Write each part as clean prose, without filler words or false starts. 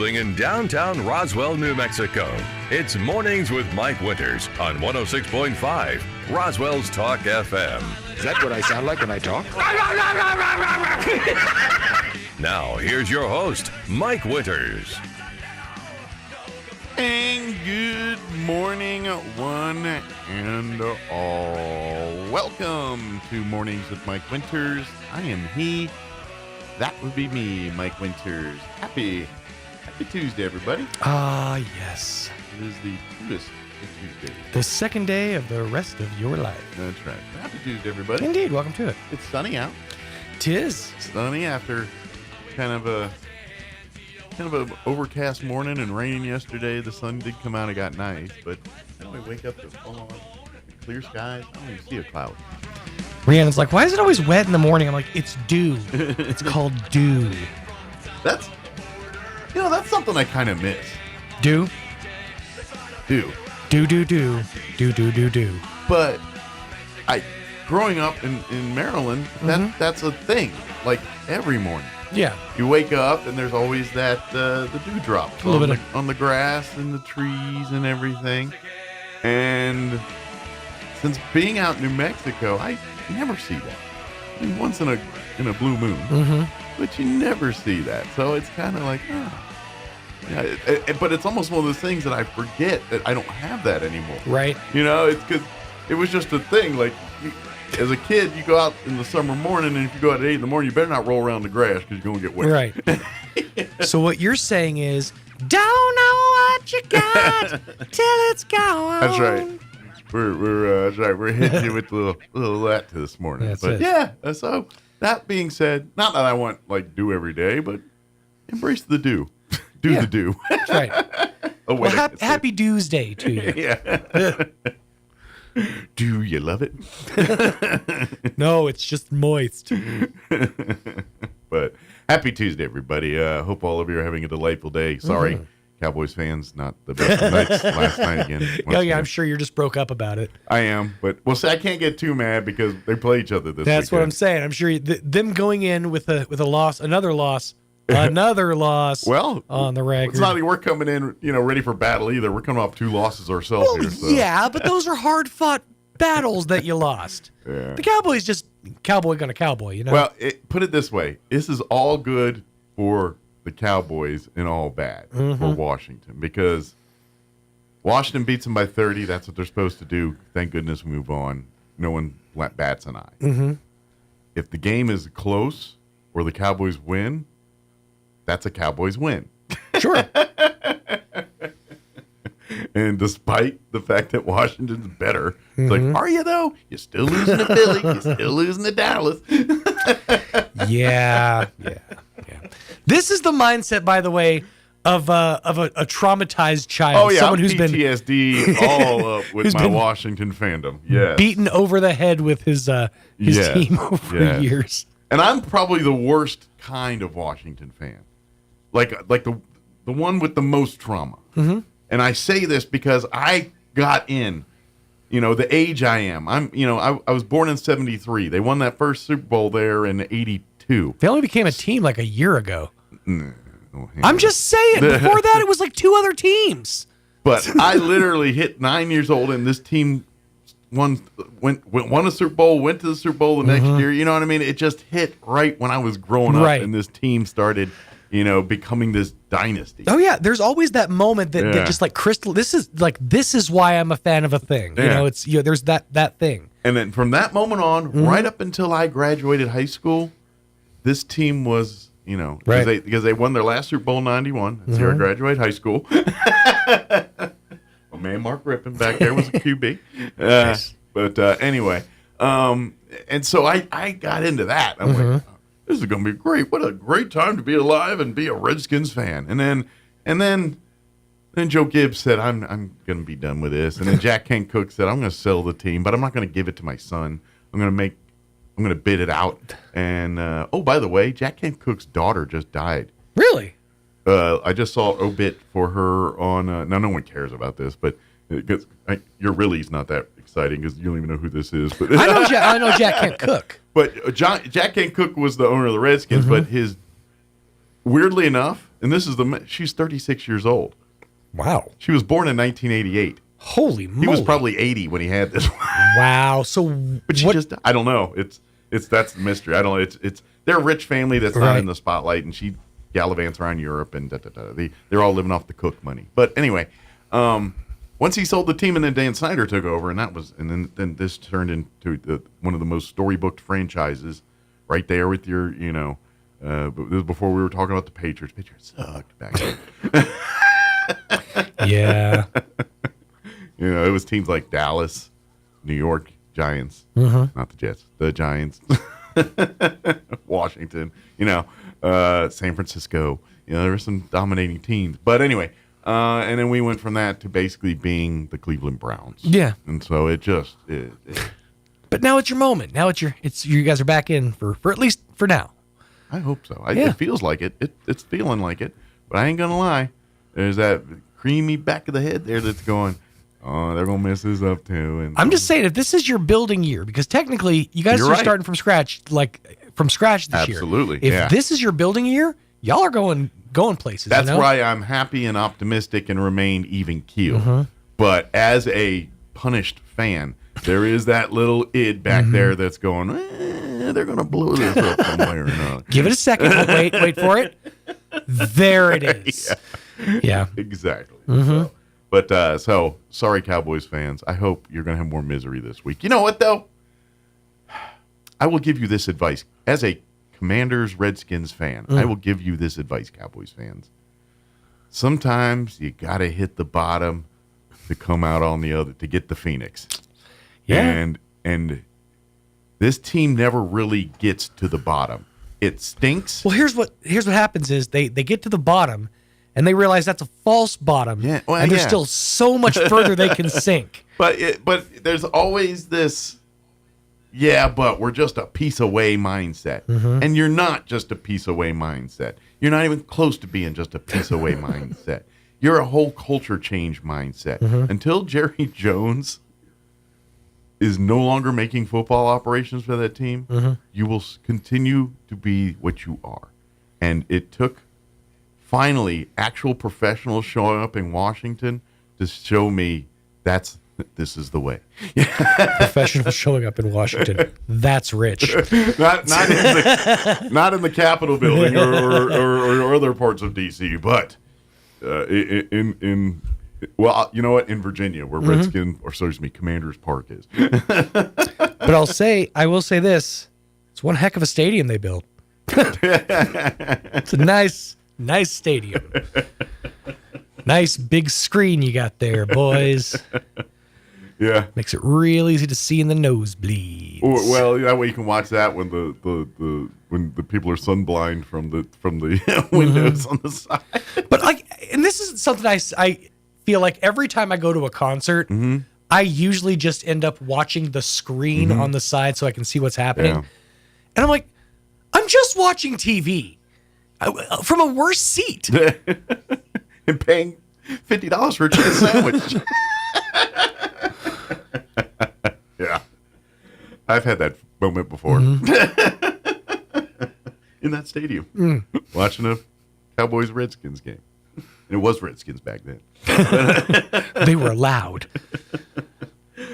Broadcasting in downtown Roswell, New Mexico. It's Mornings with Mike Winters on 106.5 Roswell's Talk FM. Is that what I sound like when I talk? Now, here's your host, Mike Winters. And good morning, one and all. Welcome to Mornings with Mike Winters. I am he. That would be me, Mike Winters. Happy Tuesday, everybody. Yes. It is the truest of Tuesdays. The second day of the rest of your life. That's right. Happy Tuesday, everybody. Indeed, welcome to it. It's sunny out. 'Tis. Sunny after kind of a overcast morning and raining yesterday. The sun did come out. It got nice, but then we wake up to clear skies. I don't even see a cloud. Rhiannon's like, why is it always wet in the morning? I'm like, it's dew. It's called dew. That's something I kind of miss. Dew? Dew. Do. But growing up in Maryland, that's a thing. Like every morning. Yeah. You wake up and there's always that the dewdrops on the grass and the trees and everything. And since being out in New Mexico, I never see that. I mean, once in a blue moon, but you never see that. So it's kind of like, yeah. But it's almost one of those things that I forget that I don't have that anymore. Right. You know, it's because it was just a thing. Like, as a kid, you go out in the summer morning, and if you go out at 8 in the morning, you better not roll around the grass because you're going to get wet. Right. So what you're saying is, don't know what you got till it's gone. That's right. That's right. We're hitting you with a little that this morning. That's but it. Yeah. So that being said, not that I want like dew every day, but embrace the dew. The dew. That's right. Well, happy Tuesday to you. Yeah. Do you love it? No, it's just moist. But happy Tuesday, everybody. Hope all of you are having a delightful day. Sorry, Cowboys fans, not the best of nights last night again. Yeah, I'm sure you're just broke up about it. I am, but well, see, I can't get too mad because they play each other this That's weekend. what I'm saying. I'm sure them going in with a loss, another loss, well, on the record. It's not like we're coming in, ready for battle either. We're coming off 2 losses ourselves here. So. Yeah, but those are hard-fought battles that you lost. Yeah. The Cowboys just cowboy gonna cowboy, Well, put it this way. This is all good for the Cowboys and all bad for Washington because Washington beats them by 30. That's what they're supposed to do. Thank goodness we move on. No one bats an eye. Mm-hmm. If the game is close or the Cowboys win, that's a Cowboys win. Sure. And despite the fact that Washington's better, it's like, are you though? You're still losing to Philly. You're still losing to Dallas. Yeah. This is the mindset, by the way, of a traumatized child. Oh yeah, someone who's who's been PTSD all up with my Washington fandom. Yeah, beaten over the head with his team over years. And I'm probably the worst kind of Washington fan, like the one with the most trauma. Mm-hmm. And I say this because I got in, the age I am. I was born in '73. They won that first Super Bowl there in '82. They only became a team like a year ago. No, I'm just saying. Before that, it was like 2 other teams. But I literally hit 9 years old, and this team won a Super Bowl, went to the Super Bowl the next year. You know what I mean? It just hit right when I was growing up, and this team started, becoming this dynasty. Oh yeah, there's always that moment that just like crystal. This is why I'm a fan of a thing. There's that thing. And then from that moment on, right up until I graduated high school, this team was, because they won their last Super Bowl in '91. That's year I graduated high school. Oh man, Mark Rippon back there was a QB. Nice. But anyway, and so I got into that. I'm like, this is going to be great. What a great time to be alive and be a Redskins fan. And then Joe Gibbs said, I'm going to be done with this. And then Jack Kent Cooke said, I'm going to sell the team, but I'm not going to give it to my son. I'm going to bid it out. And, by the way, Jack Kent Cooke's daughter just died. Really? I just saw an obit for her on, now no one cares about this, but your really's not that exciting because you don't even know who this is. But I know Jack Kent Cooke. But Jack Kent Cooke was the owner of the Redskins, but weirdly enough, and this is she's 36 years old. Wow. She was born in 1988. Holy moly. He was probably 80 when he had this one. Wow. So, but I don't know. That's the mystery. I don't know. They're a rich family that's not in the spotlight, and she gallivants around Europe, and they're all living off the Cook money. But anyway, once he sold the team, and then Dan Snyder took over, and then this turned into one of the most storybooked franchises, right there with your, this was before we were talking about the Patriots. Patriots sucked back then. Yeah. It was teams like Dallas, New York Giants, not the Jets, the Giants, Washington, San Francisco. There were some dominating teams. But anyway, and then we went from that to basically being the Cleveland Browns. Yeah. And so it just... But now it's your moment. Now you guys are back in for at least for now. I hope so. It feels like it. It's feeling like it. But I ain't going to lie. There's that creamy back of the head there that's going... Oh, they're going to mess this up, too. And I'm just saying, if this is your building year, because technically you guys are starting from scratch, this year. Absolutely. If this is your building year, y'all are going places. That's why I'm happy and optimistic and remain even keel. But as a punished fan, there is that little id back there that's going, they're going to blow this up somewhere or not. Give it a second. Wait for it. There it is. Yeah. Exactly. So sorry, Cowboys fans. I hope you're going to have more misery this week. You know what, though? I will give you this advice. As a Commanders-Redskins fan, I will give you this advice, Cowboys fans. Sometimes you got to hit the bottom to come out on the other, to get the Phoenix. Yeah. And this team never really gets to the bottom. It stinks. Well, here's what happens is they get to the bottom, and they realize that's a false bottom, and there's still so much further they can sink. But there's always this, but we're just a piece away mindset. And you're not just a piece away mindset. You're not even close to being just a piece away mindset. You're a whole culture change mindset. Until Jerry Jones is no longer making football operations for that team, you will continue to be what you are. And it took finally actual professionals showing up in Washington to show me this is the way. Professionals showing up in Washington. That's rich. Not in the Capitol building or other parts of D.C., but in you know what? In Virginia, where Commanders Park is. But I will say this: it's one heck of a stadium they built. It's a nice stadium. Nice big screen you got there, boys. Yeah, makes it real easy to see in the nosebleeds. Well, that way you can watch that when the people are sunblind from the windows on the side. But and this is something I feel like every time I go to a concert, I usually just end up watching the screen on the side so I can see what's happening. Yeah. And I'm like, I'm just watching TV from a worse seat. And paying $50 for a chicken sandwich. Yeah. I've had that moment before. In that stadium. Watching a Cowboys-Redskins game. And it was Redskins back then. They were loud.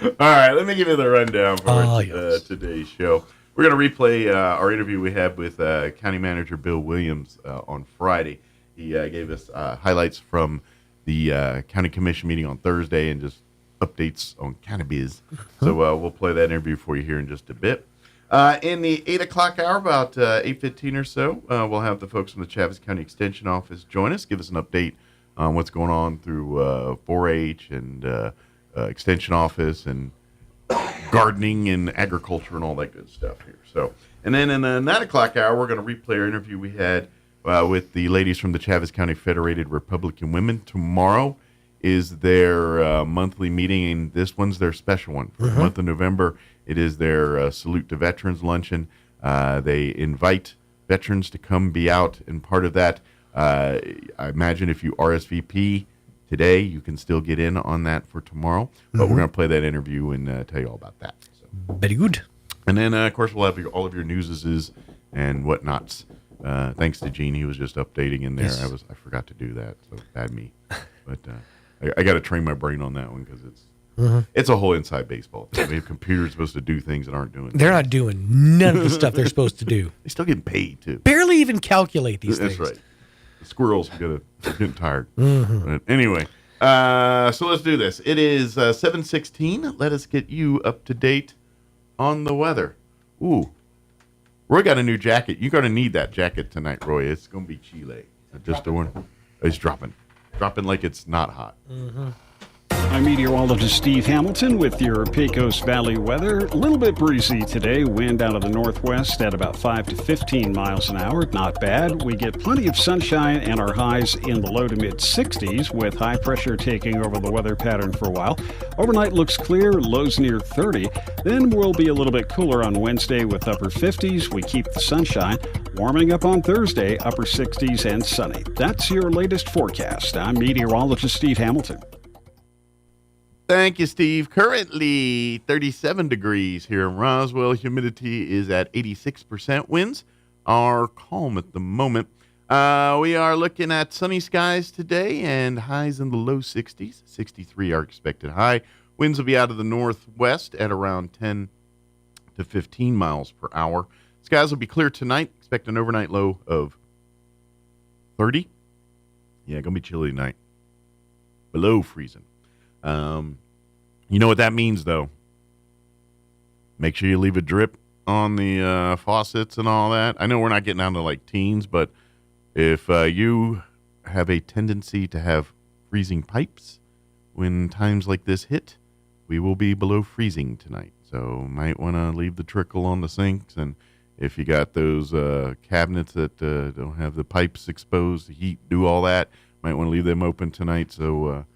All right, let me give you the rundown for today's show. We're going to replay our interview we had with County Manager Bill Williams on Friday. He gave us highlights from the County Commission meeting on Thursday and just updates on County Biz. So we'll play that interview for you here in just a bit. In the 8 o'clock hour, about 8:15 or so, we'll have the folks from the Chaves County Extension Office join us, give us an update on what's going on through 4-H and Extension Office and gardening and agriculture and all that good stuff here. So, and then in the 9 o'clock hour, we're going to replay our interview we had with the ladies from the Chaves County Federated Republican Women. Tomorrow is their monthly meeting, and this one's their special one. For the month of November, it is their Salute to Veterans Luncheon. They invite veterans to come be out, and part of that, I imagine if you RSVP today, you can still get in on that for tomorrow. But we're going to play that interview and tell you all about that. So. Very good. And then, of course, we'll have all of your newses and whatnots Thanks to Gene, he was just updating in there. Yes. I forgot to do that, so bad me. But I got to train my brain on that one because it's a whole inside baseball thing. We have computers supposed to do things that aren't doing. They're not doing none of the stuff they're supposed to do. They're still getting paid too. Barely even calculate these things. That's right. The squirrels are getting tired. But anyway, so let's do this. It is 7:16. Let us get you up to date on the weather. Ooh. Roy got a new jacket. You're going to need that jacket tonight, Roy. It's going to be Chile. Just the one. It's dropping. Dropping like it's not hot. I'm meteorologist Steve Hamilton with your Pecos Valley weather. A little bit breezy today. Wind out of the northwest at about 5 to 15 miles an hour. Not bad. We get plenty of sunshine and our highs in the low to mid 60s with high pressure taking over the weather pattern for a while. Overnight looks clear, lows near 30. Then we'll be a little bit cooler on Wednesday with upper 50s. We keep the sunshine. Warming up on Thursday, upper 60s and sunny. That's your latest forecast. I'm meteorologist Steve Hamilton. Thank you, Steve. Currently 37 degrees here in Roswell. Humidity is at 86%. Winds are calm at the moment. We are looking at sunny skies today and highs in the low 60s. 63 are expected high. Winds will be out of the northwest at around 10 to 15 miles per hour. Skies will be clear tonight. Expect an overnight low of 30. Yeah, going to be chilly tonight. Below freezing. You know what that means, though. Make sure you leave a drip on the faucets and all that. I know we're not getting down to like teens, but if you have a tendency to have freezing pipes when times like this hit, we will be below freezing tonight. So might want to leave the trickle on the sinks. And if you got those cabinets that don't have the pipes exposed, the heat, do all that, might want to leave them open tonight. So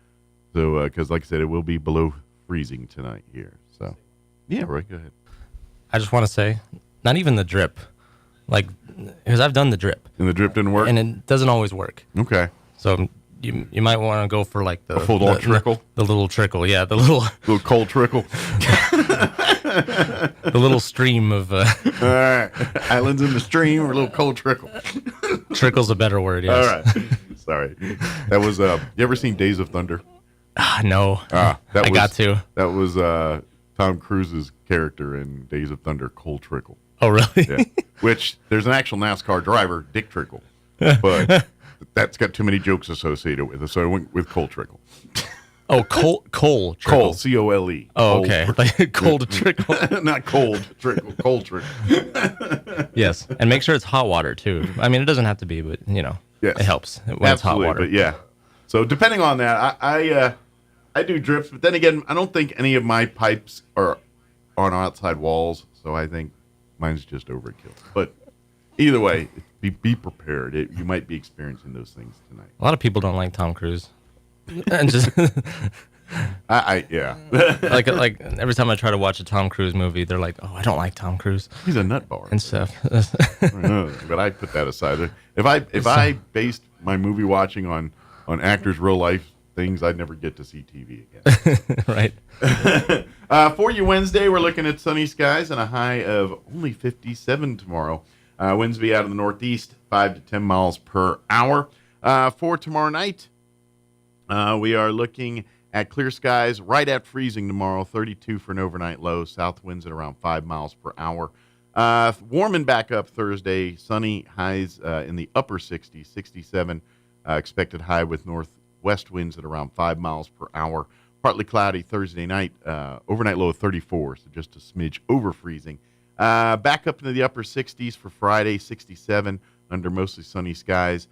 because like I said, it will be below freezing tonight here. So, yeah, Roy, go ahead. I just want to say, not even the drip, like, because I've done the drip. And the drip didn't work? And it doesn't always work. Okay. So you might want to go for like the full trickle? The little trickle, yeah, the little cold trickle. The little stream of all right. Islands in the stream or a little cold trickle. Trickle's a better word, yes. All right. Sorry. That was you ever seen Days of Thunder? No. I got to. That was Tom Cruise's character in Days of Thunder, Cold Trickle. Oh, really? Yeah. Which there's an actual NASCAR driver, Dick Trickle, but that's got too many jokes associated with it, so I went with Cold Trickle. Oh, Cole Trickle. Cole, C-O-L-E. Oh, okay. Like cold trickle. Not cold trickle, Cold Trickle. Yes, and make sure it's hot water, too. I mean, it doesn't have to be, but, you know, yes. It helps when it's hot water. But yeah. So depending on that, I do drips, but then again, I don't think any of my pipes are on outside walls, so I think mine's just overkill. But either way, be prepared. You might be experiencing those things tonight. A lot of people don't like Tom Cruise. And just yeah. like every time I try to watch a Tom Cruise movie, they're like, "Oh, I don't like Tom Cruise." He's a nutbar and stuff. But I put that aside. If I based my movie watching on actors' real life things, I'd never get to see TV again. Right. For you Wednesday, we're looking at sunny skies and a high of only 57 tomorrow. Winds be out of the northeast, 5 to 10 miles per hour. For tomorrow night, we are looking at clear skies right at freezing tomorrow, 32 for an overnight low. South winds at around 5 miles per hour. Warming back up Thursday, sunny, highs in the upper 60s, 67 expected high with northwest winds at around 5 miles per hour. Partly cloudy Thursday night, overnight low of 34, so just a smidge over freezing. Back up into the upper 60s for Friday, 67 under mostly sunny skies.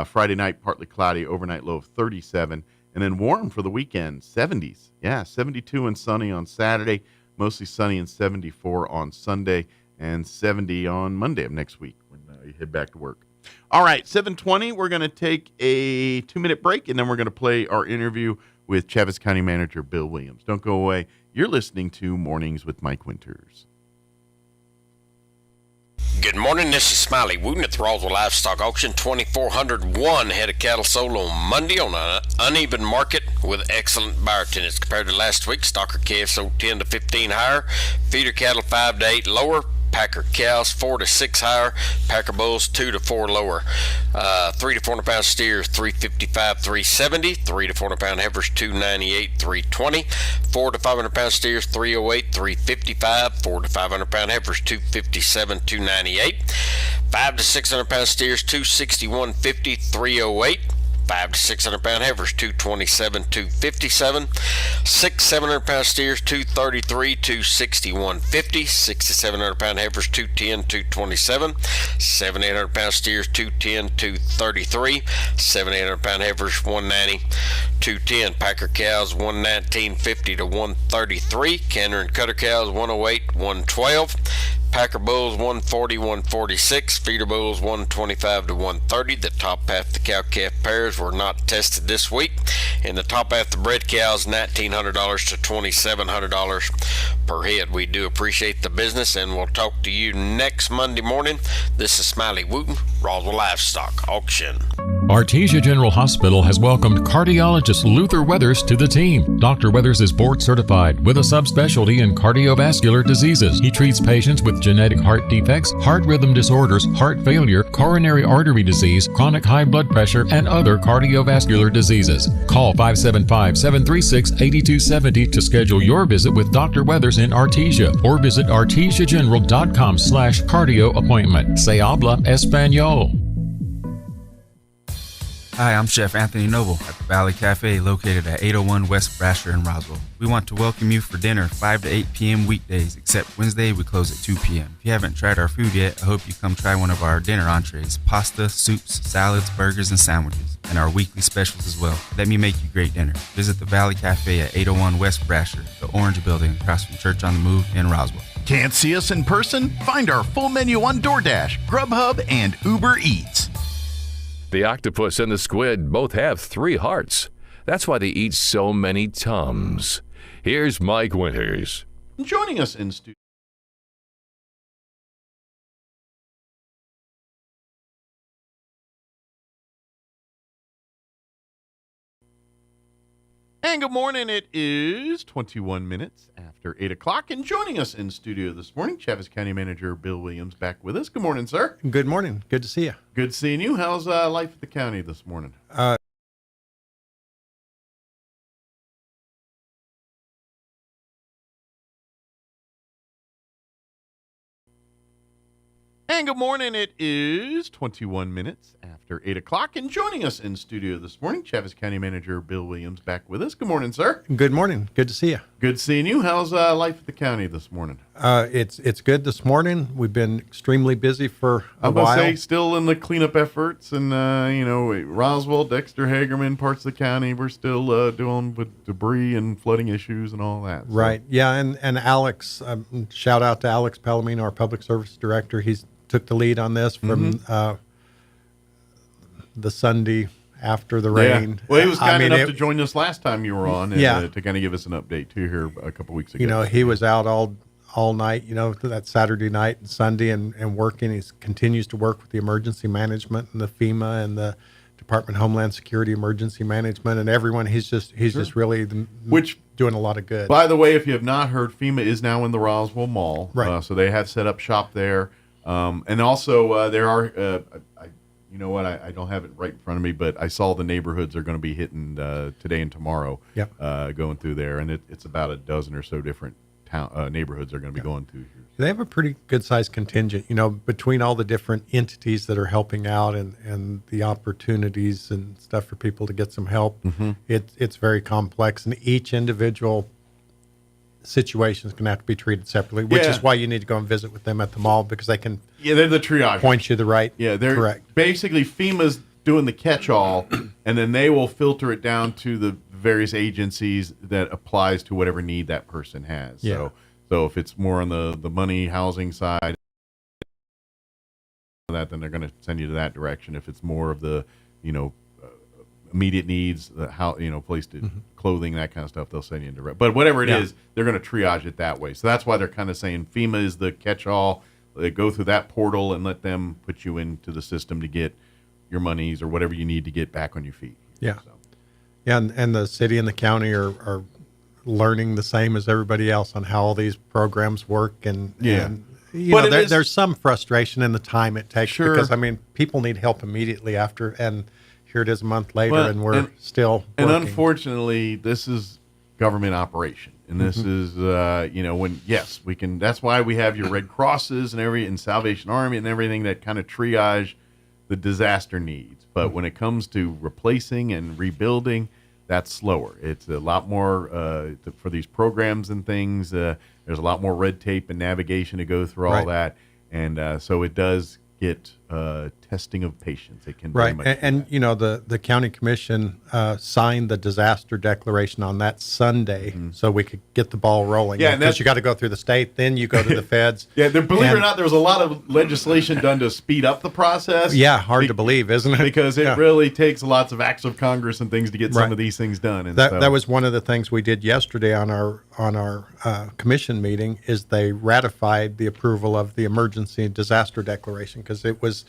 Friday night, partly cloudy, overnight low of 37. And then warm for the weekend, 70s. Yeah, 72 and sunny on Saturday, mostly sunny and 74 on Sunday, and 70 on Monday of next week when you head back to work. All right, 7:20, we're going to take a 2-minute break, and then we're going to play our interview with Chaves County Manager Bill Williams. Don't go away. You're listening to Mornings with Mike Winters. Good morning, this is Smiley Wooten at the Roswell Livestock Auction. 2,401 head of cattle sold on Monday on an uneven market with excellent buyer attendance compared to last week. Stocker calves sold 10 to 15 higher, feeder cattle 5 to 8 lower. Packer cows 4 to 6 higher, Packer bulls 2 to 4 lower. 3 to 400 pound steers 355, 370, 3 to 400 pound heifers 298, 320, 4 to 500 pound steers 308, 355, 4 to 500 pound heifers 257, 298, 5 to 600 pound steers 261, 50, 308. 5 to 600 pound heifers 227, 257, 6 700 pound steers 233, 261, 50, 6 to 700 pound heifers 210, 227, 7 800 pound steers 210, 233, 7 800 pound heifers 190, 210. Packer cows 119.50 to 133, canner and cutter cows 108, 112. Packer bulls 140, 146, feeder bulls 125 to 130. The top half of the cow-calf pairs were not tested this week. In the top half of the bred cows, $1,900 to $2,700 per head. We do appreciate the business, and we'll talk to you next Monday morning. This is Smiley Wooten, Roswell Livestock Auction. Artesia General Hospital has welcomed cardiologist Luther Weathers to the team. Dr. Weathers is board certified with a subspecialty in cardiovascular diseases. He treats patients with genetic heart defects, heart rhythm disorders, heart failure, coronary artery disease, chronic high blood pressure, and other cardiovascular diseases. Call 575-736-8270 to schedule your visit with Dr. Weathers in Artesia, or visit artesiageneral.com/cardio appointment. Se habla Espanol. Hi, I'm Chef Anthony Noble at the Valley Cafe located at 801 West Brasher in Roswell. We want to welcome you for dinner 5 to 8 p.m. weekdays, except Wednesday we close at 2 p.m. If you haven't tried our food yet, I hope you come try one of our dinner entrees, pasta, soups, salads, burgers, and sandwiches, and our weekly specials as well. Let me make you great dinner. Visit the Valley Cafe at 801 West Brasher, the Orange Building across from Church on the Move in Roswell. Can't see us in person? Find our full menu on DoorDash, Grubhub, and Uber Eats. The octopus and the squid both have 3 hearts. That's why they eat so many Tums. Here's Mike Winters. Joining us in studio. And good morning. It is 21 minutes after 8 o'clock. And joining us in studio this morning, Chaves County Manager Bill Williams back with us. Good morning, sir. Good morning. Good to see you. Good seeing you. How's life at the county this morning? And good morning. It is 21 minutes after 8 o'clock. And joining us in studio this morning, Chaves County Manager Bill Williams back with us. Good morning, sir. Good morning. Good to see you. Good seeing you. How's life at the county this morning? It's good this morning. We've been extremely busy for a I'm while. going to say still in the cleanup efforts. And, Roswell, Dexter, Hagerman, parts of the county, we're still dealing with debris and flooding issues and all that. So. Right. Yeah. And Alex, shout out to Alex Palomino, our public service director. He's took the lead on this from the Sunday after the rain. Well, he was kind enough to join us last time you were on, and, to kind of give us an update too here a couple weeks ago. He was out all night, that Saturday night and Sunday and working. He continues to work with the emergency management and the FEMA and the Department of Homeland Security emergency management and everyone. He's just really doing a lot of good. By the way, if you have not heard, FEMA is now in the Roswell Mall. Right. So they have set up shop there. And also there are, I don't have it right in front of me, but I saw the neighborhoods are going to be hitting today and tomorrow. Yep. Going through there, and it's about a dozen or so different neighborhoods are going to be going through here. They have a pretty good sized contingent, between all the different entities that are helping out and the opportunities and stuff for people to get some help. Mm-hmm. It's very complex, and each individual situation is going to have to be treated separately, which is why you need to go and visit with them at the mall, because they can they're the triage, point you the right. They're correct. Basically, FEMA's doing the catch-all, and then they will filter it down to the various agencies that applies to whatever need that person has. Yeah. So if it's more on the money, housing side, then they're going to send you to that direction. If it's more of the, immediate needs, place to clothing, that kind of stuff, they'll send you in direct. But whatever it is, they're going to triage it that way. So that's why they're kind of saying FEMA is the catch-all. They go through that portal and let them put you into the system to get your monies or whatever you need to get back on your feet. Yeah. So. Yeah, and the city and the county are learning the same as everybody else on how all these programs work, and there's some frustration in the time it takes Sure. because, I mean, people need help immediately after, and here it is a month later, and we're still And working. unfortunately, this is government operation. And this is, we can, that's why we have your Red Crosses and Salvation Army and everything that kind of triage the disaster needs. But when it comes to replacing and rebuilding, that's slower. It's a lot more for these programs and things. There's a lot more red tape and navigation to go through all that. And so it does get testing of patience. It can very much and the county commission signed the disaster declaration on that Sunday, so we could get the ball rolling. Yeah, because you got to go through the state, then you go to the feds. Believe it or not, there was a lot of legislation done to speed up the process. Yeah, hard to believe, isn't it? Because it really takes lots of acts of Congress and things to get some of these things done. And that was one of the things we did yesterday on our commission meeting. Is they ratified the approval of the emergency disaster declaration because it was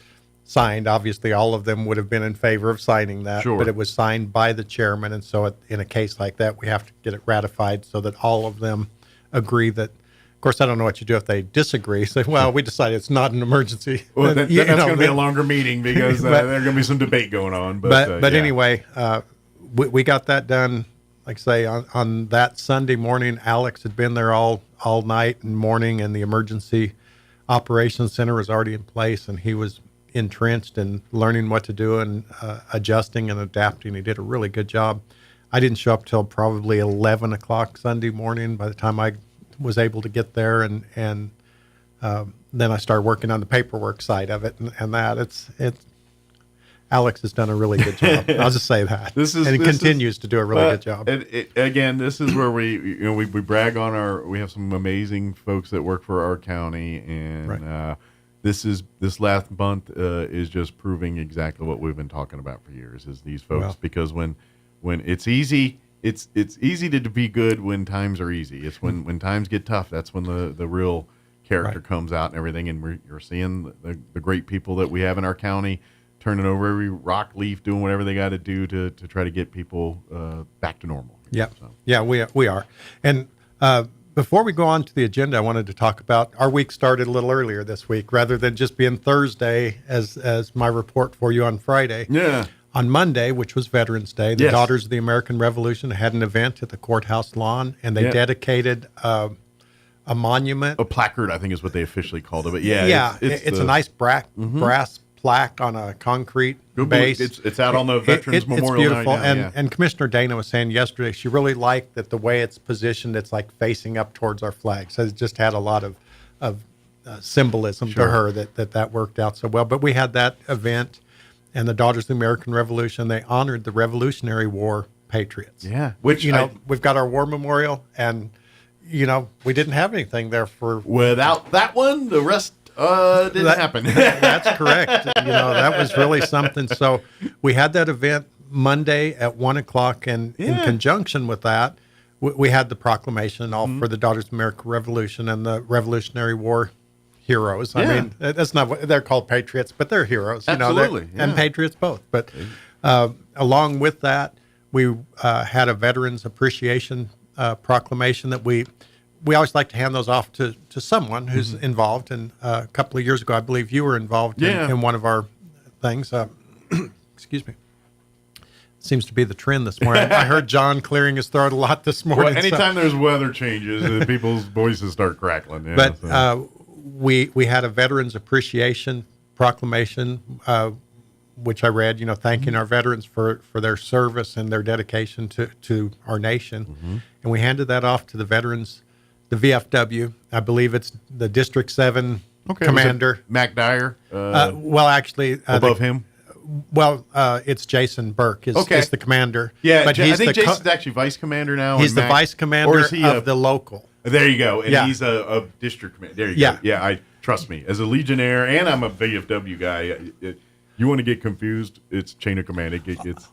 signed. Obviously, all of them would have been in favor of signing that, but it was signed by the chairman, and so in a case like that, we have to get it ratified so that all of them agree that. Of course, I don't know what you do if they disagree. Say, well, we decided it's not an emergency. Well, that's going to be a longer meeting because there's going to be some debate going on. But anyway, we got that done. Like I say, on that Sunday morning, Alex had been there all night and morning, and the emergency operations center was already in place, and he was entrenched in learning what to do and adjusting and adapting. He did a really good job. I didn't show up till probably 11 o'clock Sunday morning by the time I was able to get there, and then I started working on the paperwork side of it, and that it's Alex has done a really good job. I'll just say that. He continues to do a really good job. Again, this is where we brag on we have some amazing folks that work for our county, and this last month is just proving exactly what we've been talking about for years. Is these folks because when it's easy. It's easy to be good when times are easy. It's when times get tough. That's when the real character comes out and everything. And you're seeing the great people that we have in our county turning over every rock, leaf, doing whatever they got to do to try to get people back to normal. Yeah, we are. And before we go on to the agenda, I wanted to talk about our week started a little earlier this week rather than just being Thursday as my report for you on Friday. Yeah. On Monday, which was Veterans Day, the Daughters of the American Revolution had an event at the courthouse lawn, and they dedicated a monument. A placard, I think is what they officially called it. But it's a nice brass plaque on a concrete base. It's out on the Veterans Memorial. It's beautiful. Now, and Commissioner Dana was saying yesterday she really liked that the way it's positioned, it's like facing up towards our flag. So it just had a lot of symbolism to her that worked out so well. But we had that event. And the Daughters of the American Revolution, they honored the Revolutionary War patriots. Yeah. Which, we've got our war memorial, and, we didn't have anything there for... Without that one, the rest didn't happen. That's correct. That was really something. So we had that event Monday at 1 o'clock, and in conjunction with that, we had the proclamation for the Daughters of the American Revolution and the Revolutionary War heroes. I mean, that's not what they're called, patriots, but they're heroes. Absolutely, and patriots both. But along with that, we had a Veterans Appreciation Proclamation that we always like to hand those off to someone who's involved. And a couple of years ago, I believe you were involved in one of our things. Excuse me. Seems to be the trend this morning. I heard John clearing his throat a lot this morning. Well, anytime there's weather changes, people's voices start crackling. Yeah, but we had a Veterans Appreciation Proclamation, which I read, thanking our veterans for their service and their dedication to our nation. And we handed that off to the veterans, the VFW. I believe it's the District 7 commander. Mac Dyer? Well, actually... above him? Well, it's Jason Burke is the commander. Yeah, but I think Jason's actually vice commander now. He's the vice commander of the local. There you go. And he's a district commander. There you go. Yeah, trust me. As a Legionnaire, and I'm a VFW guy, you want to get confused, it's chain of command.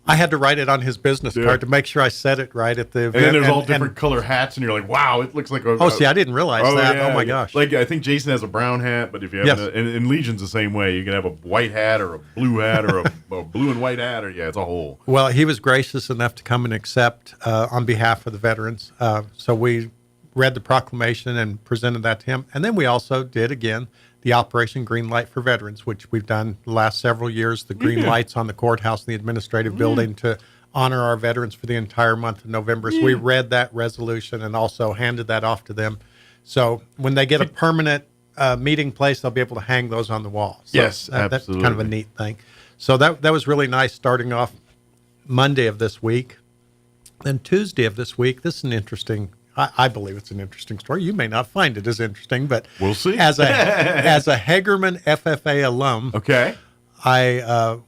I had to write it on his business card to make sure I said it right at the event. And then there's all different color hats, and you're like, wow, it looks like a... see, I didn't realize that. Yeah, oh, my gosh. Like, I think Jason has a brown hat, but if you have and Legion's the same way. You can have a white hat or a blue hat or a blue and white hat, or it's a whole... Well, he was gracious enough to come and accept on behalf of the veterans. So we read the proclamation and presented that to him. And then we also did, again, the Operation Green Light for Veterans, which we've done the last several years, the green lights on the courthouse and the administrative building to honor our veterans for the entire month of November. So we read that resolution and also handed that off to them. So when they get a permanent meeting place, they'll be able to hang those on the wall. So yes, absolutely. That's kind of a neat thing. So that was really nice starting off Monday of this week. Then Tuesday of this week, this is an interesting, I believe it's an interesting story. You may not find it as interesting, but we'll see. As a Hagerman FFA alum, okay, I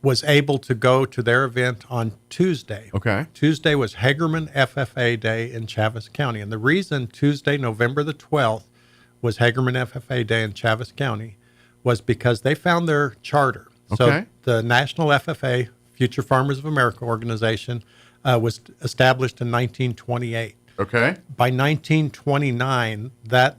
was able to go to their event on Tuesday. Okay. Tuesday was Hagerman FFA Day in Chaves County. And the reason Tuesday, November the 12th, was Hagerman FFA Day in Chaves County was because they found their charter. Okay. So the National FFA, Future Farmers of America organization, was established in 1928. Okay. By 1929, that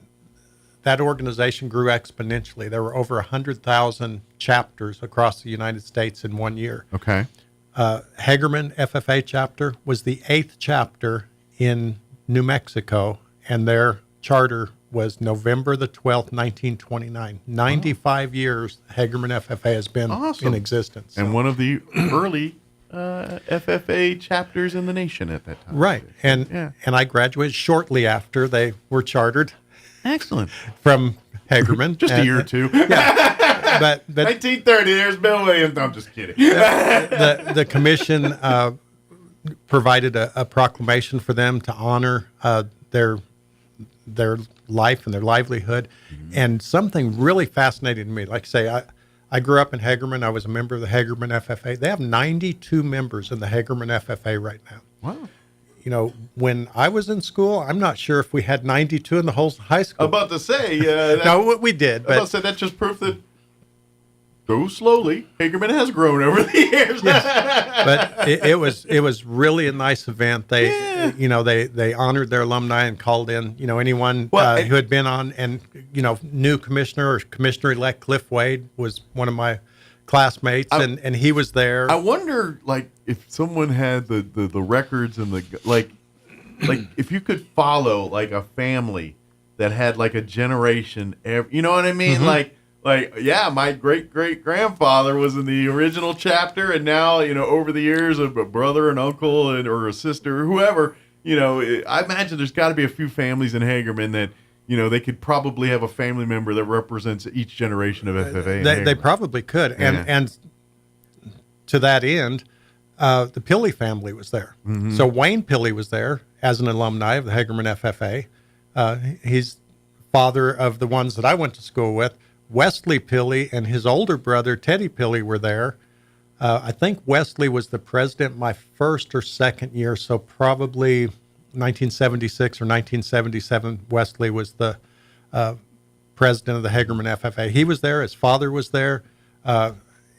organization grew exponentially. There were over 100,000 chapters across the United States in 1 year. Okay. Hagerman FFA chapter was the 8th chapter in New Mexico, and their charter was November the 12th, 1929. 95 years Hagerman FFA has been in existence. And one of the early FFA chapters in the nation at that time. Right. And I graduated shortly after they were chartered. Excellent. From Hagerman. Just a year or two. Yeah. But 1930, there's Bill Williams. No, I'm just kidding. The commission provided a proclamation for them to honor their life and their livelihood. Mm-hmm. And something really fascinating to me, like I say, I grew up in Hagerman. I was a member of the Hagerman FFA. They have 92 members in the Hagerman FFA right now. Wow. You know, when I was in school, I'm not sure if we had 92 in the whole high school. I'm about to say. No, we did. But that's just proof that, go slowly, Hagerman has grown over the years. Yes. But it was really a nice event. They honored their alumni and called in, anyone who had been on, and, new commissioner or Commissioner-elect Cliff Wade was one of my classmates, and he was there. I wonder, if someone had the records and like if you could follow a family that had a generation, you know what I mean? Mm-hmm. My great-great-grandfather was in the original chapter, and now, over the years, a brother and uncle or a sister or whoever, I imagine there's got to be a few families in Hagerman that, they could probably have a family member that represents each generation of FFA. They probably could. And to that end, the Pilley family was there. Mm-hmm. So Wayne Pilley was there as an alumni of the Hagerman FFA. He's father of the ones that I went to school with. Wesley Pilley and his older brother, Teddy Pilley, were there. I think Wesley was the president my first or second year, so probably 1976 or 1977, Wesley was the president of the Hagerman FFA. He was there. His father was there.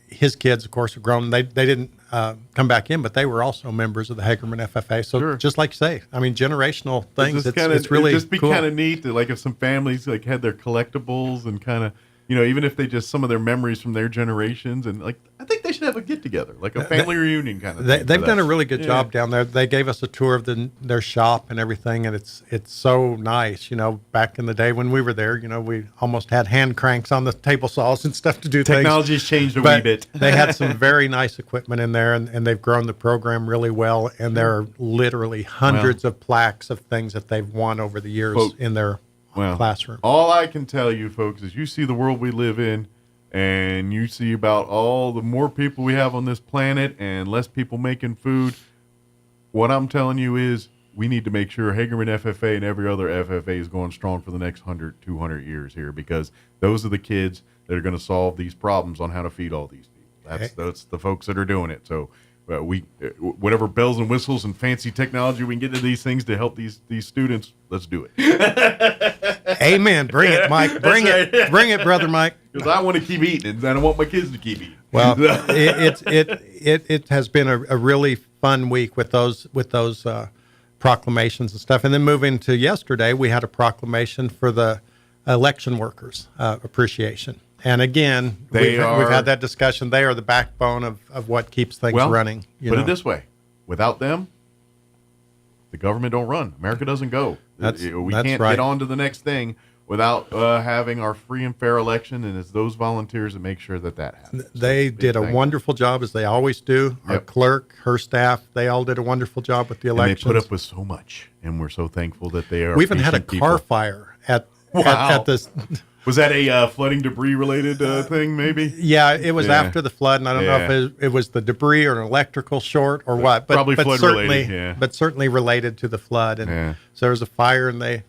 His kids, of course, are grown. They didn't come back in, but they were also members of the Hagerman FFA. So sure. Just like you say, I mean, generational things, it's really it'd just be cool. kind of neat to, if some families had their collectibles and kind of, even if they just some of their memories from their generations, and I think they should have a get together, a family reunion kind of thing. They've done a really good job down there. They gave us a tour of their shop and everything, and it's so nice. Back in the day when we were there, we almost had hand cranks on the table saws and stuff to do things. Technology's changed a wee bit. They had some very nice equipment in there, and they've grown the program really well. And there are literally hundreds of plaques of things that they've won over the years in their classroom. All I can tell you, folks, is you see the world we live in, and you see about all the more people we have on this planet and less people making food. What I'm telling you is we need to make sure Hagerman FFA and every other FFA is going strong for the next 100, 200 years here, because those are the kids that are going to solve these problems on how to feed all these people. That's the folks that are doing it. So whatever bells and whistles and fancy technology we can get into these things to help these students, let's do it. Amen. Bring it, Mike. Bring it, brother Mike. Because I want to keep eating, and I want my kids to keep eating. Well, it has been a really fun week with those proclamations and stuff. And then moving to yesterday, we had a proclamation for the election workers appreciation. And again, we've had that discussion. They are the backbone of what keeps things running. Put it this way. Without them, the government don't run. America doesn't go. We can't right. get on to the next thing without having our free and fair election, and it's those volunteers that make sure that happens. They did a wonderful job, as they always do. Our clerk, her staff, they all did a wonderful job with the elections. And they put up with so much, and we're so thankful that they are. We even had a car fire at this. Was that a flooding debris related thing, maybe? Yeah, it was after the flood, and I don't know if it was the debris or an electrical short or what. But, probably flood certainly, related, but certainly related to the flood. And so there was a fire, and they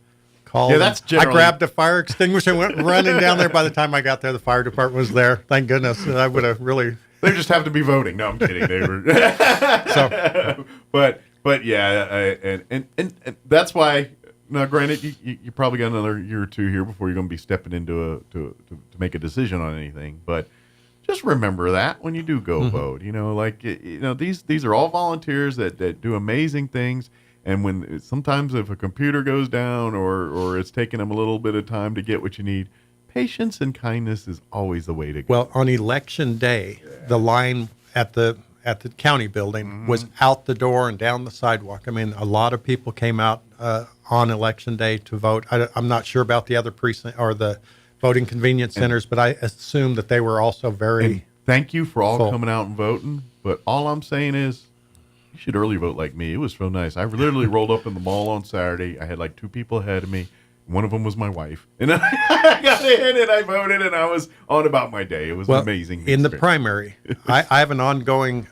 called. Yeah, that's generally. I grabbed a fire extinguisher and went running down there. By the time I got there, the fire department was there. Thank goodness. I would have really. They just happened to be voting. No, I'm kidding. They were. But yeah, and that's why. Now, granted, you probably got another year or two here before you're going to be stepping into to make a decision on anything. But just remember that when you do go vote, these are all volunteers that do amazing things. And when sometimes if a computer goes down or it's taking them a little bit of time to get what you need, patience and kindness is always the way to go. Well, on election day, the line at the county building was out the door and down the sidewalk. I mean, a lot of people came out on election day to vote. I'm not sure about the other precinct or the voting convenience centers, but I assume that they were also very. And thank you for all full. coming out and voting. But all I'm saying is, you should early vote like me. It was so nice. I literally rolled up in the mall on Saturday. I had like 2 people ahead of me. One of them was my wife. And then I got in and I voted and I was on about my day. It was an amazing experience. In the primary, I have an ongoing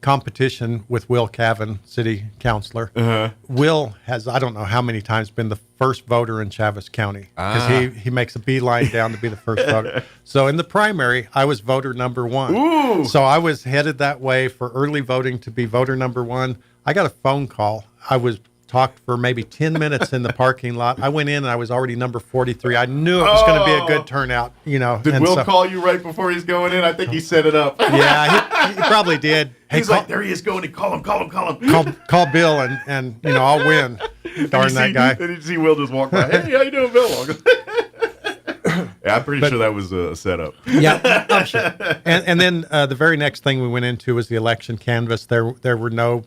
competition with Will Cavan, city councilor. Will has, I don't know how many times, been the first voter in Chaves County because he makes a beeline down to be the first voter. So in the primary, I was voter number 1. Ooh. So I was headed that way for early voting to be voter number 1. I got a phone call. I was talked for maybe 10 minutes in the parking lot. I went in and I was already number 43. I knew it was going to be a good turnout, Did Will call you right before he's going in? I think he set it up. Yeah, he probably did. He's like, there he is going. Call him. Call Bill and I'll win. Darn that guy. Then you see Will just walk by. Hey, how you doing, Bill? Yeah, I'm pretty sure that was a setup. Yeah, I'm sure. And then the very next thing we went into was the election canvass. There were no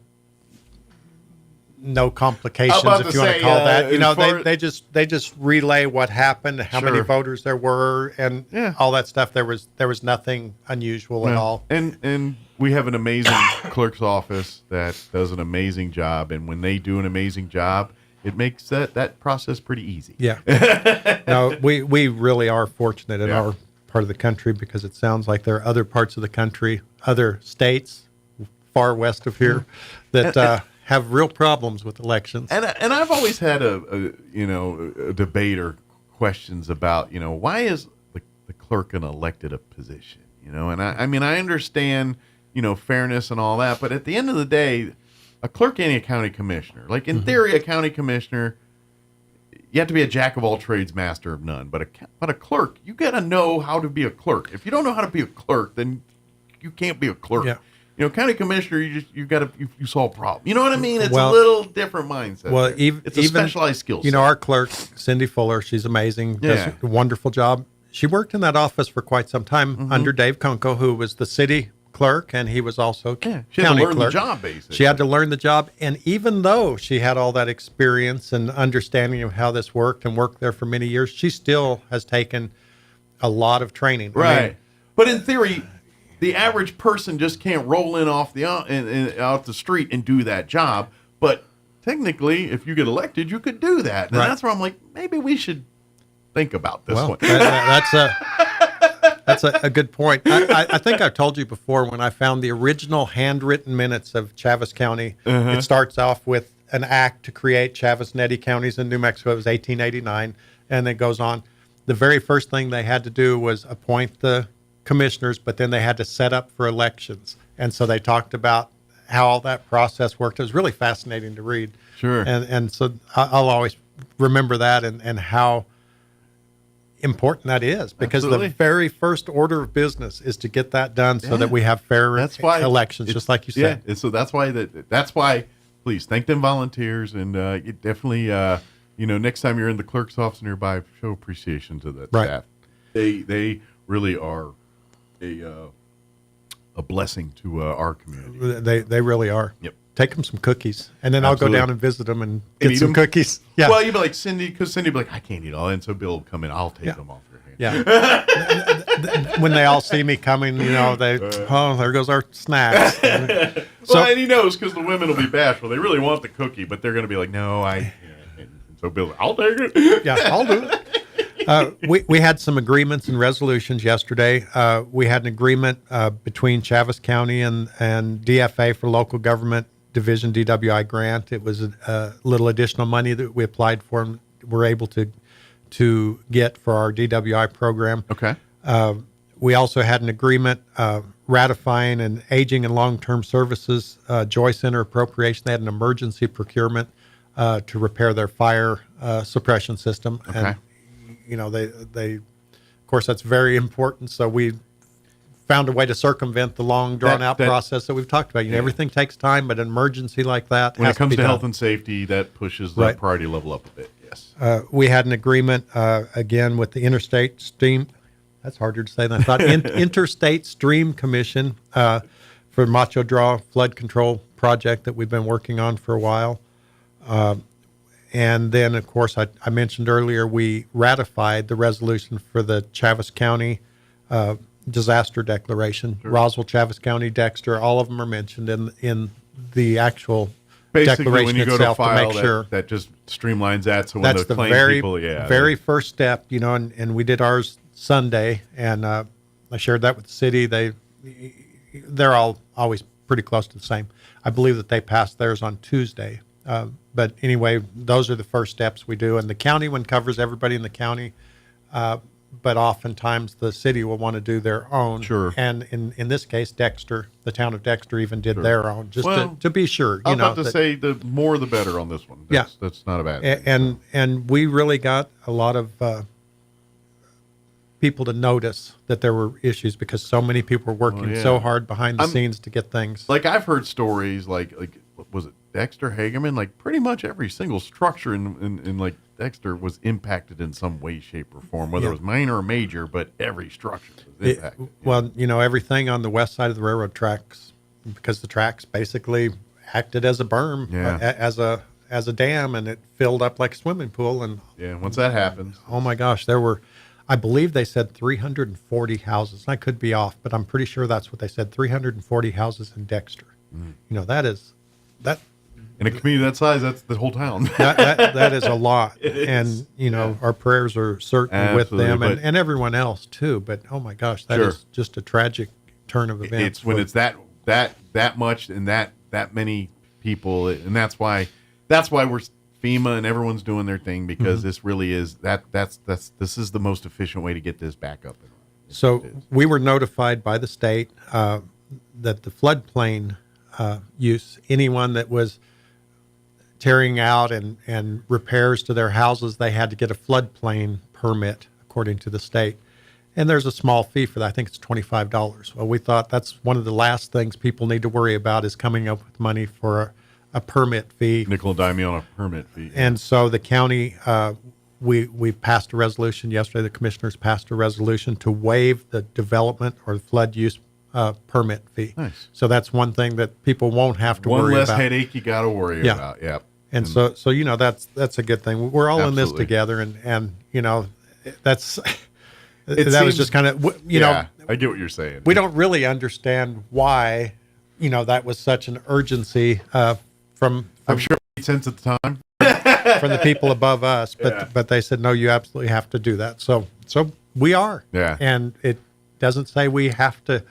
complications, if you want to call that. They just relay what happened, how many voters there were, and all that stuff. There was nothing unusual at all. And we have an amazing clerk's office that does an amazing job, and when they do an amazing job, it makes that process pretty easy. Yeah. No, we really are fortunate in our part of the country because it sounds like there are other parts of the country, other states far west of here that have real problems with elections. And I've always had a debate or questions about, why is the clerk an elected position? And I mean, I understand, fairness and all that, but at the end of the day, a clerk ain't a county commissioner. Like in theory, a county commissioner, you have to be a jack of all trades, master of none. But a clerk, you got to know how to be a clerk. If you don't know how to be a clerk, then you can't be a clerk. Yeah. County commissioner, you solve problems. You know what I mean? It's a little different mindset. Well, it's a specialized skill set. Our clerk, Cindy Fuller, she's amazing. Does a wonderful job. She worked in that office for quite some time under Dave Kunkel, who was the city clerk, and he was also county clerk. She had to learn the job, basically. She had to learn the job, and even though she had all that experience and understanding of how this worked and worked there for many years, she still has taken a lot of training. Right. I mean, but in theory, the average person just can't roll in off out the street and do that job. But technically, if you get elected, you could do that. And that's where I'm like, maybe we should think about this one. That's a good point. I think I've told you before when I found the original handwritten minutes of Chaves County. It starts off with an act to create Chaves and Eddy counties in New Mexico. It was 1889, and it goes on. The very first thing they had to do was appoint the commissioners, but then they had to set up for elections. And so they talked about how all that process worked. It was really fascinating to read. Sure. And so I'll always remember that and how important that is, because the very first order of business is to get that done so that we have fair elections, just like you said. Yeah, so that's why please thank them volunteers, and you definitely next time you're in the clerk's office nearby, show appreciation to that staff. They really are a blessing to our community. They really are. Yep. take them some cookies, and then Absolutely. I'll go down and visit them and get eat some them? cookies. Yeah. Well, you'd be like Cindy, because Cindy would be like, I can't eat all, and so Bill will come in. I'll take them off your hand. Yeah. When they all see me coming, they, there goes our snacks. Well, and he knows because the women will be bashful. They really want the cookie, but they're going to be like, no, I can't. And so Bill, I'll take it. Yeah, I'll do it. We had some agreements and resolutions yesterday. We had an agreement between Chaves County and DFA for local government division DWI grant. It was a little additional money that we applied for and were able to get for our DWI program. Okay. We also had an agreement ratifying an aging and long-term services Joy Center appropriation. They had an emergency procurement to repair their fire suppression system. Okay. And, they, of course, that's very important. So we found a way to circumvent the long, drawn-out process that we've talked about. Everything takes time, but an emergency like that when has it comes to be to health done. and safety, that pushes the Right. priority level up a bit. Yes. We had an agreement, again, with the Interstate Stream. That's harder to say than I thought. Interstate Stream Commission for Macho Draw flood control project that we've been working on for a while. And then, of course, I mentioned earlier, we ratified the resolution for the Chaves County disaster declaration. Sure. Roswell, Chaves County, Dexter, all of them are mentioned in the actual Basically, declaration when you go itself to file, make sure. that just streamlines that. So when That's the the claim very, people, very first step, and we did ours Sunday, and I shared that with the city. They're all always pretty close to the same. I believe that they passed theirs on Tuesday. But anyway, those are the first steps we do. And the county one covers everybody in the county, but oftentimes the city will want to do their own. Sure. And in this case, Dexter, the town of Dexter, even did their own, just Well, to be sure. I was about to say the more the better on this one. That's not a bad thing. And we really got a lot of people to notice that there were issues because so many people were working so hard behind the scenes to get things. Like I've heard stories like was it Dexter Hagerman? Like pretty much every single structure in like Dexter was impacted in some way, shape, or form, whether it was minor or major, but every structure was impacted. Well, everything on the west side of the railroad tracks, because the tracks basically acted as a berm, as a dam, and it filled up like a swimming pool. And once that happens, oh my gosh, there were, I believe they said 340 houses. I could be off, but I'm pretty sure that's what they said. 340 houses in Dexter. That is that. In a community that size, that's the whole town. that is a lot. And, our prayers are certainly with them and everyone else too. But, oh my gosh, that is just a tragic turn of events. It's when it's that much and that many people. And that's why we're FEMA and everyone's doing their thing, because this really is this is the most efficient way to get this back up. So we were notified by the state that the floodplain use, anyone that was tearing out and repairs to their houses, they had to get a floodplain permit according to the state. And there's a small fee for that. I think it's $25. Well, we thought that's one of the last things people need to worry about is coming up with money for a permit fee. Nickel and dime on a permit fee. And so the county, we passed a resolution yesterday. The commissioners passed a resolution to waive the development or flood use permit fee. Nice. So that's one thing that people won't have to worry about. One less headache you got to worry about. Yep. And so that's a good thing. We're all in this together, and that's that was just kind of I get what you're saying. We don't really understand why that was such an urgency from I'm sure it made sense at the time from the people above us, but they said no, you absolutely have to do that. So we are, and it doesn't say we have to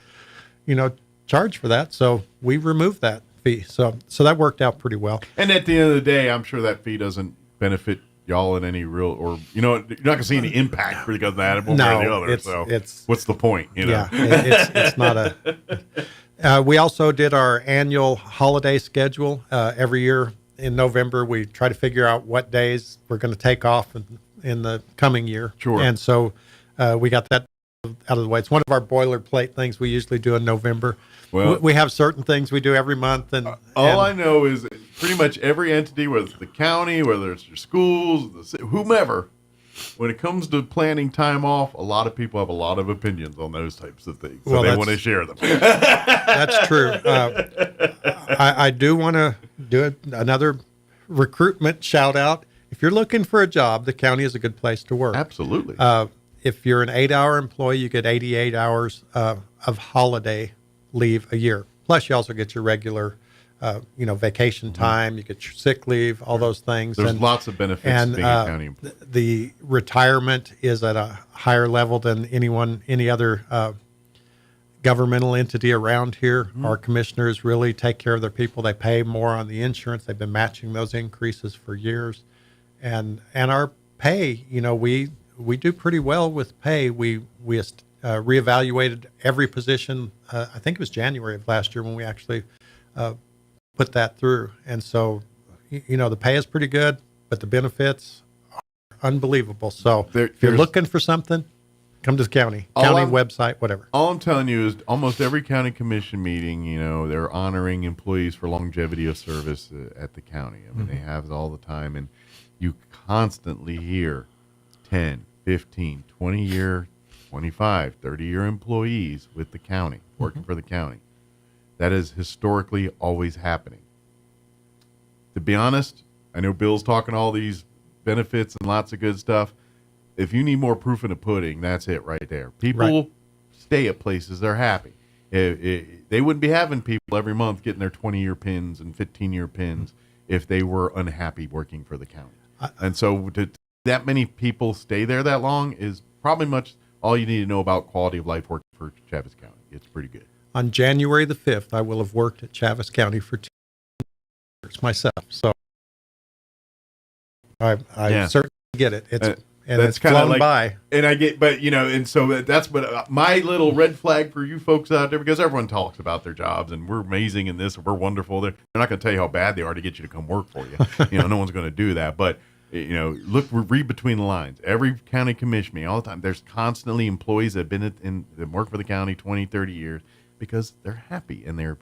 charge for that, so we removed that fee. So that worked out pretty well. And at the end of the day, I'm sure that fee doesn't benefit y'all in any real, or you're not going to see any impact because of that one way or the other. So what's the point? Yeah, it's not a. We also did our annual holiday schedule every year in November. We try to figure out what days we're going to take off in the coming year. Sure. And so we got that out of the way. It's one of our boilerplate things we usually do in November. Well, we have certain things we do every month, and all I know is pretty much every entity, whether it's the county, whether it's your schools, whomever, when it comes to planning time off, a lot of people have a lot of opinions on those types of things. So Well, they want to share them. That's true. I do want to do another recruitment shout out. If you're looking for a job, the county is a good place to work. Absolutely. If you're an 8-hour employee, you get 88 hours of holiday leave a year. Plus, you also get your regular, vacation time. You get your sick leave, all those things. There's lots of benefits to being a county employee. The retirement is at a higher level than any other governmental entity around here. Our commissioners really take care of their people. They pay more on the insurance. They've been matching those increases for years. And our pay, we do pretty well with pay. We reevaluated every position. I think it was January of last year when we actually put that through. And so, the pay is pretty good, but the benefits are unbelievable. So if you're looking for something, come to the county website, whatever. All I'm telling you is almost every county commission meeting, they're honoring employees for longevity of service at the county. I mean, they have it all the time. And you constantly hear 10, 15, 20-year, 25, 30-year employees with the county, working for the county. That is historically always happening. To be honest, I know Bill's talking all these benefits and lots of good stuff. If you need more proof in the pudding, that's it right there. People stay at places they're happy. They wouldn't be having people every month getting their 20-year pins and 15-year pins if they were unhappy working for the county. And so that many people stay there that long is probably much all you need to know about quality of life working for Chaves County. It's pretty good. On January the 5th, I will have worked at Chaves County for 2 years myself. So I certainly get it. It's flown by. And I get, and so that's what my little red flag for you folks out there, because everyone talks about their jobs and we're amazing in this, we're wonderful. They're not going to tell you how bad they are to get you to come work for you. No one's going to do that. But read between the lines. Every county commission meeting all the time, there's constantly employees that have been that work for the county 20, 30 years because they're happy and their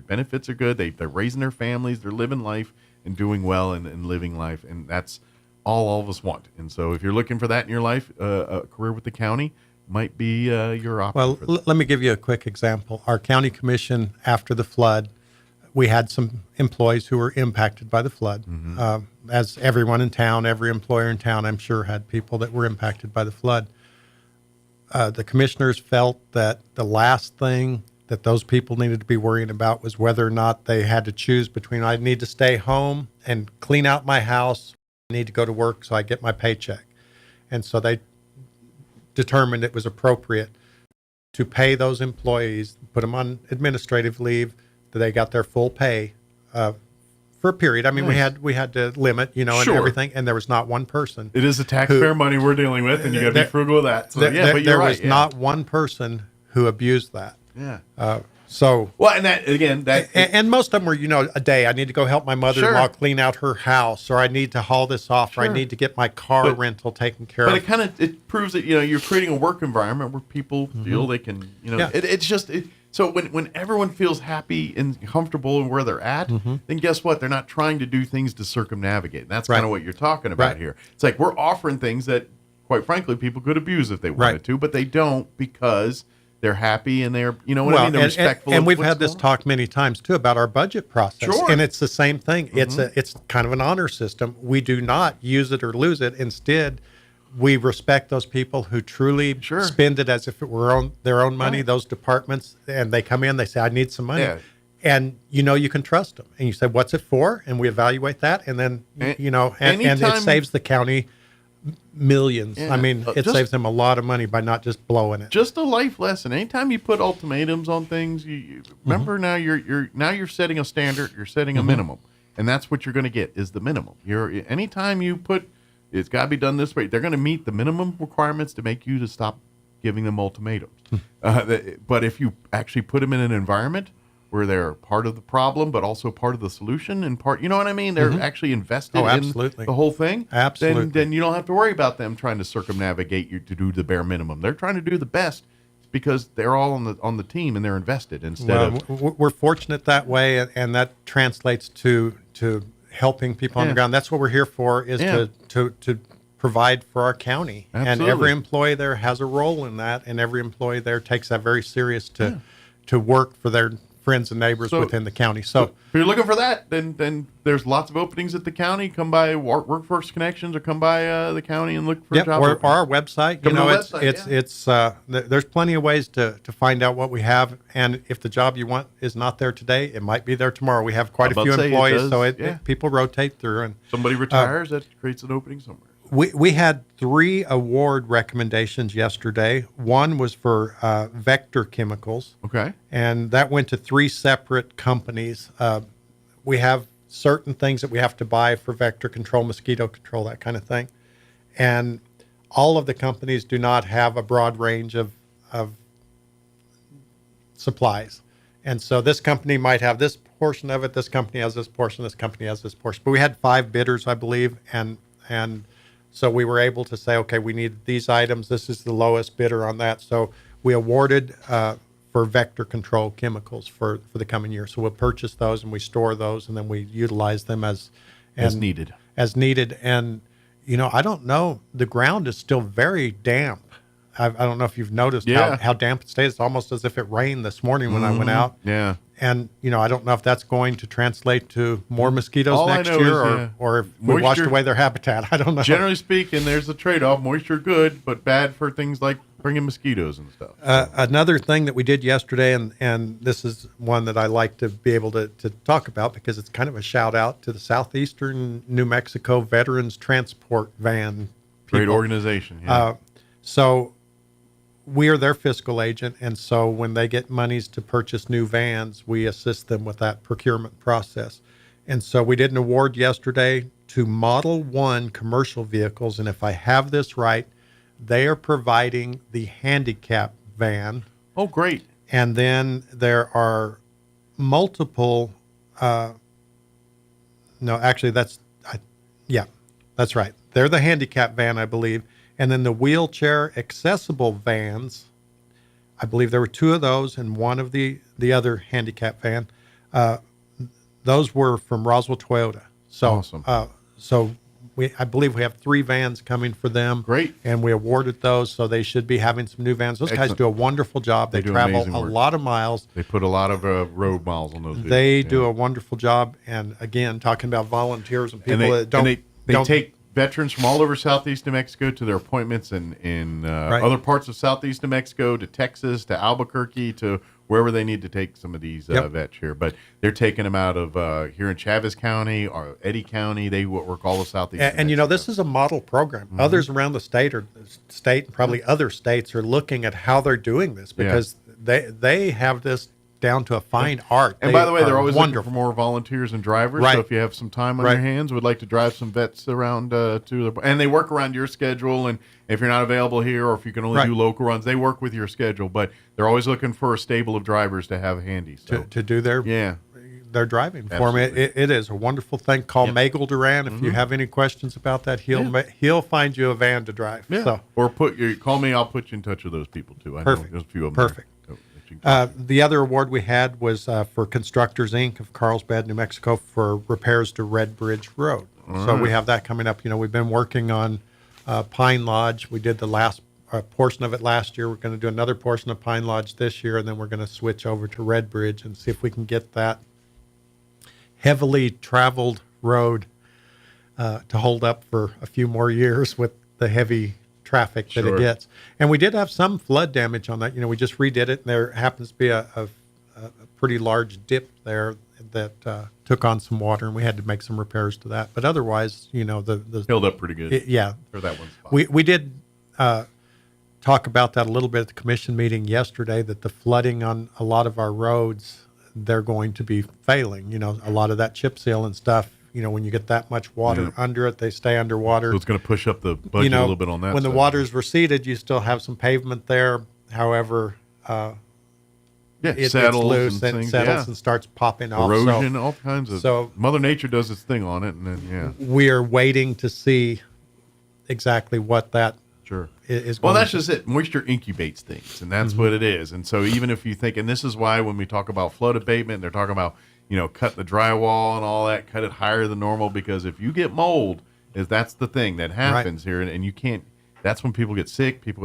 benefits are good. They're raising their families. They're living life and doing well and living life. And that's all of us want. And so if you're looking for that in your life, a career with the county might be your option. Well, let me give you a quick example. Our county commission after the flood, we had some employees who were impacted by the flood. As everyone in town, every employer in town, I'm sure, had people that were impacted by the flood. The commissioners felt that the last thing that those people needed to be worrying about was whether or not they had to choose between I need to stay home and clean out my house, I need to go to work so I get my paycheck. And so they determined it was appropriate to pay those employees, put them on administrative leave, that they got their full pay for a period. I mean, we had to limit, and everything, and there was not one person. It is the taxpayer money we're dealing with, and you got to be frugal with that. So, but you're right. There was not one person who abused that. Yeah. And that again, and most of them were, a day. I need to go help my mother-in-law clean out her house, or I need to haul this off, or I need to get my car rental taken care of. But it proves that you're creating a work environment where people feel they can, it's just. So when everyone feels happy and comfortable in where they're at, then guess what? They're not trying to do things to circumnavigate. And that's kind of what you're talking about here. It's like we're offering things that, quite frankly, people could abuse if they wanted to, but they don't because they're happy and they're, they're respectful. And we've had this talk many times, too, about our budget process. Sure. And it's the same thing. It's kind of an honor system. We do not use it or lose it. Instead, we respect those people who truly spend it as if it were their own money, those departments, and they come in, they say, I need some money. Yeah. And you can trust them. And you say, what's it for? And we evaluate that. And then, and it saves the county millions. Yeah. I mean, it saves them a lot of money by not just blowing it. Just a life lesson. Anytime you put ultimatums on things, you remember now you're setting a standard, you're setting a minimum. And that's what you're going to get is the minimum. Anytime you put it's got to be done this way, they're going to meet the minimum requirements to make you to stop giving them ultimatums. But if you actually put them in an environment where they're part of the problem, but also part of the solution and part, you know what I mean? They're actually invested in the whole thing. Absolutely. Then you don't have to worry about them trying to circumnavigate you to do the bare minimum. They're trying to do the best because they're all on the team and they're invested we're fortunate that way, and that translates to helping people on the ground. That's what we're here for, is to provide for our county. Absolutely. And every employee there has a role in that, and every employee there takes that very serious to work for their friends and neighbors within the county. So if you're looking for that, then there's lots of openings at the county. Come by Workforce Connections or come by the county and look for a job. Or our website. Come You know, to it's the website, there's plenty of ways to find out what we have. And if the job you want is not there today, it might be there tomorrow. We have quite a few employees, so people rotate through. And somebody retires, that creates an opening somewhere. We had 3 award recommendations yesterday. One was for Vector Chemicals. Okay. And that went to 3 separate companies. We have certain things that we have to buy for vector control, mosquito control, that kind of thing. And all of the companies do not have a broad range of supplies. And so this company might have this portion of it, this company has this portion, this company has this portion. But we had 5 bidders, I believe, and so we were able to say, okay, we need these items. This is the lowest bidder on that. So we awarded for vector control chemicals for the coming year. So we'll purchase those and we store those, and then we utilize them as needed. As needed. And, you know, I don't know. The ground is still very damp. I don't know if you've noticed how damp it stays. It's almost as if it rained this morning when I went out. Yeah. And, you know, I don't know if that's going to translate to more mosquitoes next year or if we washed away their habitat. I don't know. Generally speaking, there's a trade-off. Moisture good, but bad for things like bringing mosquitoes and stuff. Another thing that we did yesterday, and this is one that I like to be able to talk about because it's kind of a shout-out to the Southeastern New Mexico Veterans Transport Van people. Great organization, yeah. So we are their fiscal agent, and so when they get monies to purchase new vans, we assist them with that procurement process. And so we did an award yesterday to Model 1 commercial vehicles, and if I have this right, they are providing the handicap van. Oh, great. And then there are multiple, that's right. They're the handicap van, I believe. And then the wheelchair accessible vans, I believe there were 2 of those and one of the other handicap van. Those were from Roswell Toyota. So, awesome. I believe we have 3 vans coming for them. Great. And we awarded those, so they should be having some new vans. Those guys do a wonderful job. They travel a lot of miles. They put a lot of road miles on those vehicles. They do a wonderful job. And again, talking about volunteers and people that don't. They take veterans from all over Southeast New Mexico to their appointments in other parts of Southeast New Mexico, to Texas, to Albuquerque, to wherever they need to take some of these vets here. But they're taking them out of here in Chavez County or Eddy County. They work all of Southeast and you know, this is a model program. Mm-hmm. Others around the state and probably other states are looking at how they're doing this because they have this down to a fine art. And by the way, they're always looking for more volunteers and drivers. Right. So if you have some time on your hands, would like to drive some vets around and they work around your schedule. And if you're not available here, or if you can only do local runs, they work with your schedule. But they're always looking for a stable of drivers to have handy to do their driving for me. It is a wonderful thing. Call Magel Duran if you have any questions about that. He'll find you a van to drive. Yeah. So. Or call me. I'll put you in touch with those people too. I know there's a few of them. Perfect. The other award we had was for Constructors, Inc. of Carlsbad, New Mexico, for repairs to Red Bridge Road. So we have that coming up. You know, we've been working on Pine Lodge. We did the last portion of it last year. We're going to do another portion of Pine Lodge this year, and then we're going to switch over to Red Bridge and see if we can get that heavily traveled road to hold up for a few more years with the heavy traffic that it gets. And we did have some flood damage on that. You know, we just redid it, and there happens to be a pretty large dip there that took on some water, and we had to make some repairs to that. But otherwise, you know, the held up pretty good. For that one spot. We did talk about that a little bit at the commission meeting yesterday, that the flooding on a lot of our roads, they're going to be failing. You know, a lot of that chip seal and stuff, you know, when you get that much water under it, they stay underwater. So it's going to push up the budget a little bit on that. When the water's receded, you still have some pavement there. However, it settles loose and settles and starts popping off. Erosion, all kinds of. So Mother Nature does its thing on it, and then we are waiting to see exactly what that is. Well, that's just it. Moisture incubates things, and that's what it is. And so even if you think, and this is why when we talk about flood abatement, they're talking about, you know, cut the drywall and all that, cut it higher than normal, because if you get mold That's the thing that happens here, and you can't. That's when people get sick. People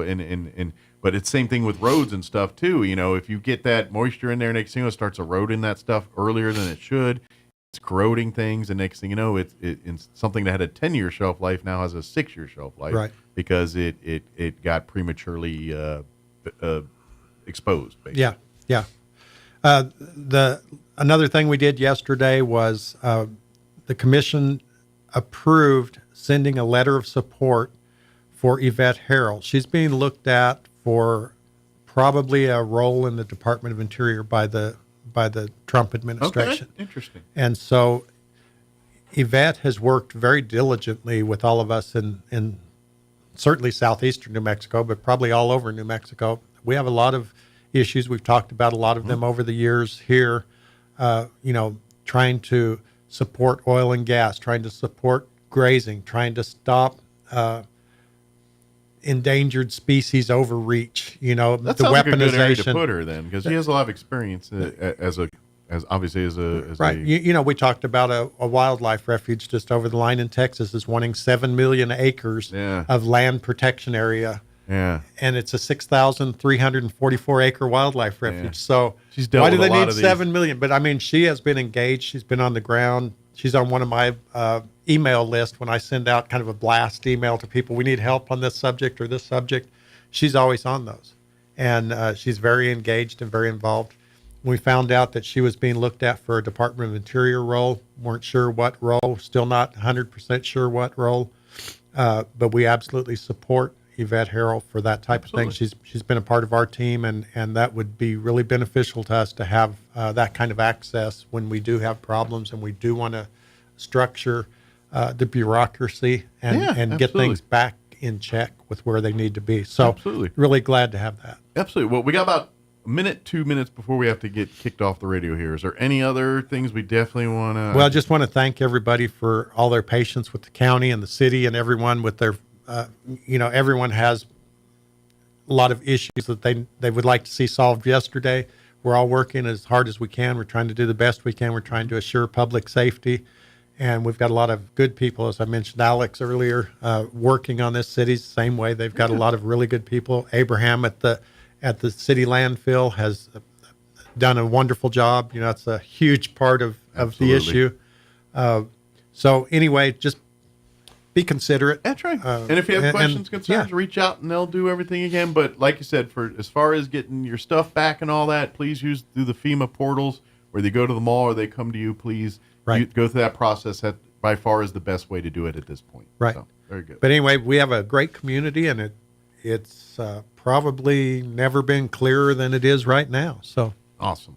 but it's the same thing with roads and stuff too. If you get that moisture in there, next thing you know, it starts eroding that stuff earlier than it should. It's corroding things, and next thing you know, it's something that had a 10-year shelf life now has a 6-year shelf life, right? Because it got prematurely exposed. Basically. Yeah. Another thing we did yesterday was the commission approved sending a letter of support for Yvette Harrell. She's being looked at for probably a role in the Department of Interior by the Trump administration. Okay, interesting. And so Yvette has worked very diligently with all of us in certainly southeastern New Mexico, but probably all over New Mexico. We have a lot of issues. We've talked about a lot of them over the years here, trying to support oil and gas, trying to support grazing, trying to stop endangered species overreach, that the sounds like a good area to weaponization. put her then, because she has a lot of experience as right. We talked about a wildlife refuge just over the line in Texas is wanting 7 million acres of land protection area. Yeah. And it's a 6,344 acre wildlife refuge. Yeah. So she's dealt why do with they a lot need of 7 million? But I mean, she has been engaged. She's been on the ground. She's on one of my email list when I send out kind of a blast email to people. We need help on this subject or this subject. She's always on those. And she's very engaged and very involved. We found out that she was being looked at for a Department of Interior role. Weren't sure what role, still not 100% sure what role. But we absolutely support Yvette Harrell for that type of thing. She's been a part of our team, and that would be really beneficial to us to have that kind of access when we do have problems and we do want to structure the bureaucracy and get things back in check with where they need to be. So really glad to have that. Absolutely. Well, we got about a minute, 2 minutes before we have to get kicked off the radio here. Is there any other things we definitely want to... Well, I just want to thank everybody for all their patience with the county and the city and everyone with their... everyone has a lot of issues that they would like to see solved yesterday. We're all working as hard as we can. We're trying to do the best we can. We're trying to assure public safety. And we've got a lot of good people, as I mentioned Alex earlier, working on this city the same way. They've got a lot of really good people. Abraham at the city landfill has done a wonderful job. It's a huge part of the issue. So anyway, just be considerate. That's right. And if you have questions, concerns, reach out and they'll do everything again. But like you said, for as far as getting your stuff back and all that, please use through the FEMA portals, where they go to the mall or they come to you. Please go through that process. That by far is the best way to do it at this point. Right. So, very good. But anyway, we have a great community, and it's probably never been clearer than it is right now. So awesome.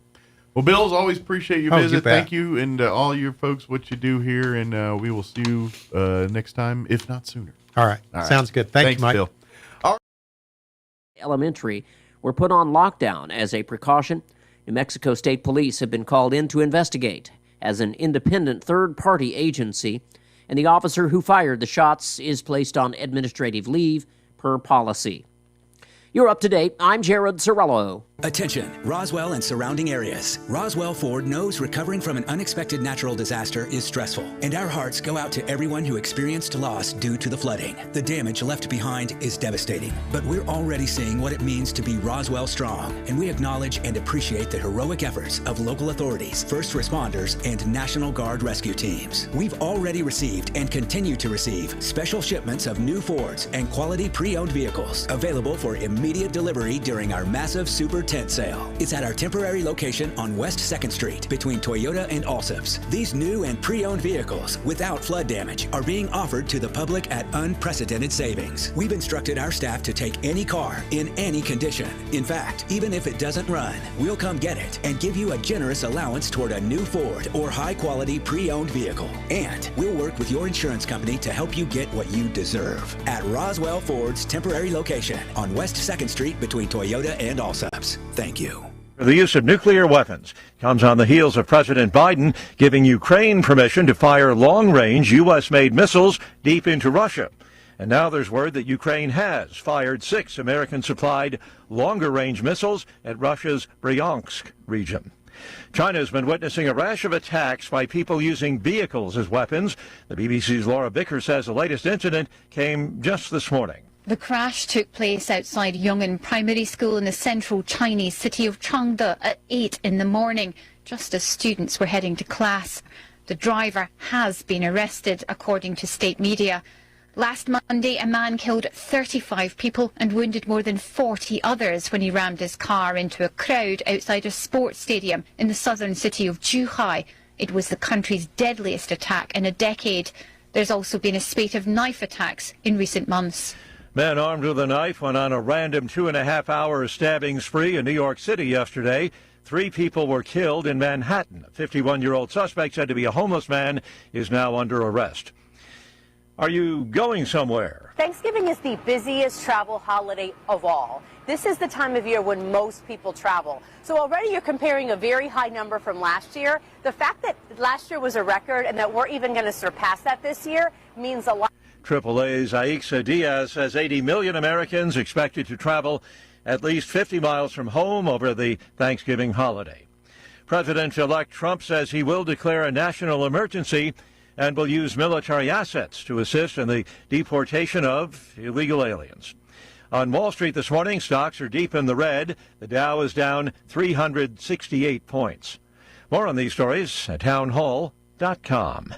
Well, Bills, always appreciate your visit. You bet. Thank you, and all your folks, what you do here, and we will see you next time, if not sooner. All right. Sounds good. Thanks, Mike. Bill. Elementary were put on lockdown as a precaution. New Mexico State Police have been called in to investigate as an independent third-party agency, and the officer who fired the shots is placed on administrative leave per policy. You're up to date. I'm Jared Sorello. Attention, Roswell and surrounding areas. Roswell Ford knows recovering from an unexpected natural disaster is stressful, and our hearts go out to everyone who experienced loss due to the flooding. The damage left behind is devastating, but we're already seeing what it means to be Roswell strong, and we acknowledge and appreciate the heroic efforts of local authorities, first responders, and National Guard rescue teams. We've already received and continue to receive special shipments of new Fords and quality pre-owned vehicles available for immediate delivery during our massive Super Tent Sale. It's at our temporary location on West 2nd Street between Toyota and Allsup's. These new and pre-owned vehicles without flood damage are being offered to the public at unprecedented savings. We've instructed our staff to take any car in any condition. In fact, even if it doesn't run, we'll come get it and give you a generous allowance toward a new Ford or high-quality pre-owned vehicle. And we'll work with your insurance company to help you get what you deserve at Roswell Ford's temporary location on West 2nd Street between Toyota and Allsup's. Thank you. The use of nuclear weapons comes on the heels of President Biden giving Ukraine permission to fire long-range U.S.-made missiles deep into Russia. And now there's word that Ukraine has fired 6 American-supplied longer-range missiles at Russia's Bryansk region. China has been witnessing a rash of attacks by people using vehicles as weapons. The BBC's Laura Bicker says the latest incident came just this morning. The crash took place outside Yong'an Primary School in the central Chinese city of Changde at 8 in the morning, just as students were heading to class. The driver has been arrested, according to state media. Last Monday, a man killed 35 people and wounded more than 40 others when he rammed his car into a crowd outside a sports stadium in the southern city of Zhuhai. It was the country's deadliest attack in a decade. There's also been a spate of knife attacks in recent months. Men armed with a knife went on a random 2.5-hour stabbing spree in New York City yesterday. 3 people were killed in Manhattan. A 51-year-old suspect said to be a homeless man is now under arrest. Are you going somewhere? Thanksgiving is the busiest travel holiday of all. This is the time of year when most people travel. So already you're comparing a very high number from last year. The fact that last year was a record and that we're even going to surpass that this year means a lot. AAA's Aixa Diaz says 80 million Americans expected to travel at least 50 miles from home over the Thanksgiving holiday. President-elect Trump says he will declare a national emergency and will use military assets to assist in the deportation of illegal aliens. On Wall Street this morning, stocks are deep in the red. The Dow is down 368 points. More on these stories at townhall.com.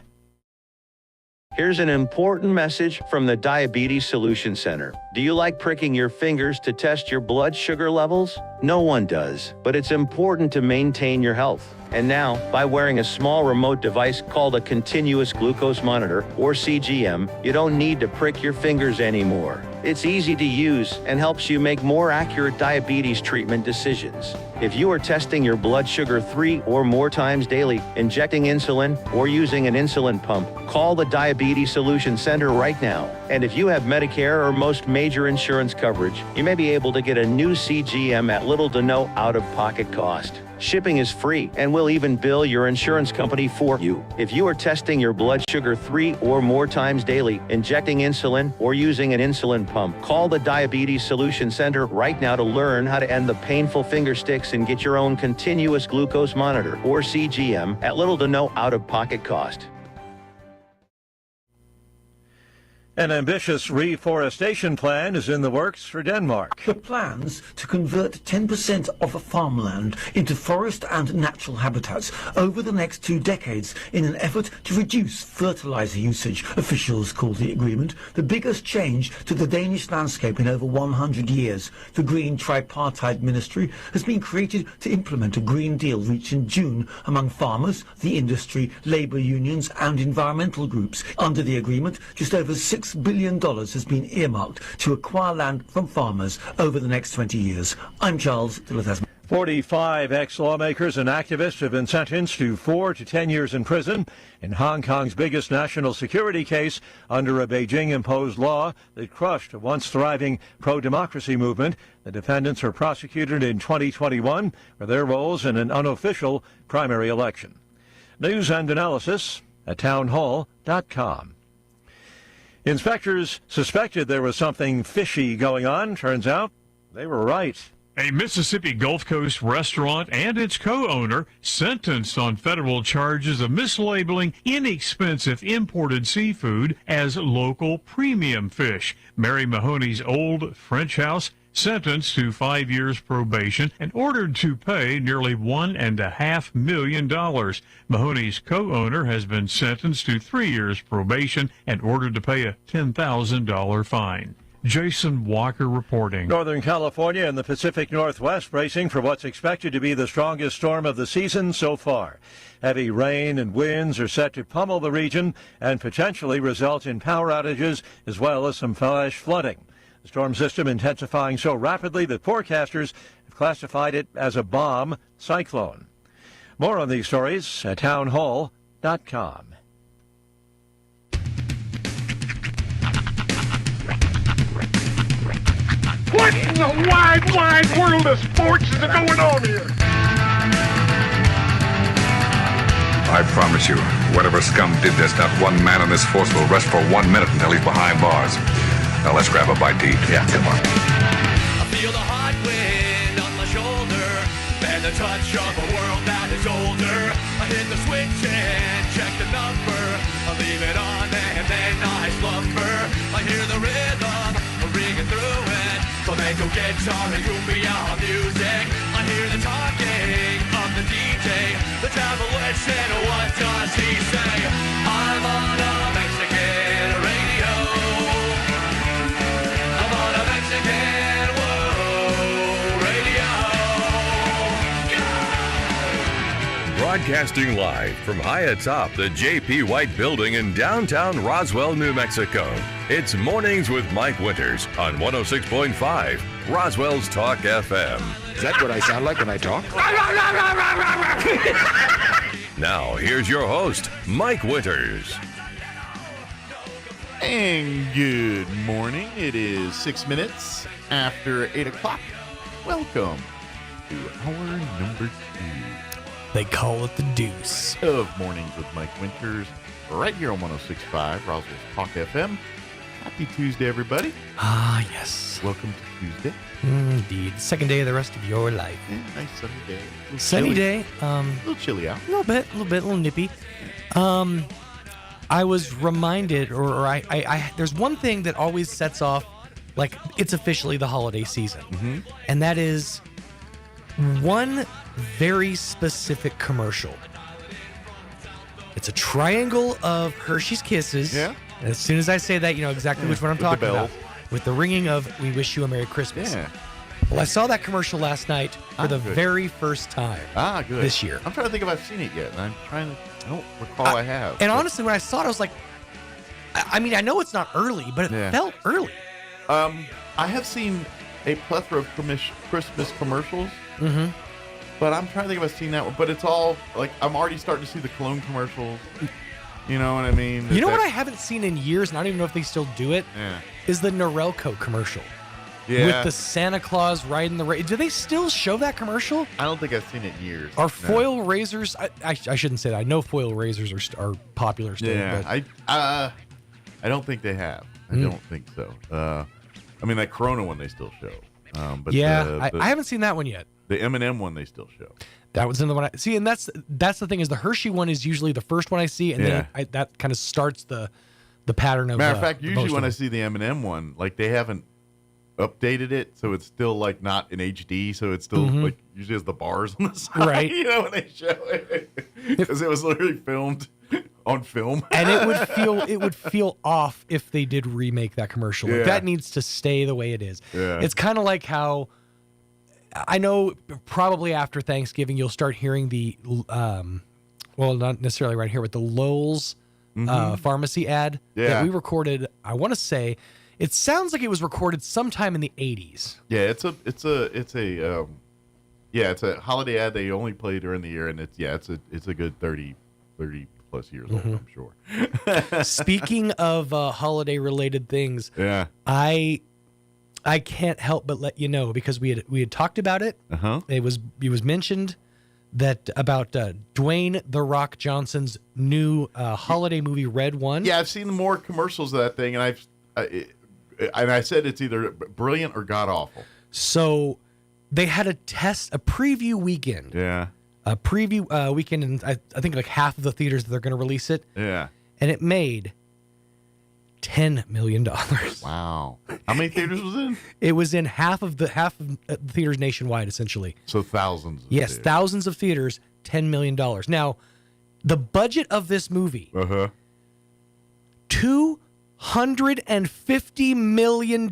Here's an important message from the Diabetes Solution Center. Do you like pricking your fingers to test your blood sugar levels? No one does, but it's important to maintain your health. And now, by wearing a small remote device called a continuous glucose monitor, or CGM, you don't need to prick your fingers anymore. It's easy to use and helps you make more accurate diabetes treatment decisions. If you are testing your blood sugar 3 or more times daily, injecting insulin, or using an insulin pump, call the Diabetes Solution Center right now. And if you have Medicare or most major insurance coverage, you may be able to get a new CGM at little to no out-of-pocket cost. Shipping is free and will even bill your insurance company for you. If you are testing your blood sugar 3 or more times daily, injecting insulin, or using an insulin pump, call the Diabetes Solution Center right now to learn how to end the painful finger sticks and get your own continuous glucose monitor, or CGM, at little to no out-of-pocket cost. An ambitious reforestation plan is in the works for Denmark. The plans to convert 10% of farmland into forest and natural habitats over the next 2 decades in an effort to reduce fertilizer usage, officials call the agreement the biggest change to the Danish landscape in over 100 years. The Green Tripartite Ministry has been created to implement a Green Deal reached in June among farmers, the industry, labour unions and environmental groups. Under the agreement, just over $6 billion has been earmarked to acquire land from farmers over the next 20 years. I'm Charles de la Tasman. 45 ex-lawmakers and activists have been sentenced to 4 to 10 years in prison in Hong Kong's biggest national security case under a Beijing-imposed law that crushed a once-thriving pro-democracy movement. The defendants are prosecuted in 2021 for their roles in an unofficial primary election. News and analysis at townhall.com. Inspectors suspected there was something fishy going on. Turns out they were right. A Mississippi Gulf Coast restaurant and its co-owner sentenced on federal charges of mislabeling inexpensive imported seafood as local premium fish. Mary Mahoney's Old French House sentenced to 5 years probation and ordered to pay nearly $1.5 million. Mahoney's co-owner has been sentenced to 3 years probation and ordered to pay a $10,000 fine. Jason Walker reporting. Northern California and the Pacific Northwest bracing for what's expected to be the strongest storm of the season so far. Heavy rain and winds are set to pummel the region and potentially result in power outages as well as some flash flooding. The storm system intensifying so rapidly that forecasters have classified it as a bomb cyclone. More on these stories at townhall.com. What in the wide, wide world of sports is going on here? I promise you, whatever scum did this, not one man on this force will rest for 1 minute until he's behind bars. Now let's grab a bite to eat. Yeah, come on. I feel the hot wind on my shoulder, and the the touch of a world that is older. I hit the switch and check the number. I leave it on and then I slumber. I hear the rhythm ringing through it. Flamenco guitar and cumbia music. I hear the talking of the DJ. The travel listen, what does he say? I'm on a Mexican radio. I'm on a Mexican radio. Broadcasting live from high atop the J.P. White Building in downtown Roswell, New Mexico. It's Mornings with Mike Winters on 106.5 Roswell's Talk FM. Is that what I sound like when I talk? Now, here's your host, Mike Winters. And good morning. It is 6 minutes after 8 o'clock. Welcome to hour number 2. They call it the deuce. Of Mornings with Mike Winters, right here on 106.5 Roswell's Talk FM. Happy Tuesday, everybody. Ah, yes. Welcome to Tuesday. Indeed. Second day of the rest of your life. Yeah, nice sunny day. Sunny day. A little chilly out. A little nippy. I was reminded, or I there's one thing that always sets off, like, it's officially the holiday season. Mm-hmm. And that is one very specific commercial. It's a triangle of Hershey's Kisses. Yeah. As soon as I say that, you know exactly which one I'm talking bells. about. With the ringing of "We Wish You a Merry Christmas." Yeah. Well, I saw that commercial last night for the good. very first time. Good. This year. I'm trying to think if I've seen it yet, and I don't recall I have. And honestly, when I saw it, I was like, I mean, I know it's not early, but it felt early. I have seen a plethora of Christmas commercials. Mm-hmm. But I'm trying to think if I've seen that one. But it's all, like, I'm already starting to see the cologne commercials. You know what I mean? You know what I haven't seen in years, and I don't even know if they still do it, is the Norelco commercial. Yeah. With the Santa Claus riding the... Do they still show that commercial? I don't think I've seen it in years. Are foil razors... I shouldn't say that. I know foil razors are popular still. Yeah, but. I don't think they have. I don't think so. I mean, that Corona one they still show. But yeah, I haven't seen that one yet. The M&M one they still show. That was another one I see, and that's the thing, is the Hershey one is usually the first one I see, and then that kind of starts the pattern of. Matter of fact, usually when I see the M&M one, like, they haven't updated it, so it's still, like, not in HD, so it's still like usually has the bars on the side, right? You know, when they show it, because it was literally filmed on film, and it would feel off if they did remake that commercial. Like, that needs to stay the way it is. Yeah. It's kind of like how. I know probably after Thanksgiving you'll start hearing the, well, not necessarily right here, but the Lowell's pharmacy ad that we recorded. I want to say it sounds like it was recorded sometime in the 80s. Yeah, it's a holiday ad they only play during the year, and it's a good 30 plus years old, I'm sure. Speaking of holiday related things, I can't help but let you know, because we had talked about it. It was mentioned that about Dwayne "The Rock" Johnson's new holiday movie Red One. Yeah, I've seen more commercials of that thing, and I said it's either brilliant or god awful. So they had a preview weekend. Yeah. A preview weekend, and I think like half of the theaters that they're going to release it. Yeah. And it made $10 million. Wow. How many theaters was it in? It was in half of the theaters nationwide, essentially. So thousands. Yes, thousands of theaters, $10 million. Now, the budget of this movie, $250 million.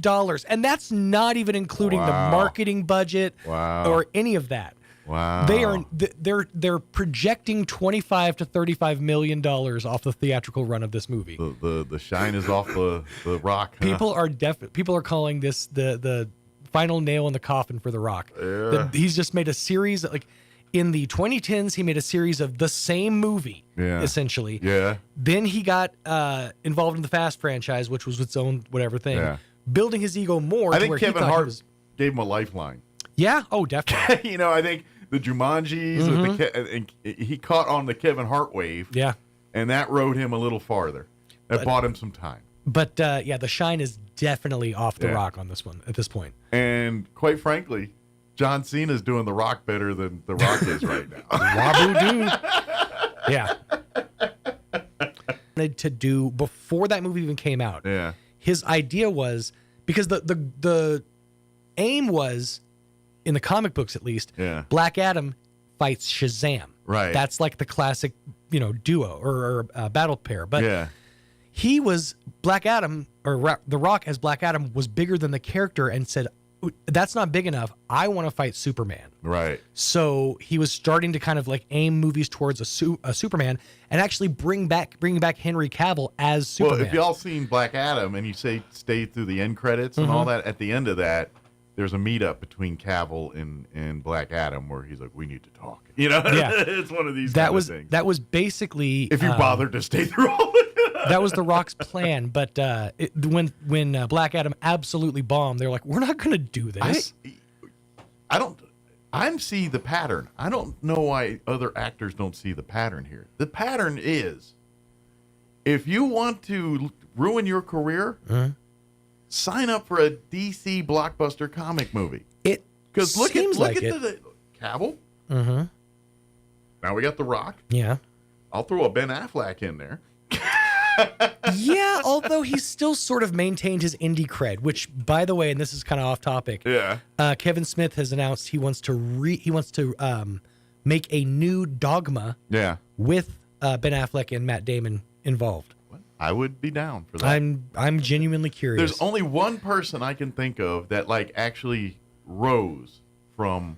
And that's not even including the marketing budget or any of that. Wow. They're projecting $25 to $35 million off the theatrical run of this movie. The shine is off the Rock. Huh? People are calling this the final nail in the coffin for the Rock. Yeah. He's just made a series, like in the 2010s, he made a series of the same movie, essentially. Yeah. Then he got involved in the Fast franchise, which was its own whatever thing, building his ego more. I think Kevin Hart gave him a lifeline. Yeah. Oh, definitely. I think the Jumanjis, and he caught on the Kevin Hart wave. Yeah. And that rode him a little farther. That bought him some time. But the shine is definitely off the Rock on this one at this point. And quite frankly, John Cena's doing The Rock better than The Rock is right now. Waboo-doo. Yeah. To do before that movie even came out. Yeah. His idea was, because the aim was, in the comic books at least, Black Adam fights Shazam. Right. That's like the classic, duo or battle pair. But he was Black Adam, or The Rock as Black Adam was bigger than the character, and said, that's not big enough. I want to fight Superman. Right. So he was starting to kind of like aim movies towards a Superman, and actually bringing back Henry Cavill as Superman. Well, if y'all seen Black Adam and you stay through the end credits and all that, at the end of that, there's a meetup between Cavill and Black Adam where he's like, "We need to talk." It's one of these. That things. That was basically, if you bothered to stay through all of it. That was The Rock's plan, but when Black Adam absolutely bombed, they're like, "We're not going to do this." I see the pattern. I don't know why other actors don't see the pattern here. The pattern is, if you want to ruin your career, sign up for a DC blockbuster comic movie. Because look at the Cavill. Mm-hmm. Now we got The Rock. Yeah. I'll throw a Ben Affleck in there. Yeah, although he's still sort of maintained his indie cred, which, by the way, and this is kind of off topic. Yeah. Kevin Smith has announced he wants to make a new Dogma. Yeah. With Ben Affleck and Matt Damon involved. I would be down for that. I'm genuinely curious. There's only one person I can think of that actually rose from.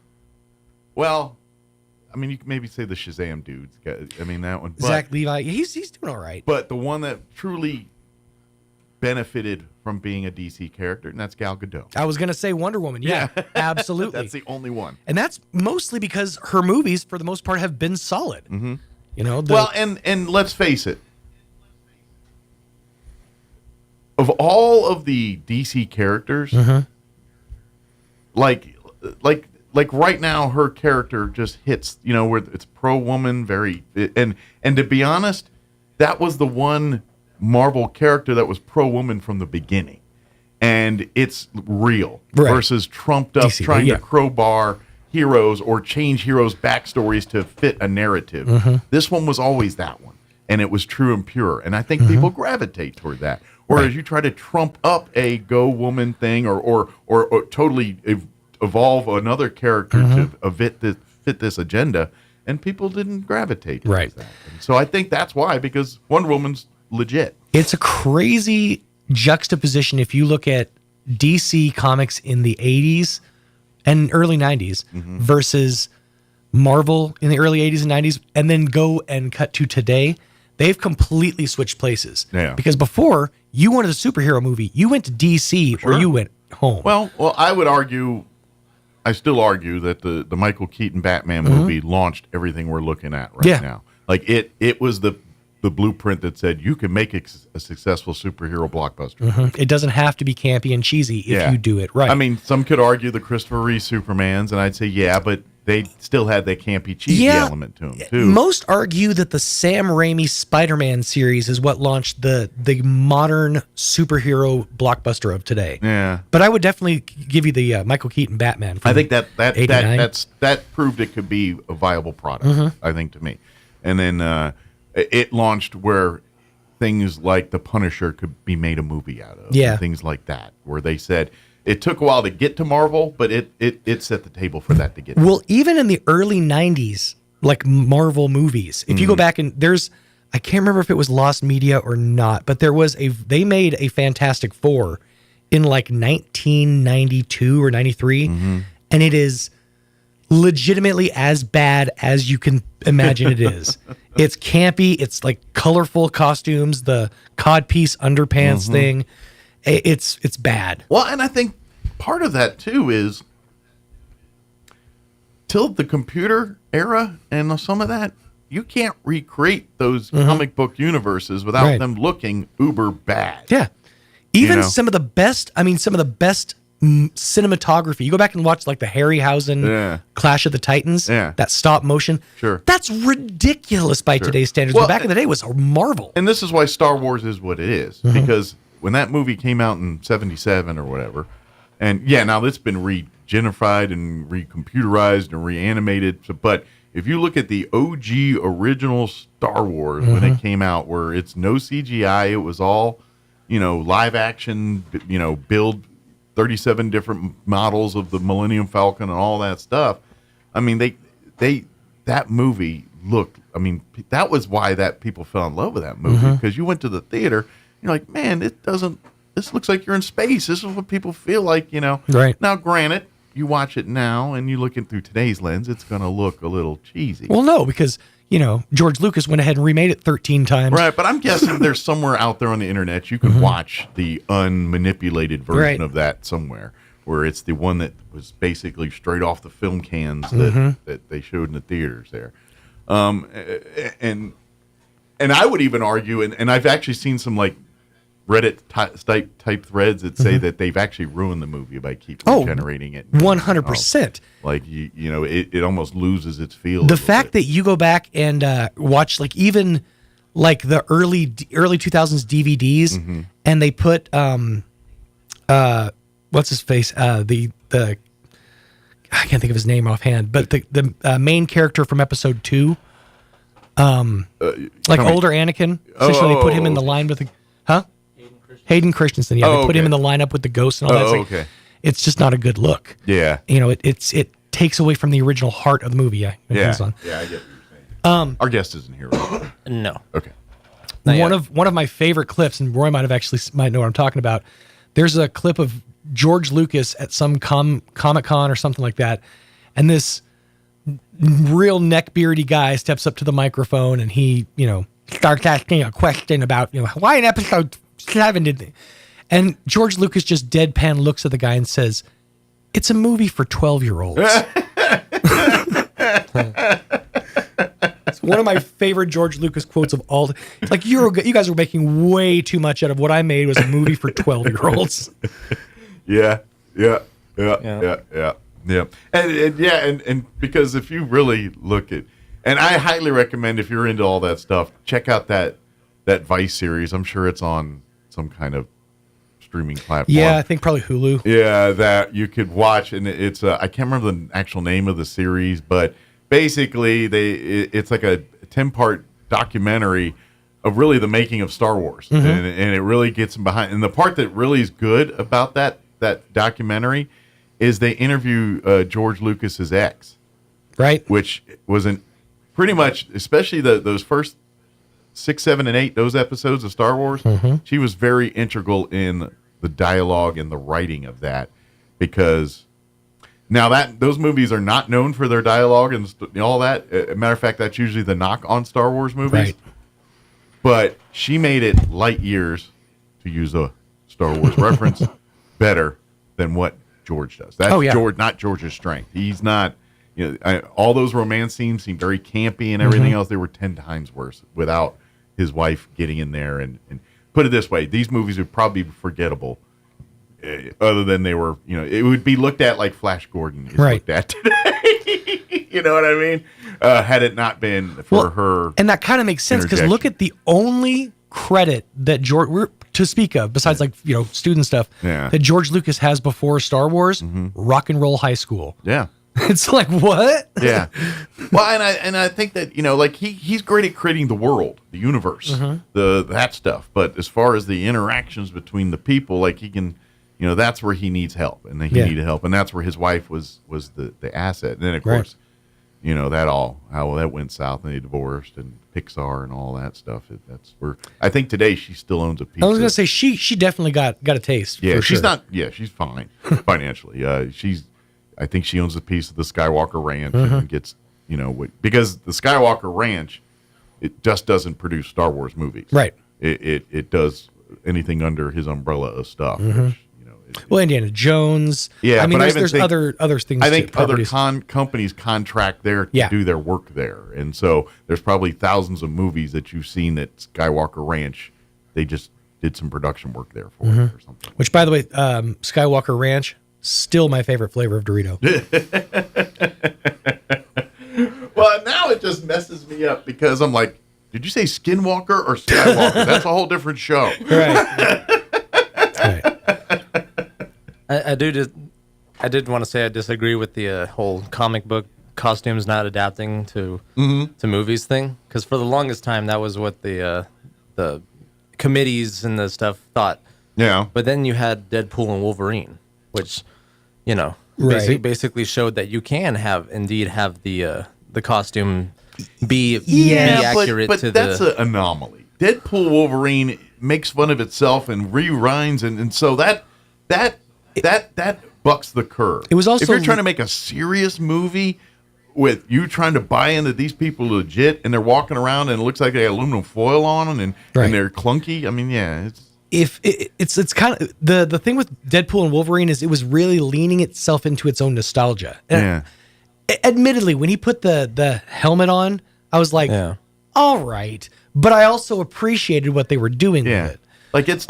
Well, I mean, you can maybe say the Shazam dudes. I mean, that one. Zach Levi, he's doing all right. But the one that truly benefited from being a DC character, and that's Gal Gadot. I was going to say Wonder Woman. Yeah, absolutely. That's the only one. And that's mostly because her movies, for the most part, have been solid. Mm-hmm. Well, and let's face it. Of all of the DC characters, like right now, her character just hits, where it's pro-woman, and to be honest, that was the one Marvel character that was pro-woman from the beginning. And it's real versus trumped up DC, trying to crowbar heroes or change heroes' backstories to fit a narrative. This one was always that one, and it was true and pure. And I think people gravitate toward that. Whereas you try to trump up a go woman thing or totally evolve another character to fit this agenda, and people didn't gravitate towards that. And so I think that's why, because Wonder Woman's legit. It's a crazy juxtaposition if you look at DC comics in the 80s and early 90s versus Marvel in the early 80s and 90s, and then go and cut to today. They've completely switched places. Yeah. Because before, you wanted a superhero movie, you went to DC or you went home. Well, I still argue that the Michael Keaton Batman movie launched everything we're looking at now. Like it was the blueprint that said you can make a successful superhero blockbuster. It doesn't have to be campy and cheesy if you do it right. I mean, some could argue the Christopher Reeve Supermans, and I'd say, but they still had that campy, cheesy element to them, too. Most argue that the Sam Raimi Spider-Man series is what launched the modern superhero blockbuster of today. Yeah. But I would definitely give you the Michael Keaton Batman. I think that proved it could be a viable product, I think, to me. And then it launched where things like The Punisher could be made a movie out of. Yeah. And things like that, where they said, it took a while to get to Marvel, but it set the table for that to get. Well, even in the early 90s, like Marvel movies, if you go back and I can't remember if it was Lost Media or not, but they made a Fantastic Four in like 1992 or 93, and it is legitimately as bad as you can imagine it is. It's campy, it's like colorful costumes, the codpiece underpants thing. It's bad. Well, and I think part of that too is till the computer era and some of that, you can't recreate those comic book universes without them looking uber bad. Yeah. Even some of the best cinematography. You go back and watch like the Harryhausen Clash of the Titans, that stop motion. Sure. That's ridiculous by today's standards. But back in the day, it was a marvel. And this is why Star Wars is what it is. Because when that movie came out in 77 or whatever, and now it's been re-genified and re-computerized and reanimated. But if you look at the OG original Star Wars when it came out, where it's no CGI, it was all, live action, build 37 different models of the Millennium Falcon and all that stuff. I mean, that movie looked, that was why that people fell in love with that movie, because you went to the theater, you're like, man, this looks like you're in space. This is what people feel like, Right. Now, granted, you watch it now and you look it through today's lens, it's going to look a little cheesy. Well, no, because, George Lucas went ahead and remade it 13 times. Right, but I'm guessing there's somewhere out there on the internet you can watch the unmanipulated version of that somewhere, where it's the one that was basically straight off the film cans that they showed in the theaters there. And I would even argue, and I've actually seen some like Reddit type threads that say that they've actually ruined the movie by generating it. 100%. Like it almost loses its feel. The fact that you go back and watch even the early 2000s DVDs, and they put what's his face, the I can't think of his name offhand, but the main character from episode 2, older Anakin. Essentially, they put him in the line with the Hayden Christensen. Yeah, they put him in the lineup with the ghosts and all that. Okay. It's just not a good look. Yeah. It takes away from the original heart of the movie. Yeah. Yeah, I get what you're saying. Our guest isn't here, right? No. Okay. One of my favorite clips, and Roy might know what I'm talking about. There's a clip of George Lucas at some Comic-Con or something like that, and this real neckbeardy guy steps up to the microphone and he, starts asking a question about, why in episode 7 did they? And George Lucas just deadpan looks at the guy and says, "It's a movie for 12-year-olds." It's one of my favorite George Lucas quotes of all. Like, you guys are making way too much out of what I made was a movie for 12-year-olds. Yeah. And because if you really look at, and I highly recommend, if you're into all that stuff, check out that Vice series. I'm sure it's on some kind of streaming platform. Yeah, I think probably Hulu. Yeah, that you could watch, and it's I can't remember the actual name of the series, but basically it's like a 10-part documentary of really the making of Star Wars, and it really gets them behind. And the part that really is good about that documentary is they interview George Lucas's ex, right? Which wasn't pretty much, especially those first 6, 7, and 8, those episodes of Star Wars. She was very integral in the dialogue and the writing of that, because now those movies are not known for their dialogue and all that. As a matter of fact, that's usually the knock on Star Wars movies. Right. But she made it light years, to use a Star Wars reference, better than what George does. That's George, not George's strength. He's not, all those romance scenes seem very campy and everything else. They were 10 times worse without his wife getting in there. And put it this way, these movies would probably be forgettable, other than they were, it would be looked at like Flash Gordon is looked at today. You know what I mean? Had it not been for her. And that kind of makes sense, because look at the only credit that George, to speak of, besides student stuff, that George Lucas has before Star Wars, Rock and Roll High School. Yeah. It's like, what? Yeah. Well, and I think that, he's great at creating the world, the universe, that stuff. But as far as the interactions between the people, like he can, that's where he needs help, and he needed help, and that's where his wife was the asset. And then of course, how that went south, and they divorced, and Pixar and all that stuff. That's where I think today she still owns a piece. I was gonna say she definitely got a taste. Yeah, for she's sure. not. Yeah, she's fine financially. I think she owns a piece of the Skywalker Ranch and gets, because the Skywalker Ranch, it just doesn't produce Star Wars movies. Right. It does anything under his umbrella of stuff. Which, well, Indiana Jones. Yeah, I mean, but there's other things. I think other properties. companies contract there to do their work there, and so there's probably thousands of movies that you've seen that Skywalker Ranch, they just did some production work there for it or something. Which, by the way, Skywalker Ranch, still my favorite flavor of Dorito. Well, now it just messes me up, because I'm like, did you say Skinwalker or Skywalker? That's a whole different show. Right. I do just I did want to say I disagree with the whole comic book costumes not adapting to movies thing, because for the longest time that was what the committees and the stuff thought. Yeah. But then you had Deadpool and Wolverine, which, basically showed that you can have the costume be accurate but to that's an anomaly. Deadpool Wolverine makes fun of itself and rewinds, and so that bucks the curve. It was also, if you're trying to make a serious movie with you trying to buy into these people legit, and they're walking around and it looks like they have aluminum foil on them and they're clunky. I mean, yeah, it's kind of the thing with Deadpool and Wolverine is it was really leaning itself into its own nostalgia. And admittedly, when he put the helmet on, I was like, all right. But I also appreciated what they were doing with it. Like that's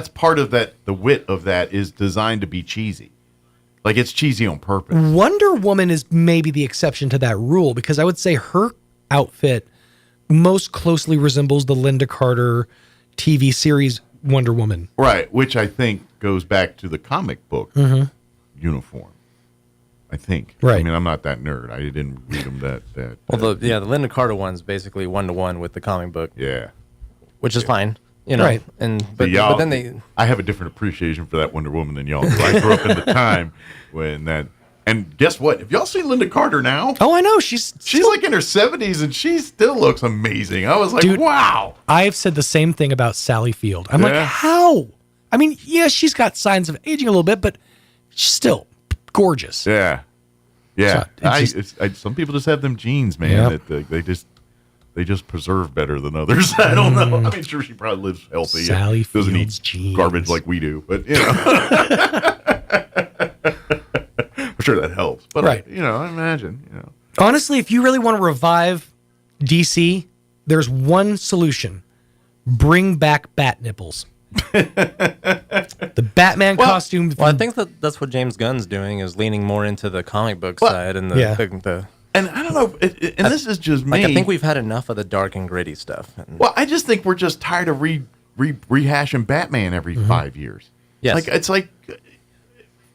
part of that. The wit of that is designed to be cheesy. Like it's cheesy on purpose. Wonder Woman is maybe the exception to that rule, because I would say her outfit most closely resembles the Linda Carter TV series Wonder Woman. Right, which I think goes back to the comic book uniform. I think. Right. I mean, I'm not that nerd. I didn't read them that. Well, the Linda Carter one's basically 1-to-1 with the comic book. Yeah. Which is fine. Right. But then they... I have a different appreciation for that Wonder Woman than y'all do. I grew up in the time when that... And guess what? Have y'all seen Linda Carter now? Oh, I know. She's like in her 70s, and she still looks amazing. I was like, wow. I've said the same thing about Sally Field. I'm like, how? I mean, yeah, she's got signs of aging a little bit, but she's still gorgeous. Yeah. Some people just have them genes, man. That they just preserve better than others. I don't know. I mean, sure, she probably lives healthy. Sally doesn't Field's eat genes. garbage like we do, but you know, I'm sure that helps. But I imagine. Honestly, if you really want to revive DC, there's one solution: bring back bat nipples. The Batman costume. Well, I think that's what James Gunn's doing, is leaning more into the comic book side and the and I don't know, and this is just me. I think we've had enough of the dark and gritty stuff. Well, I just think we're just tired of rehashing Batman every 5 years. Yes. It's like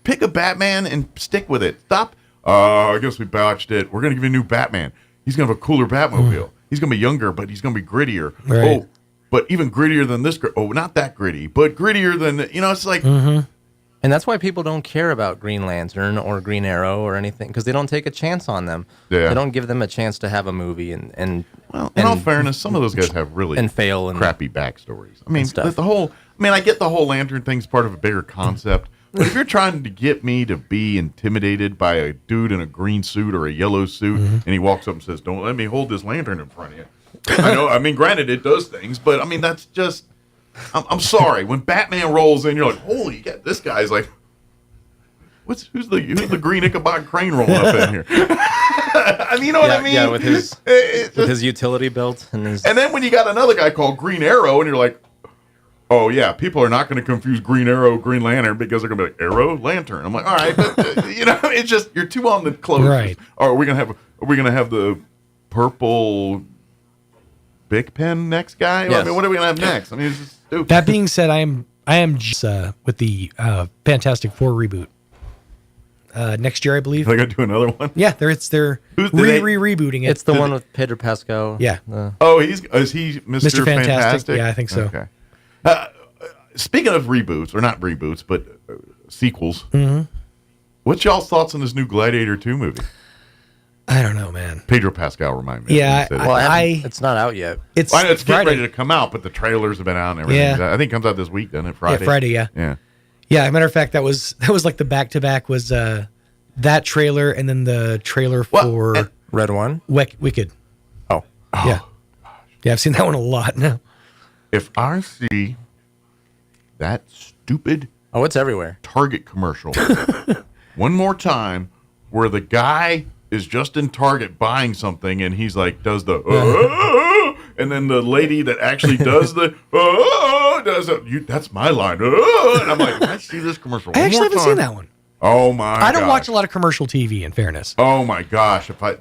pick a Batman and stick with it. Stop. I guess we botched it. We're gonna give you a new Batman. He's gonna have a cooler Batmobile. He's gonna be younger, but he's gonna be grittier. Right. Oh, but even grittier than this. Oh, not that gritty, but grittier than It's like. And that's why people don't care about Green Lantern or Green Arrow or anything, because they don't take a chance on them. Yeah. They don't give them a chance to have a movie and in all fairness, some of those guys have really crappy backstories. I mean, I get the whole Lantern thing's part of a bigger concept. But if you're trying to get me to be intimidated by a dude in a green suit or a yellow suit, and he walks up and says, "Don't let me hold this lantern in front of you." I know. I mean, granted, it does things, but I mean, that's just. I'm sorry. When Batman rolls in, you're like, "Holy, this guy's like, who's the green Ichabod Crane rolling up in here?" I mean, you know what I mean? Yeah, with his utility belt and his. And then when you got another guy called Green Arrow, and you're like, "Oh yeah, people are not going to confuse Green Arrow, Green Lantern because they're going to be like Arrow, Lantern." I'm like, all right, but it's just you're too on the close. Right. Or are we gonna have the purple Bic pen next guy? Yes. I mean, what are we gonna have next? I mean, it's just stupid. That being said, I am just, with the Fantastic Four reboot next year, I believe. They're gonna do another one. Yeah, they're rebooting it. It's the one with Pedro Pascal. Yeah. Is he Mr. Fantastic? Yeah, I think so. Okay. Speaking of reboots, or not reboots, but sequels. What's y'all's thoughts on this new Gladiator 2 movie? I don't know, man. Pedro Pascal, remind me. Yeah, it's not out yet. It's getting ready to come out, but the trailers have been out and everything. Yeah. I think it comes out this week, doesn't it? Friday. Yeah, Friday. Yeah. Yeah. Yeah. As a matter of fact, that was like the back-to-back was that trailer and then the trailer for Red One, Wicked. Oh. Yeah. Yeah, I've seen that one a lot now. If I see that stupid it's everywhere Target commercial one more time where the guy is just in Target buying something and he's like does the and then the lady that actually does the that's my line and I'm like, I see this commercial I actually haven't seen that one. Oh my I don't watch a lot of commercial TV, in fairness. Oh my gosh, if I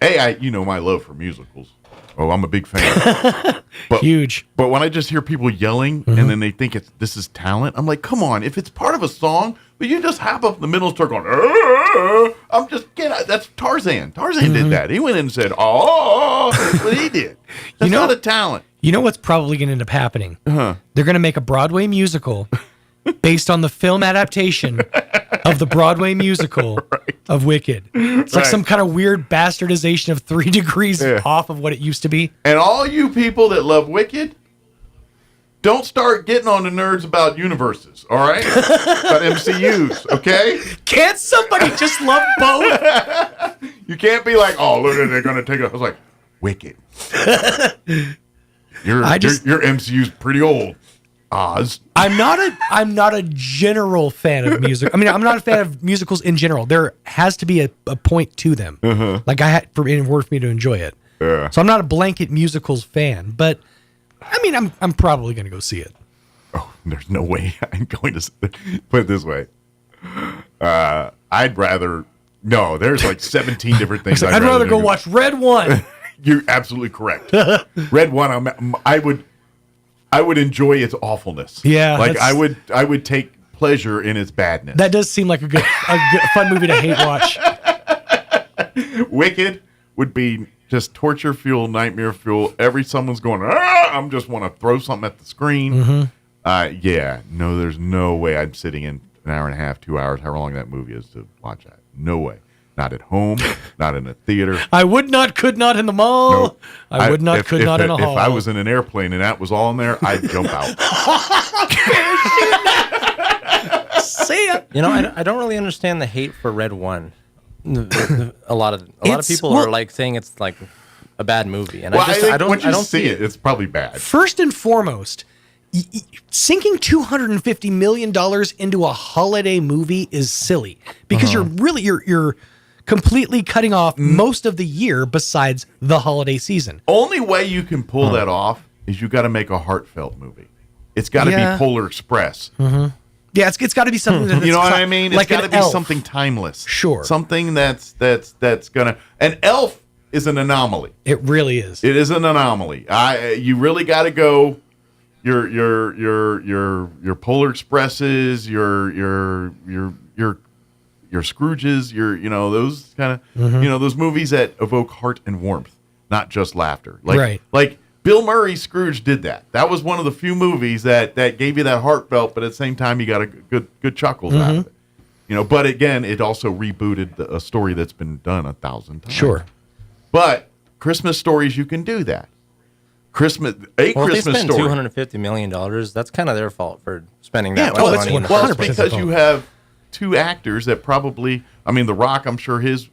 my love for musicals. Oh, I'm a big fan. Huge. But when I just hear people yelling and then they think this is talent, I'm like, come on. If it's part of a song, But you just hop up in the middle and start going, I'm just kidding. That's Tarzan. Tarzan did that. He went in and said, oh, that's what he did. That's not a talent. You know what's probably going to end up happening? They're going to make a Broadway musical based on the film adaptation of the Broadway musical of Wicked. It's like some kind of weird bastardization of 3 degrees off of what it used to be. And all you people that love Wicked, don't start getting on the nerds about universes, all right? About MCUs, okay? Can't somebody just love both? You can't be like, oh, look, they're going to take it. I was like, Wicked. Your MCU's pretty old, Oz. I'm not a general fan of music. I mean, I'm not a fan of musicals in general. There has to be a point to them. Like in order for me to enjoy it. Yeah. So I'm not a blanket musicals fan, but I mean, I'm probably going to go see it. Oh, there's no way I'm going to put it this way. I'd rather there's like 17 different things. I'd rather go watch Red One. You're absolutely correct. Red One, I would enjoy its awfulness. Yeah, like I would take pleasure in its badness. That does seem like a good fun movie to hate watch. Wicked would be just torture fuel, nightmare fuel. Someone's going, I'm just want to throw something at the screen. There's no way I'm sitting in an hour and a half, 2 hours, however long that movie is to watch that. No way. Not at home, not in a theater. I would not, could not in the mall. No. I would not, could not in a hall. If I was in an airplane and that was all in there, I'd jump out. See ya. You know, I don't really understand the hate for Red One. A lot of people are like saying it's like a bad movie, and I don't see it. It's probably bad. First and foremost, sinking $250 million into a holiday movie is silly because you're completely cutting off most of the year besides the holiday season. Only way you can pull that off is you got to make a heartforth movie. It's got to be Polar Express. Yeah, it's got to be something that's you know what I mean. Like it's got to be something timeless. Sure, something that's gonna. An Elf is an anomaly. It really is. It is an anomaly. You really got to go. Your Polar Expresses, your Scrooges, those kind of those movies that evoke heart and warmth, not just laughter. Like Bill Murray's Scrooge did that. That was one of the few movies that gave you that heartfelt, but at the same time you got a good chuckles out of it. But again, it also rebooted a story that's been done 1,000 times. Sure. But Christmas stories, you can do that. Christmas They Christmas spent story. $250 million. That's kind of their fault for spending that much money. It's because you have two actors that probably. I mean, The Rock. I'm sure his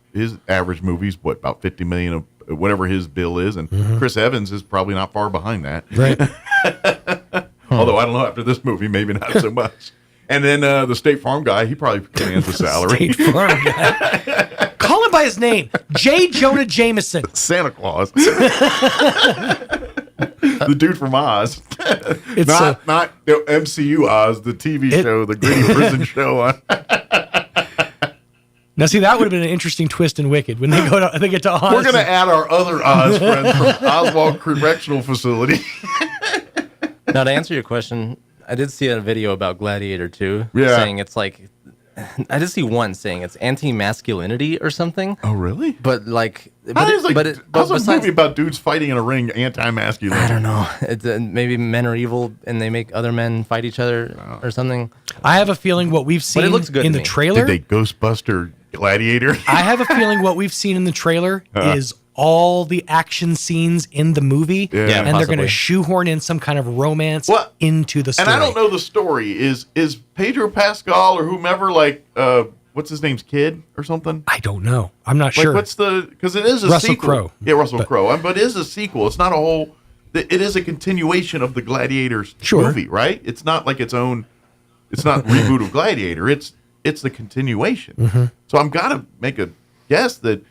average movie's about $50 million of whatever his bill is, and Chris Evans is probably not far behind that. Right. Although I don't know, after this movie, maybe not so much. And then the State Farm guy, he probably commands a salary. State Farm guy. Call him by his name, J. Jonah Jameson. Santa Claus. The dude from Oz. It's not the MCU Oz, the TV show, the gritty prison show. Now, see, that would have been an interesting twist in Wicked when they get to Oz. We're going to add our other Oz friends from Oswald Correctional Facility. Now, to answer your question, I did see a video about Gladiator 2 saying it's like, I did see one saying it's anti-masculinity or something. Oh, really? But like, how's a movie about dudes fighting in a ring anti-masculinity? I don't know. It's maybe men are evil and they make other men fight each other or something. I have a feeling what we've seen in the trailer. Did they Ghostbuster Gladiator? I have a feeling what we've seen in the trailer is all the action scenes in the movie, and they're going to shoehorn in some kind of romance into the story. And I don't know the story. Is Pedro Pascal or whomever what's his name's kid or something? I don't know. I'm not sure. Because it is a Russell sequel. Crowe. Yeah, Russell Crowe. But it is a sequel. It's not a whole. It is a continuation of the Gladiators movie, right? It's not like its own. It's not reboot of Gladiator. It's the continuation. So I'm gotta make a guess that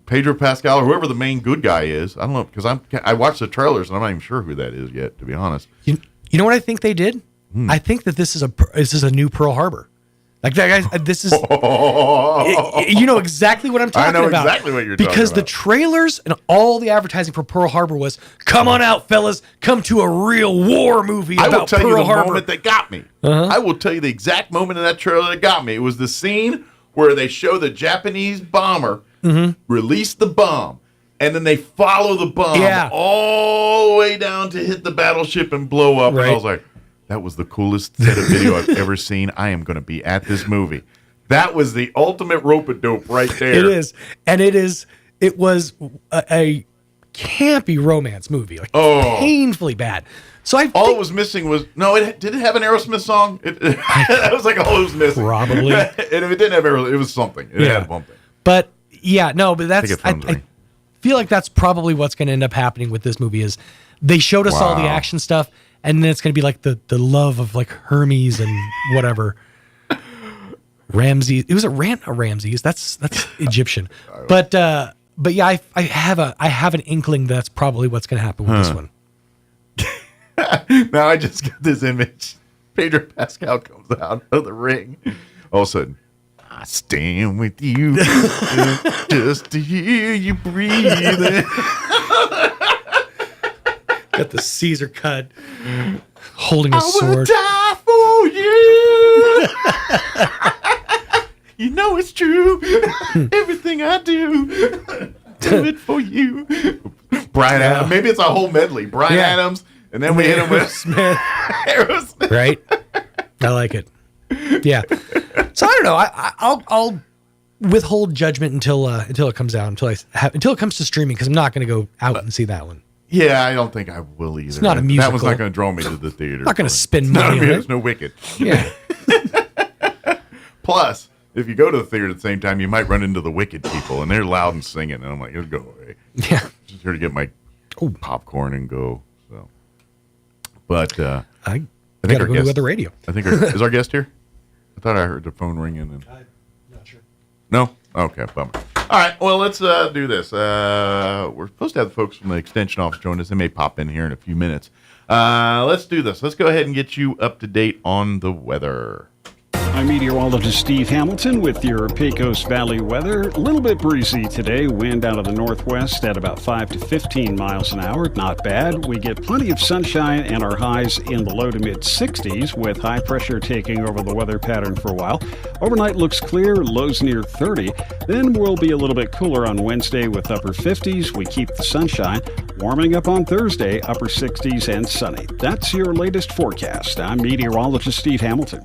Pedro Pascal or whoever the main good guy is. I don't know because I watched the trailers and I'm not even sure who that is yet, to be honest. You know what I think they did? I think that this is a new Pearl Harbor. Like that guy, this is, you know exactly what I'm talking about. I know exactly what you're talking about. Because the trailers and all the advertising for Pearl Harbor was, come on out, fellas, come to a real war movie about Pearl Harbor. I will tell you the moment that got me. I will tell you the exact moment in that trailer that got me. It was the scene where they show the Japanese bomber release the bomb, and then they follow the bomb all the way down to hit the battleship and blow up. Right. And I was like, that was the coolest set of video I've ever seen. I am going to be at this movie. That was the ultimate rope-a-dope right there. It is. And it was a campy romance movie. Like painfully bad. So all it was missing was, did it have an Aerosmith song? That was like all it was missing. Probably. And if it didn't have Aerosmith, it was something. It had something. But that's, I feel like that's probably what's going to end up happening with this movie is they showed us all the action stuff, and then it's going to be like the love of like Hermes and whatever. Ramses. It was a Ramses. That's Egyptian. But yeah, I have an inkling that's probably what's going to happen with this one. Now I just got this image. Pedro Pascal comes out of the ring. All of a sudden, I stand with you just to hear you breathing. Got the Caesar cut, holding a sword. I will die for you. You know it's true. Everything I do it for you. Brian Adams. Maybe it's a whole medley. Brian Adams, and then we hit him with Smith. Aerosmith. Right? I like it. Yeah. So I don't know. I'll withhold judgment until it comes out, until it comes to streaming, because I'm not going to go out and see that one. Yeah, I don't think I will either. It's not a musical. That one's not going to draw me to the theater. I'm not going to spend money on it. There's no Wicked. Yeah. Plus, if you go to the theater at the same time, you might run into the Wicked people, and they're loud and singing, and I'm like, it'll go away. Yeah. Just here to get my popcorn and go. So, but I think gotta our go guest to the radio. I think is our guest here? I thought I heard the phone ringing. And not sure. No? Okay, bummer. All right, well, let's do this. We're supposed to have the folks from the extension office join us. They may pop in here in a few minutes. Let's do this. Let's go ahead and get you up to date on the weather. I'm meteorologist Steve Hamilton with your Pecos Valley weather. A little bit breezy today. Wind out of the northwest at about 5 to 15 miles an hour. Not bad. We get plenty of sunshine and our highs in the low to mid 60s with high pressure taking over the weather pattern for a while. Overnight looks clear, lows near 30. Then we'll be a little bit cooler on Wednesday with upper 50s. We keep the sunshine. Warming up on Thursday, upper 60s and sunny. That's your latest forecast. I'm meteorologist Steve Hamilton.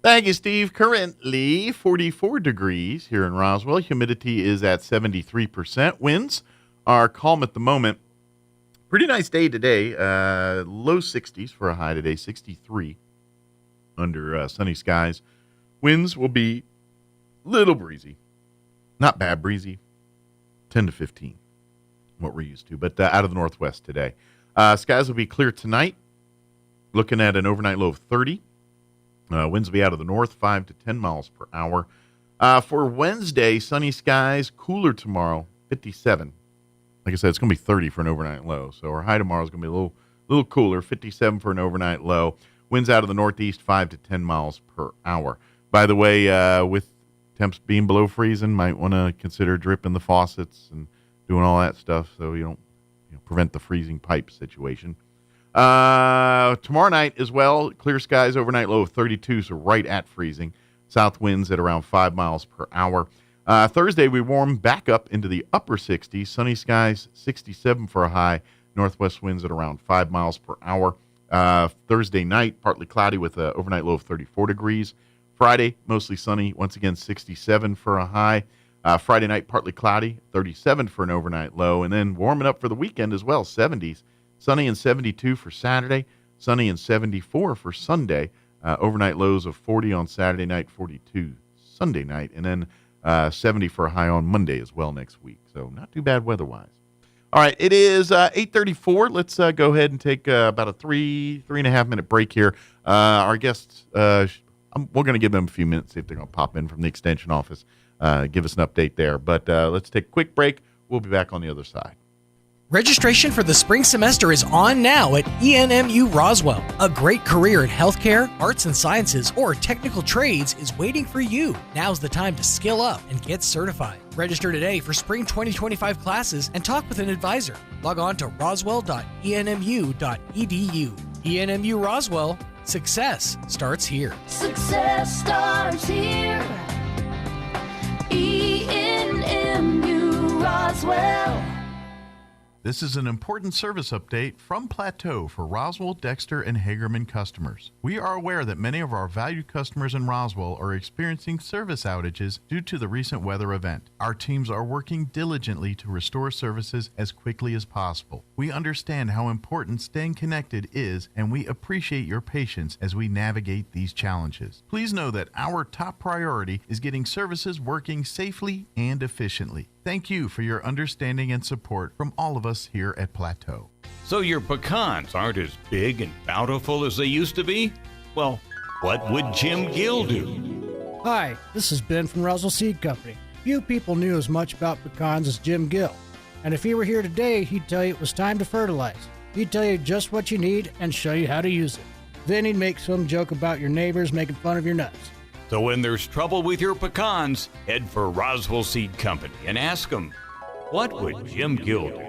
Thank you, Steve. Currently 44 degrees here in Roswell. Humidity is at 73%. Winds are calm at the moment. Pretty nice day today. Low 60s for a high today, 63 under sunny skies. Winds will be a little breezy. Not bad breezy. 10 to 15, what we're used to. But out of the northwest today. Skies will be clear tonight. Looking at an overnight low of 30. Winds will be out of the north, 5 to 10 miles per hour. For Wednesday, sunny skies, cooler tomorrow, 57. Like I said, it's going to be 30 for an overnight low. So our high tomorrow is going to be a little cooler, 57 for an overnight low. Winds out of the northeast, 5 to 10 miles per hour. By the way, with temps being below freezing, might want to consider dripping the faucets and doing all that stuff so you don't prevent the freezing pipe situation. Tomorrow night as well, clear skies, overnight low of 32, so right at freezing. South winds at around 5 miles per hour. Thursday, we warm back up into the upper 60s. Sunny skies, 67 for a high. Northwest winds at around 5 miles per hour. Thursday night, partly cloudy with an overnight low of 34 degrees. Friday, mostly sunny. Once again, 67 for a high. Friday night, partly cloudy, 37 for an overnight low. And then warming up for the weekend as well, 70s. Sunny and 72 for Saturday, sunny and 74 for Sunday. Overnight lows of 40 on Saturday night, 42 Sunday night, and then 70 for a high on Monday as well next week. So not too bad weather-wise. All right, it is 8:34. Let's go ahead and take about a 3.5 minute break here. Our guests, we're going to give them a few minutes, see if they're going to pop in from the extension office, give us an update there. But let's take a quick break. We'll be back on the other side. Registration for the spring semester is on now at ENMU Roswell. A great career in healthcare, arts and sciences, or technical trades is waiting for you. Now's the time to skill up and get certified. Register today for spring 2025 classes and talk with an advisor. Log on to roswell.enmu.edu. ENMU Roswell, success starts here. Success starts here. ENMU Roswell. This is an important service update from Plateau for Roswell, Dexter, and Hagerman customers. We are aware that many of our valued customers in Roswell are experiencing service outages due to the recent weather event. Our teams are working diligently to restore services as quickly as possible. We understand how important staying connected is, and we appreciate your patience as we navigate these challenges. Please know that our top priority is getting services working safely and efficiently. Thank you for your understanding and support from all of us here at Plateau. So your pecans aren't as big and bountiful as they used to be? Well, what would Jim Gill do? Hi, this is Ben from Roswell Seed Company. Few people knew as much about pecans as Jim Gill. And if he were here today, he'd tell you it was time to fertilize. He'd tell you just what you need and show you how to use it. Then he'd make some joke about your neighbors making fun of your nuts. So when there's trouble with your pecans, head for Roswell Seed Company and ask them, what would Jim Gill do?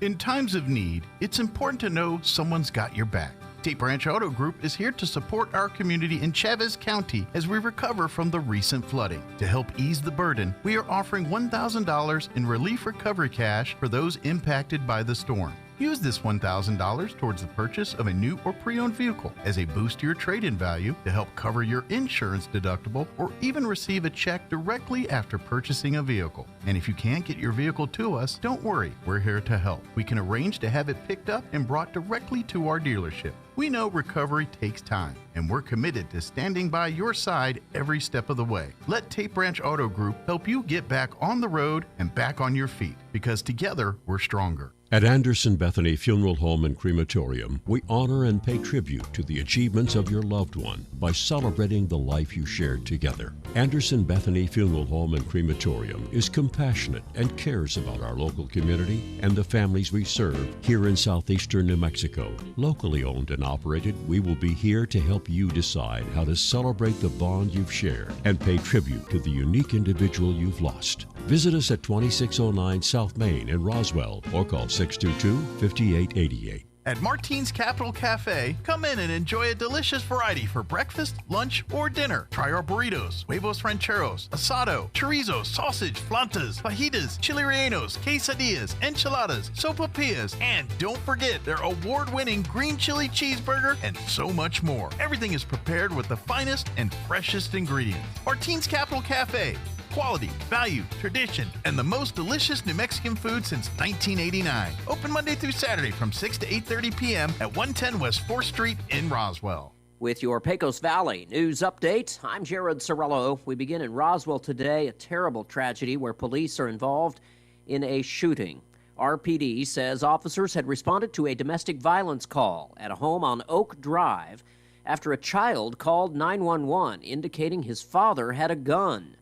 In times of need, it's important to know someone's got your back. Tape Branch Auto Group is here to support our community in Chavez County as we recover from the recent flooding. To help ease the burden, we are offering $1,000 in relief recovery cash for those impacted by the storm. Use this $1,000 towards the purchase of a new or pre-owned vehicle as a boost to your trade-in value to help cover your insurance deductible, or even receive a check directly after purchasing a vehicle. And if you can't get your vehicle to us, don't worry, we're here to help. We can arrange to have it picked up and brought directly to our dealership. We know recovery takes time, and we're committed to standing by your side every step of the way. Let Tape Branch Auto Group help you get back on the road and back on your feet, because together we're stronger. At Anderson Bethany Funeral Home and Crematorium, we honor and pay tribute to the achievements of your loved one by celebrating the life you shared together. Anderson Bethany Funeral Home and Crematorium is compassionate and cares about our local community and the families we serve here in southeastern New Mexico. Locally owned and operated, we will be here to help you decide how to celebrate the bond you've shared and pay tribute to the unique individual you've lost. Visit us at 2609 South Main in Roswell or call 622-5888. At Martine's Capital Cafe, come in and enjoy a delicious variety for breakfast, lunch, or dinner. Try our burritos, huevos rancheros, asado, chorizo, sausage, flautas, fajitas, chili rellenos, quesadillas, enchiladas, sopapillas, and don't forget their award-winning green chili cheeseburger and so much more. Everything is prepared with the finest and freshest ingredients. Martine's Capital Cafe. Quality, value, tradition, and the most delicious New Mexican food since 1989. Open Monday through Saturday from 6 to 8:30 p.m. at 110 West 4th Street in Roswell. With your Pecos Valley news update, I'm Jared Sorello. We begin in Roswell today, a terrible tragedy where police are involved in a shooting. RPD says officers had responded to a domestic violence call at a home on Oak Drive after a child called 911 indicating his father had a gun.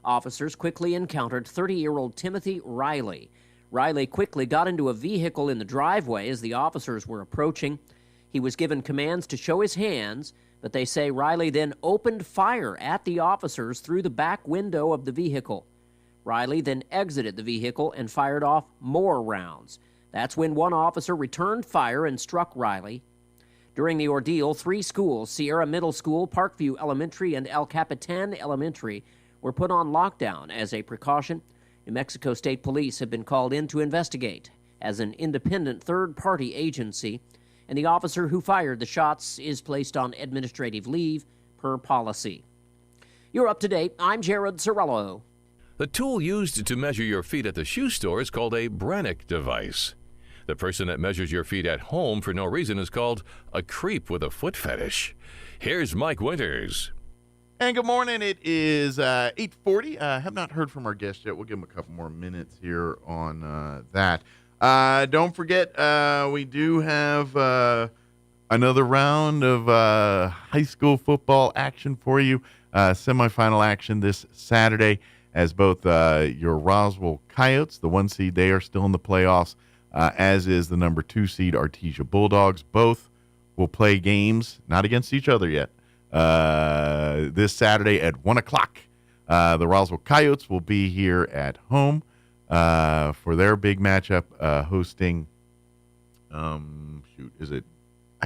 Officers quickly encountered 30-year-old Timothy Riley. Riley quickly got into a vehicle in the driveway as the officers were approaching. He was given commands to show his hands, but they say Riley then opened fire at the officers through the back window of the vehicle. Riley then exited the vehicle and fired off more rounds. That's when one officer returned fire and struck Riley. During the ordeal, 3 schools, Sierra Middle School, Parkview Elementary, and El Capitan Elementary, were put on lockdown as a precaution. New Mexico State Police have been called in to investigate as an independent third-party agency, and the officer who fired the shots is placed on administrative leave per policy. You're up to date. I'm Jared Sorello. The tool used to measure your feet at the shoe store is called a Brannock device. The person that measures your feet at home for no reason is called a creep with a foot fetish. Here's Mike Winters. And good morning. It is 8:40. I have not heard from our guest yet. We'll give him a couple more minutes here on that. Don't forget, we do have another round of high school football action for you. Semifinal action this Saturday as both your Roswell Coyotes, the 1 seed, they are still in the playoffs, as is the number 2 seed Artesia Bulldogs. Both will play games, not against each other yet, this Saturday at 1 o'clock. The Roswell Coyotes will be here at home for their big matchup, hosting, I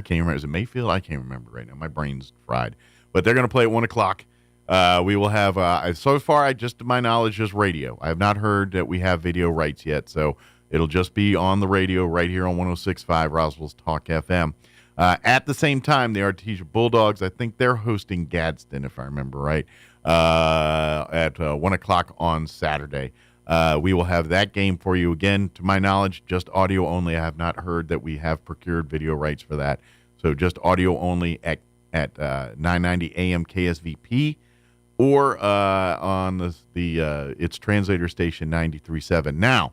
can't remember. Is it Mayfield? I can't remember right now. My brain's fried. But they're going to play at 1 o'clock. We will have, so far, just to my knowledge, just radio. I have not heard that we have video rights yet, so it'll just be on the radio right here on 106.5 Roswell's Talk FM. At the same time, the Artesia Bulldogs, I think they're hosting Gadsden, if I remember right, at 1 o'clock on Saturday. We will have that game for you. Again, to my knowledge, just audio only. I have not heard that we have procured video rights for that. So just audio only at 990 AM KSVP or on its translator station 93.7. Now,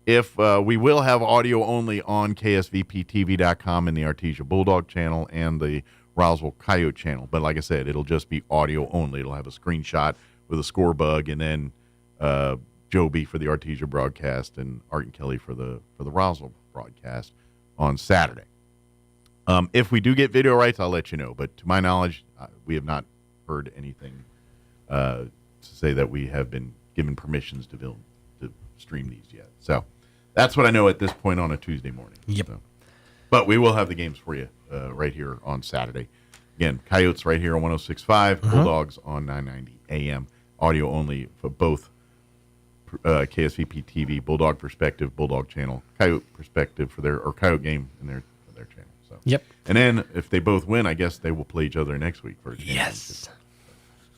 if we will have audio only on KSVPTV.com and the Artesia Bulldog channel and the Roswell Coyote channel. But like I said, it'll just be audio only. It'll have a screenshot with a score bug, and then Joby for the Artesia broadcast and Art and Kelly for the Roswell broadcast on Saturday. If we do get video rights, I'll let you know. But to my knowledge, we have not heard anything to say that we have been given permissions to stream these yet. So that's what I know at this point on a Tuesday morning. Yep. So. But we will have the games for you right here on Saturday. Again, Coyotes right here on 106.5, Bulldogs on 990 AM. Audio only for both KSVP TV, Bulldog Perspective, Bulldog Channel, Coyote Perspective for their Coyote game in their channel. So. Yep. And then if they both win, I guess they will play each other next week for a Yes.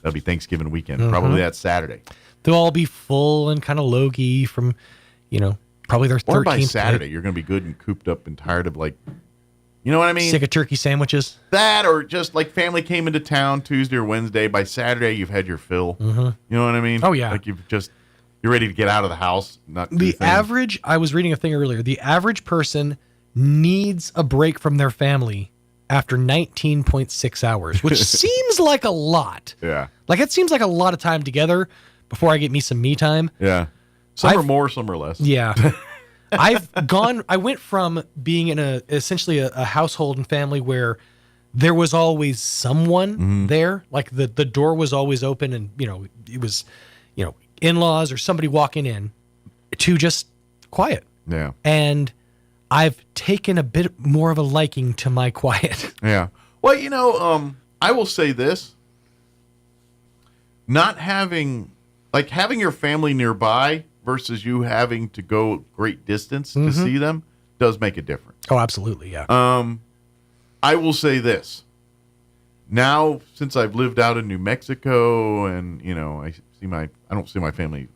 That'll be Thanksgiving weekend. Probably that Saturday. They'll all be full and kind of low-key from, probably their 13th. Or by Saturday, you're going to be good and cooped up and tired of you know what I mean? Sick of turkey sandwiches. That, or just family came into town Tuesday or Wednesday. By Saturday, you've had your fill. Mm-hmm. You know what I mean? Oh, yeah. You're ready to get out of the house. I was reading a thing earlier. The average person needs a break from their family after 19.6 hours, which seems like a lot. Yeah. It seems like a lot of time together before I get me some me time. Yeah. Some are more, some are less. Yeah. I went from being in essentially a household and family where there was always someone there. The door was always open and, it was, in-laws or somebody walking in, to just quiet. Yeah. And I've taken a bit more of a liking to my quiet. Yeah. Well, I will say this. Not having your family nearby versus you having to go great distance to see them does make a difference. Oh, absolutely, yeah. I will say this. Now, since I've lived out in New Mexico and, I don't see my family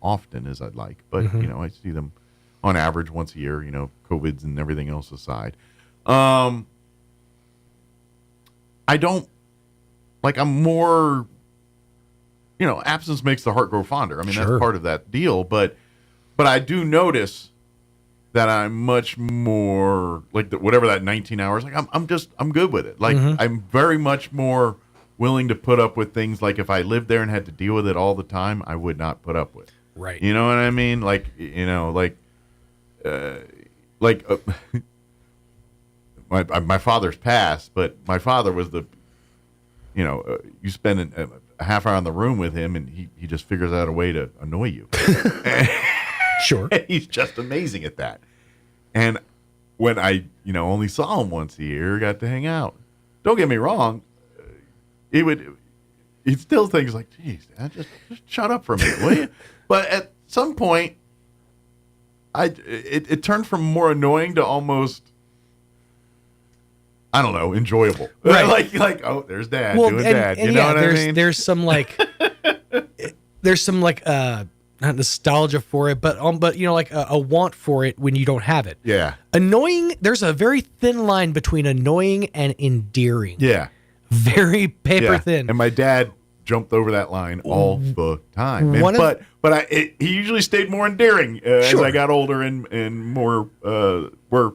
often as I'd like, but, I see them on average once a year, COVIDs and everything else aside. I don't, I'm more, absence makes the heart grow fonder. I mean, Sure. that's part of that deal, but I do notice that I'm much more whatever that 19 hours, I'm good with it. I'm very much more willing to put up with things if I lived there and had to deal with it all the time, I would not put up with. Right. You know what I mean? My father's passed, but my father was you spend a half hour in the room with him and he just figures out a way to annoy you. Sure. He's just amazing at that. And when I, only saw him once a year, got to hang out. Don't get me wrong. He'd still think geez, Dad, just shut up for a minute, will you? But at some point, it turned from more annoying to almost, I don't know, enjoyable. Right. Oh, there's Dad doing Dad. You know what I mean? There's some not nostalgia for it, but a want for it when you don't have it. Yeah. Annoying. There's a very thin line between annoying and endearing. Yeah. Very paper thin. And my dad jumped over that line all the time. He usually stayed more endearing as I got older and more were.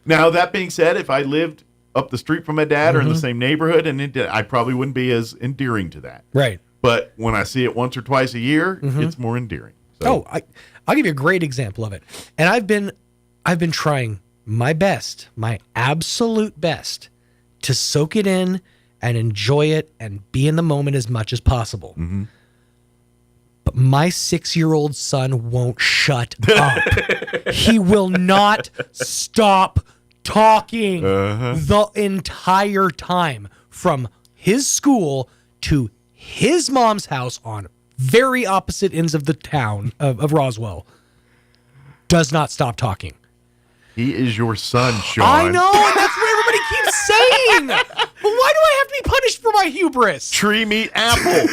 Now, that being said, if I lived up the street from my dad or in the same neighborhood, I probably wouldn't be as endearing to that. Right. But when I see it once or twice a year, it's more endearing. So. I'll give you a great example of it. And I've been trying my best, my absolute best, to soak it in and enjoy it and be in the moment as much as possible. Mm-hmm. But my 6-year-old son won't shut up. He will not stop talking the entire time, from his school to his mom's house on very opposite ends of the town of Roswell. Does not stop talking. He is your son, Sean. I know, and that's what everybody keeps saying. But why do I have to be punished for my hubris? Tree meat apple.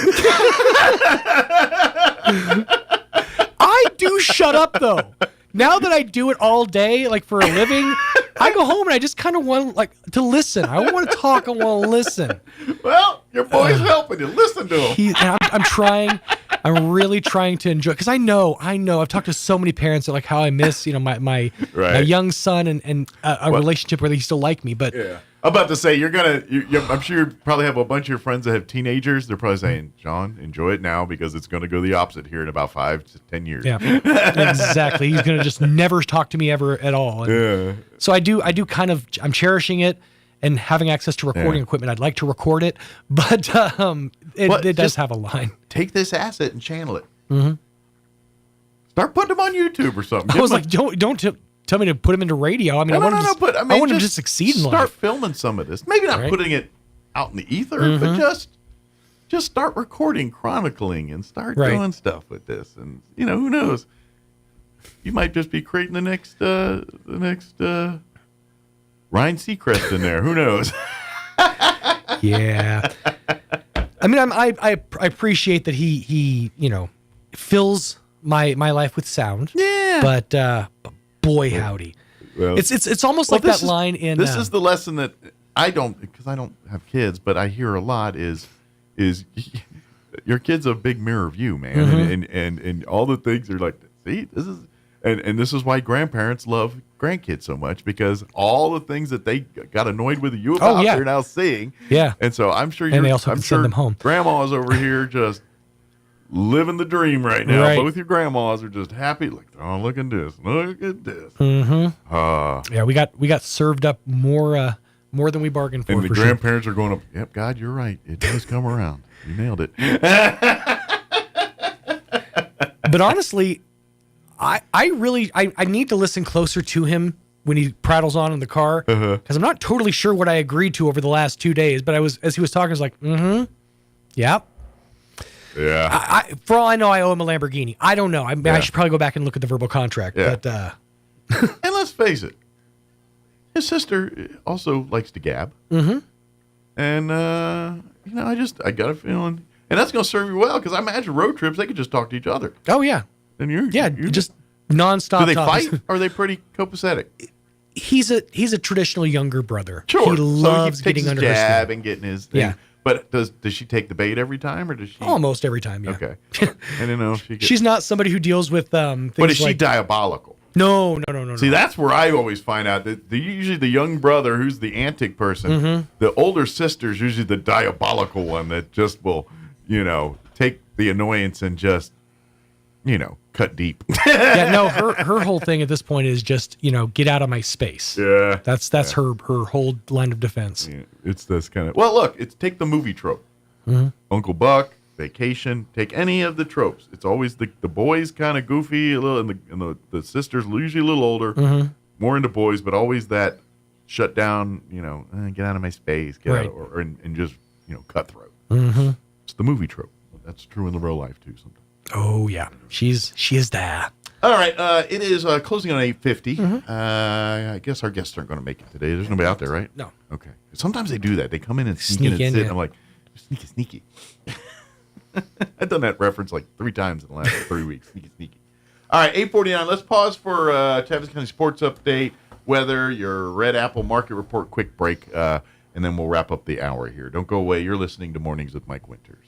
I do shut up, though. Now that I do it all day, like for a living, I go home and I just kind of want to listen. I don't want to talk. I want to listen. Well, your boy's helping you. Listen to him. I'm trying. I'm really trying to enjoy, because I know. I've talked to so many parents that how I miss, my young son and a relationship where they still like me. But yeah. I'm about to say, I'm sure you probably have a bunch of your friends that have teenagers. They're probably saying, John, enjoy it now, because it's going to go the opposite here in about 5 to 10 years. Yeah, exactly. He's going to just never talk to me ever at all. And so I do kind of, I'm cherishing it and having access to recording equipment. I'd like to record it, but it does have a line. Take this asset and channel it. Mm-hmm. Start putting them on YouTube or something. I was like, don't tell me to put him into radio. I mean, I want him to succeed in life. Start filming some of this. Maybe not putting it out in the ether, but just start recording, chronicling, and start doing stuff with this. And who knows? You might just be creating the next Ryan Seacrest in there. Who knows? Yeah. I mean, I appreciate that he fills my life with sound. Yeah. But boy, howdy. Well, it's almost like that line in. This is the lesson that I don't, because I don't have kids, but I hear a lot is your kid's a big mirror of you, man, and all the things are like, see, this is. And this is why grandparents love grandkids so much, because all the things that they got annoyed with you about, they're now seeing. Yeah. And so I'm sure they also send them home. Grandma's over here just living the dream right now. Right. Both your grandmas are just happy. Like, oh, look at this. Look at this. Mm-hmm. Yeah, we got served up more than we bargained for. And the for grandparents are going up, yep, God, you're right. It does come around. You nailed it. But honestly, I really need to listen closer to him when he prattles on in the car, because I'm not totally sure what I agreed to over the last 2 days. But as he was talking, I was like, yeah. For all I know, I owe him a Lamborghini. I don't know. I should probably go back and look at the verbal contract. Yeah. But and let's face it, his sister also likes to gab. Mm-hmm. And I got a feeling, and that's going to serve you well, because I imagine road trips they could just talk to each other. Oh yeah. And you're just nonstop. Do they talking. fight? Or are they pretty copacetic? He's a traditional younger brother. Sure. He loves so he getting takes under his her jab skin. and getting his thing. Yeah. But does she take the bait every time, or does she? Almost every time. Yeah. Okay. I didn't know if she. She's not somebody who deals with things. But is she like, diabolical? No. See, that's where I always find out that usually the young brother, who's the antic person, the older sister's usually the diabolical one that just will, take the annoyance and just, cut deep. Yeah, no, her whole thing at this point is just, get out of my space. Yeah. That's her whole line of defense. Yeah, it's this kind of, well, look, take the movie trope. Uncle Buck, vacation, take any of the tropes. It's always the boys kind of goofy, a little, and the sisters usually a little older, more into boys, but always that shut down, get out of my space, get out, and just, cutthroat. It's the movie trope. That's true in the real life too sometimes. Oh yeah, she is there. All right, it is closing on 8:50. I guess our guests aren't going to make it today. There's nobody out there, right? No. Okay. Sometimes they do that. They come in and sneak in and sit. And I'm like, sneaky. I've done that reference like 3 times in the last 3 weeks. Sneaky. All right, 8:49. Let's pause for Travis County Sports Update, weather, your Red Apple Market Report, quick break, and then we'll wrap up the hour here. Don't go away. You're listening to Mornings with Mike Winters.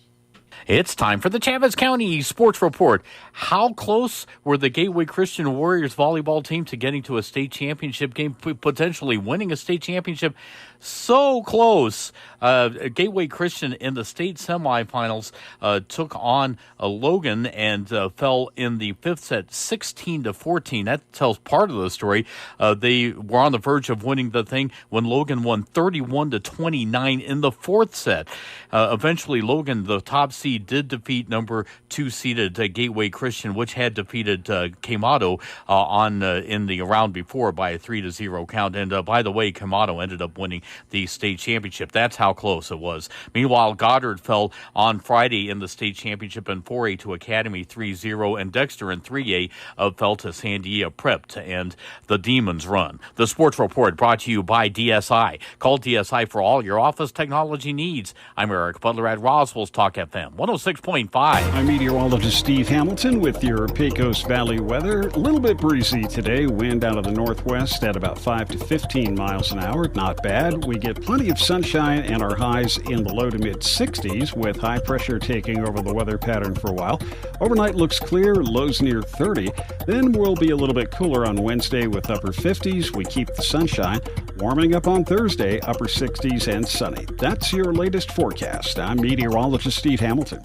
It's time for the Chavez County Sports Report. How close were the Gateway Christian Warriors volleyball team to getting to a state championship game, potentially winning a state championship? So close. Gateway Christian in the state semifinals took on Logan and fell in the fifth set 16-14. That tells part of the story. They were on the verge of winning the thing when Logan won 31-29 in the fourth set. Eventually, Logan, the top seed, did defeat number 2 seeded Gateway Christian, which had defeated Quemado in the round before by a 3-0 count. And by the way, Quemado ended up winning the state championship. That's how close it was. Meanwhile, Goddard fell on Friday in the state championship in 4A to Academy 3-0, and Dexter in 3A fell to Sandia Prep to end the Demons run. The Sports Report brought to you by DSI. Call DSI for all your office technology needs. I'm Eric Butler at Roswell's Talk FM 106.5. I'm meteorologist Steve Hamilton with your Pecos Valley weather. A little bit breezy today. Wind out of the northwest at about 5 to 15 miles an hour. Not bad. We get plenty of sunshine and our highs in the low to mid 60s with high pressure taking over the weather pattern for a while. Overnight looks clear, lows near 30. Then we'll be a little bit cooler on Wednesday with upper 50s. We keep the sunshine. Warming up on Thursday, upper 60s and sunny. That's your latest forecast. I'm meteorologist Steve Hamilton.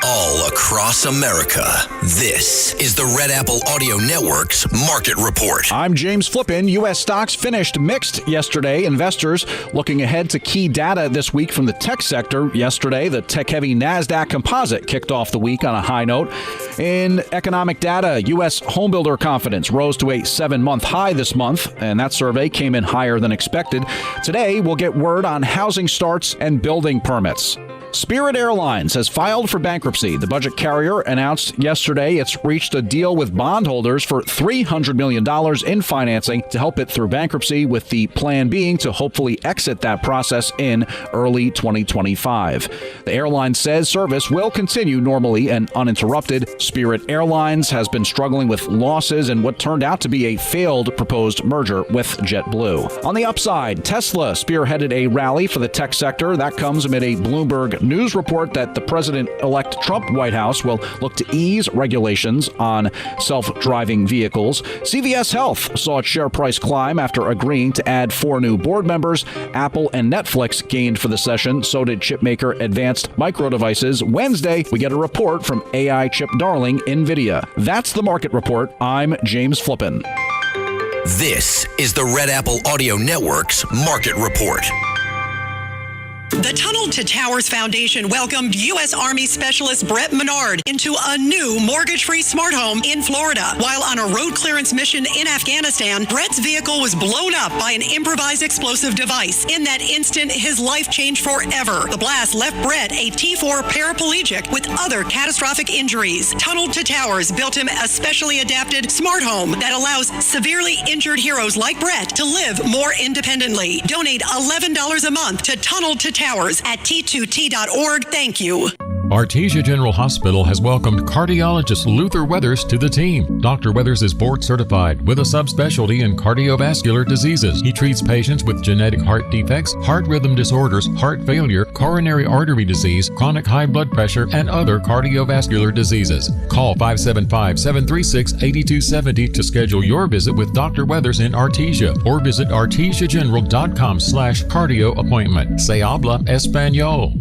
All across America, this is the Red Apple Audio Network's Market Report. I'm James Flippin. U.S. stocks finished mixed yesterday. Investors looking ahead to key data this week from the tech sector. Yesterday, the tech-heavy NASDAQ Composite kicked off the week on a high note. In economic data, U.S. homebuilder confidence rose to a 7-month high this month, and that survey came in higher than expected. Today, we'll get word on housing starts and building permits. Spirit Airlines has filed for bankruptcy. The budget carrier announced yesterday it's reached a deal with bondholders for $300 million in financing to help it through bankruptcy, with the plan being to hopefully exit that process in early 2025. The airline says service will continue normally and uninterrupted. Spirit Airlines has been struggling with losses and what turned out to be a failed proposed merger with JetBlue. On the upside, Tesla spearheaded a rally for the tech sector. That comes amid a Bloomberg News report that the President-elect Trump White House will look to ease regulations on self-driving vehicles. CVS Health saw its share price climb after agreeing to add 4 new board members. Apple and Netflix gained for the session. So did chipmaker Advanced Micro Devices. Wednesday, we get a report from AI chip darling NVIDIA. That's the Market Report. I'm James Flippin. This is the Red Apple Audio Network's Market Report. The Tunnel to Towers Foundation welcomed U.S. Army Specialist Brett Menard into a new mortgage-free smart home in Florida. While on a road clearance mission in Afghanistan, Brett's vehicle was blown up by an improvised explosive device. In that instant, his life changed forever. The blast left Brett a T4 paraplegic with other catastrophic injuries. Tunnel to Towers built him a specially adapted smart home that allows severely injured heroes like Brett to live more independently. Donate $11 a month to Tunnel to Towers at T2T.org. Thank you. Artesia General Hospital has welcomed cardiologist Luther Weathers to the team. Dr. Weathers is board certified with a subspecialty in cardiovascular diseases. He treats patients with genetic heart defects, heart rhythm disorders, heart failure, coronary artery disease, chronic high blood pressure, and other cardiovascular diseases. Call 575-736-8270 to schedule your visit with Dr. Weathers in Artesia, or visit artesiageneral.com/cardio appointment. Se habla español.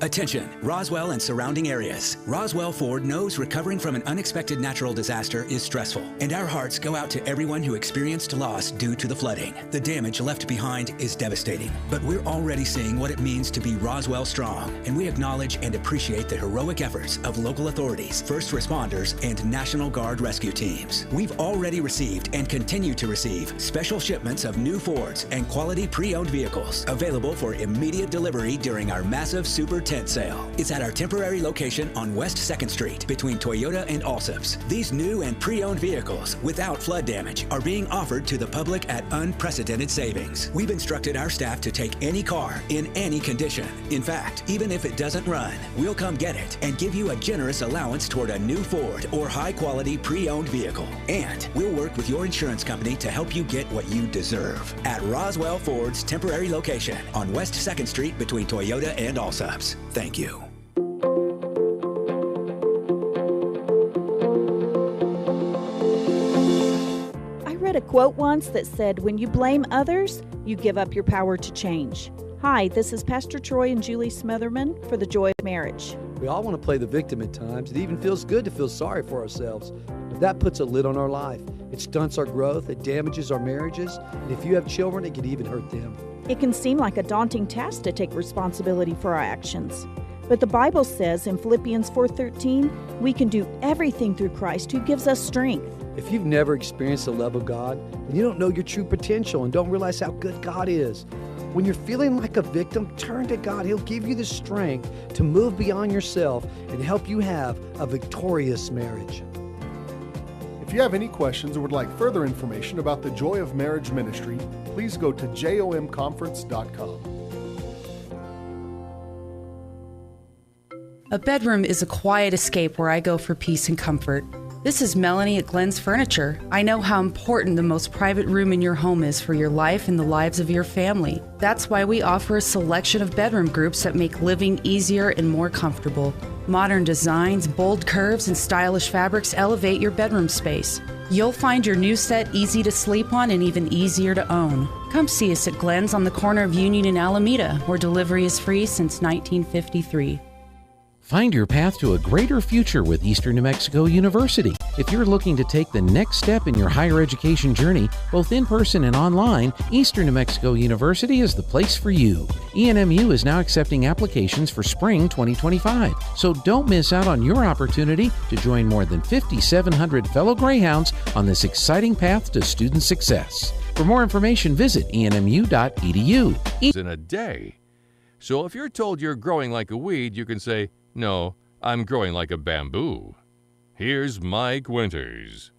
Attention, Roswell and surrounding areas. Roswell Ford knows recovering from an unexpected natural disaster is stressful, and our hearts go out to everyone who experienced loss due to the flooding. The damage left behind is devastating, but we're already seeing what it means to be Roswell strong, and we acknowledge and appreciate the heroic efforts of local authorities, first responders, and National Guard rescue teams. We've already received and continue to receive special shipments of new Fords and quality pre-owned vehicles available for immediate delivery during our massive Super Tent sale. It's at our temporary location on West 2nd Street between Toyota and Allsup's. These new and pre-owned vehicles without flood damage are being offered to the public at unprecedented savings. We've instructed our staff to take any car in any condition. In fact, even if it doesn't run, we'll come get it and give you a generous allowance toward a new Ford or high-quality pre-owned vehicle. And we'll work with your insurance company to help you get what you deserve at Roswell Ford's temporary location on West 2nd Street between Toyota and Allsup's. Thank you. I read a quote once that said, when you blame others, you give up your power to change. Hi, this is Pastor Troy and Julie Smotherman for The Joy of Marriage. We all want to play the victim at times. It even feels good to feel sorry for ourselves. But that puts a lid on our life. It stunts our growth, it damages our marriages, and if you have children, it can even hurt them. It can seem like a daunting task to take responsibility for our actions. But the Bible says in Philippians 4:13, we can do everything through Christ who gives us strength. If you've never experienced the love of God, then you don't know your true potential and don't realize how good God is. When you're feeling like a victim, turn to God. He'll give you the strength to move beyond yourself and help you have a victorious marriage. If you have any questions or would like further information about the Joy of Marriage Ministry, please go to jomconference.com. A bedroom is a quiet escape where I go for peace and comfort. This is Melanie at Glenn's Furniture. I know how important the most private room in your home is for your life and the lives of your family. That's why we offer a selection of bedroom groups that make living easier and more comfortable. Modern designs, bold curves, and stylish fabrics elevate your bedroom space. You'll find your new set easy to sleep on and even easier to own. Come see us at Glenn's on the corner of Union and Alameda, where delivery is free since 1953. Find your path to a greater future with Eastern New Mexico University. If you're looking to take the next step in your higher education journey, both in person and online, Eastern New Mexico University is the place for you. ENMU is now accepting applications for spring 2025, so don't miss out on your opportunity to join more than 5,700 fellow Greyhounds on this exciting path to student success. For more information, visit enmu.edu. In a day. So if you're told you're growing like a weed, you can say, no, I'm growing like a bamboo. Here's Mike Winters.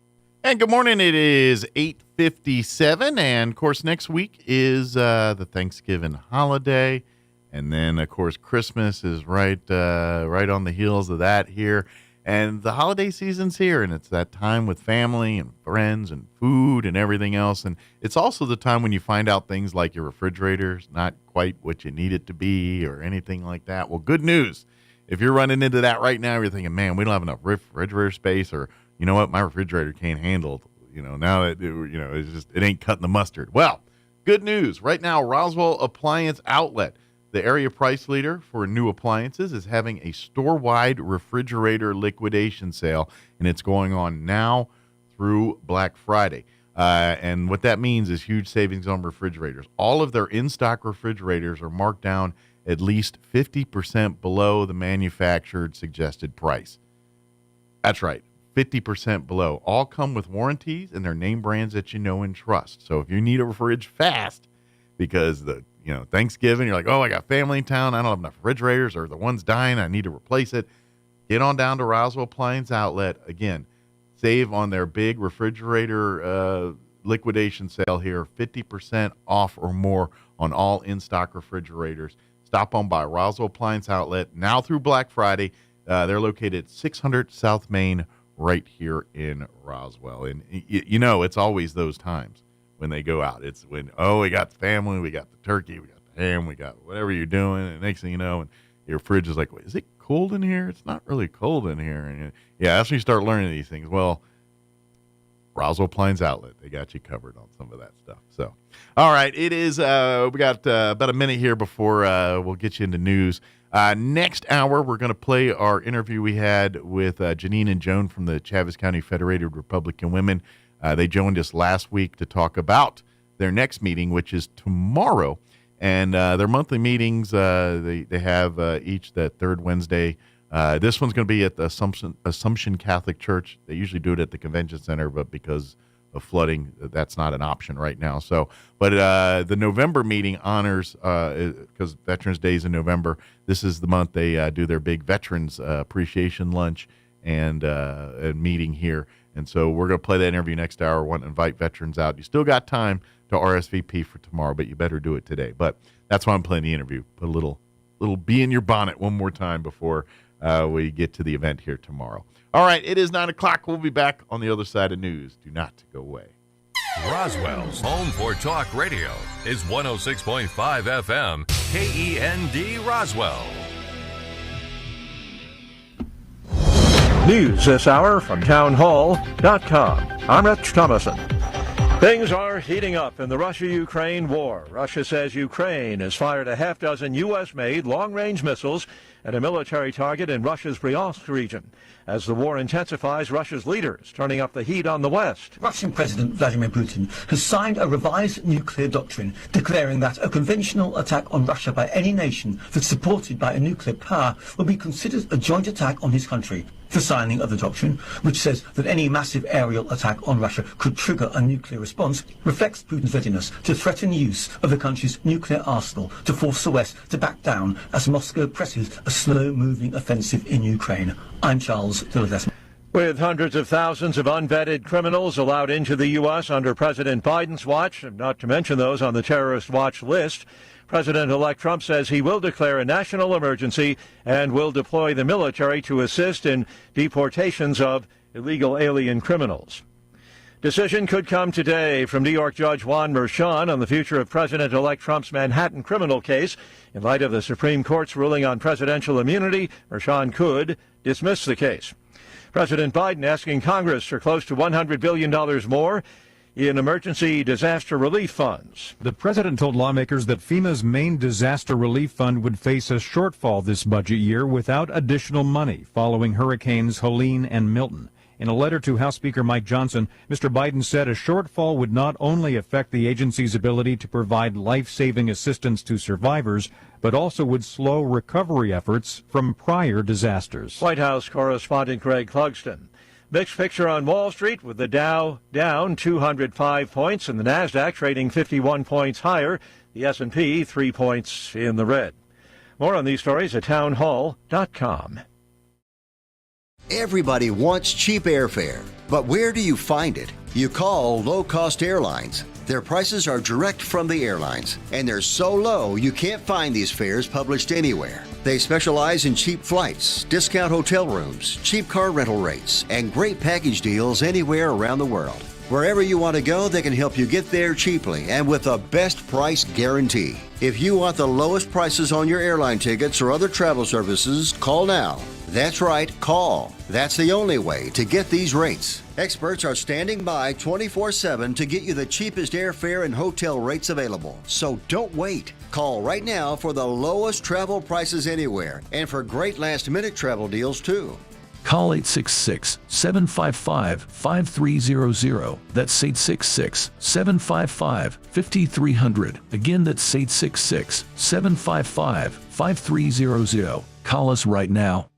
And good morning. It is 8:57, and of course next week is the Thanksgiving holiday, and then of course Christmas is right on the heels of that here, and the holiday season's here, and it's that time with family and friends and food and everything else, and it's also the time when you find out things like your refrigerator's not quite what you need it to be or anything like that. Well, good news. If you're running into that right now, you're thinking, man, we don't have enough refrigerator space, or you know what, my refrigerator can't handle, now that, it's just, it ain't cutting the mustard. Well, good news. Right now, Roswell Appliance Outlet, the area price leader for new appliances, is having a store-wide refrigerator liquidation sale, and it's going on now through Black Friday. And what that means is huge savings on refrigerators. All of their in-stock refrigerators are marked down at least 50% below the manufactured suggested price. That's right, 50% below. All come with warranties, and they're name brands that you know and trust. So if you need a fridge fast because Thanksgiving, you're like, oh, I got family in town, I don't have enough refrigerators, or the one's dying, I need to replace it, get on down to Roswell Appliance Outlet. Again, save on their big refrigerator liquidation sale here, 50% off or more on all in-stock refrigerators. Stop on by Roswell Appliance Outlet now through Black Friday. They're located at 600 South Main right here in Roswell. And, it's always those times when they go out. It's when, we got the family, we got the turkey, we got the ham, we got whatever you're doing. And next thing you know, and your fridge is like, wait, is it cold in here? It's not really cold in here. And that's when you start learning these things. Well, Roswell Appliance Outlet, they got you covered on some of that stuff. So, all right, it is, we got about a minute here before we'll get you into news. Next hour, we're going to play our interview we had with Janine and Joan from the Chaves County Federated Republican Women. They joined us last week to talk about their next meeting, which is tomorrow. And their monthly meetings, they have each the third Wednesday. This one's going to be at the Assumption Catholic Church. They usually do it at the convention center, but because of flooding, that's not an option right now. So, but the November meeting honors, because Veterans Day is in November, this is the month they do their big Veterans Appreciation Lunch and meeting here. And so we're going to play that interview next hour. Want to invite veterans out. You still got time to RSVP for tomorrow, but you better do it today. But that's why I'm playing the interview. Put a little bee in your bonnet one more time before we get to the event here tomorrow. All right, it is 9 o'clock. We'll be back on the other side of news. Do not go away. Roswell's home for talk radio is 106.5 FM, KEND Roswell. News this hour from townhall.com. I'm Rich Thomason. Things are heating up in the Russia-Ukraine war. Russia says Ukraine has fired a half-dozen U.S.-made long-range missiles at a military target in Russia's Bryansk region. As the war intensifies, Russia's leaders turning up the heat on the West. Russian President Vladimir Putin has signed a revised nuclear doctrine declaring that a conventional attack on Russia by any nation that's supported by a nuclear power will be considered a joint attack on his country. The signing of the doctrine, which says that any massive aerial attack on Russia could trigger a nuclear response, reflects Putin's readiness to threaten use of the country's nuclear arsenal to force the West to back down as Moscow presses a slow-moving offensive in Ukraine. I'm Charles Dillades. With hundreds of thousands of unvetted criminals allowed into the U.S. under President Biden's watch, not to mention those on the terrorist watch list, President-elect Trump says he will declare a national emergency and will deploy the military to assist in deportations of illegal alien criminals. Decision could come today from New York Judge Juan Merchan on the future of President-elect Trump's Manhattan criminal case. In light of the Supreme Court's ruling on presidential immunity, Merchan could dismiss the case. President Biden asking Congress for close to $100 billion more in emergency disaster relief funds. The president told lawmakers that FEMA's main disaster relief fund would face a shortfall this budget year without additional money following hurricanes Helene and Milton. In a letter to House Speaker Mike Johnson, Mr. Biden said a shortfall would not only affect the agency's ability to provide life-saving assistance to survivors, but also would slow recovery efforts from prior disasters. White House correspondent Greg Clugston. Mixed picture on Wall Street with the Dow down 205 points and the Nasdaq trading 51 points higher. The S&P 3 points in the red. More on these stories at townhall.com. Everybody wants cheap airfare, but where do you find it? You call low-cost airlines. Their prices are direct from the airlines, and they're so low you can't find these fares published anywhere. They specialize in cheap flights, discount hotel rooms, cheap car rental rates, and great package deals anywhere around the world. Wherever you want to go, they can help you get there cheaply and with a best price guarantee. If you want the lowest prices on your airline tickets or other travel services, call now. That's right, call. That's the only way to get these rates. Experts are standing by 24/7 to get you the cheapest airfare and hotel rates available. So don't wait. Call right now for the lowest travel prices anywhere and for great last-minute travel deals too. Call 866-755-5300. That's 866-755-5300. Again, that's 866-755-5300. Call us right now.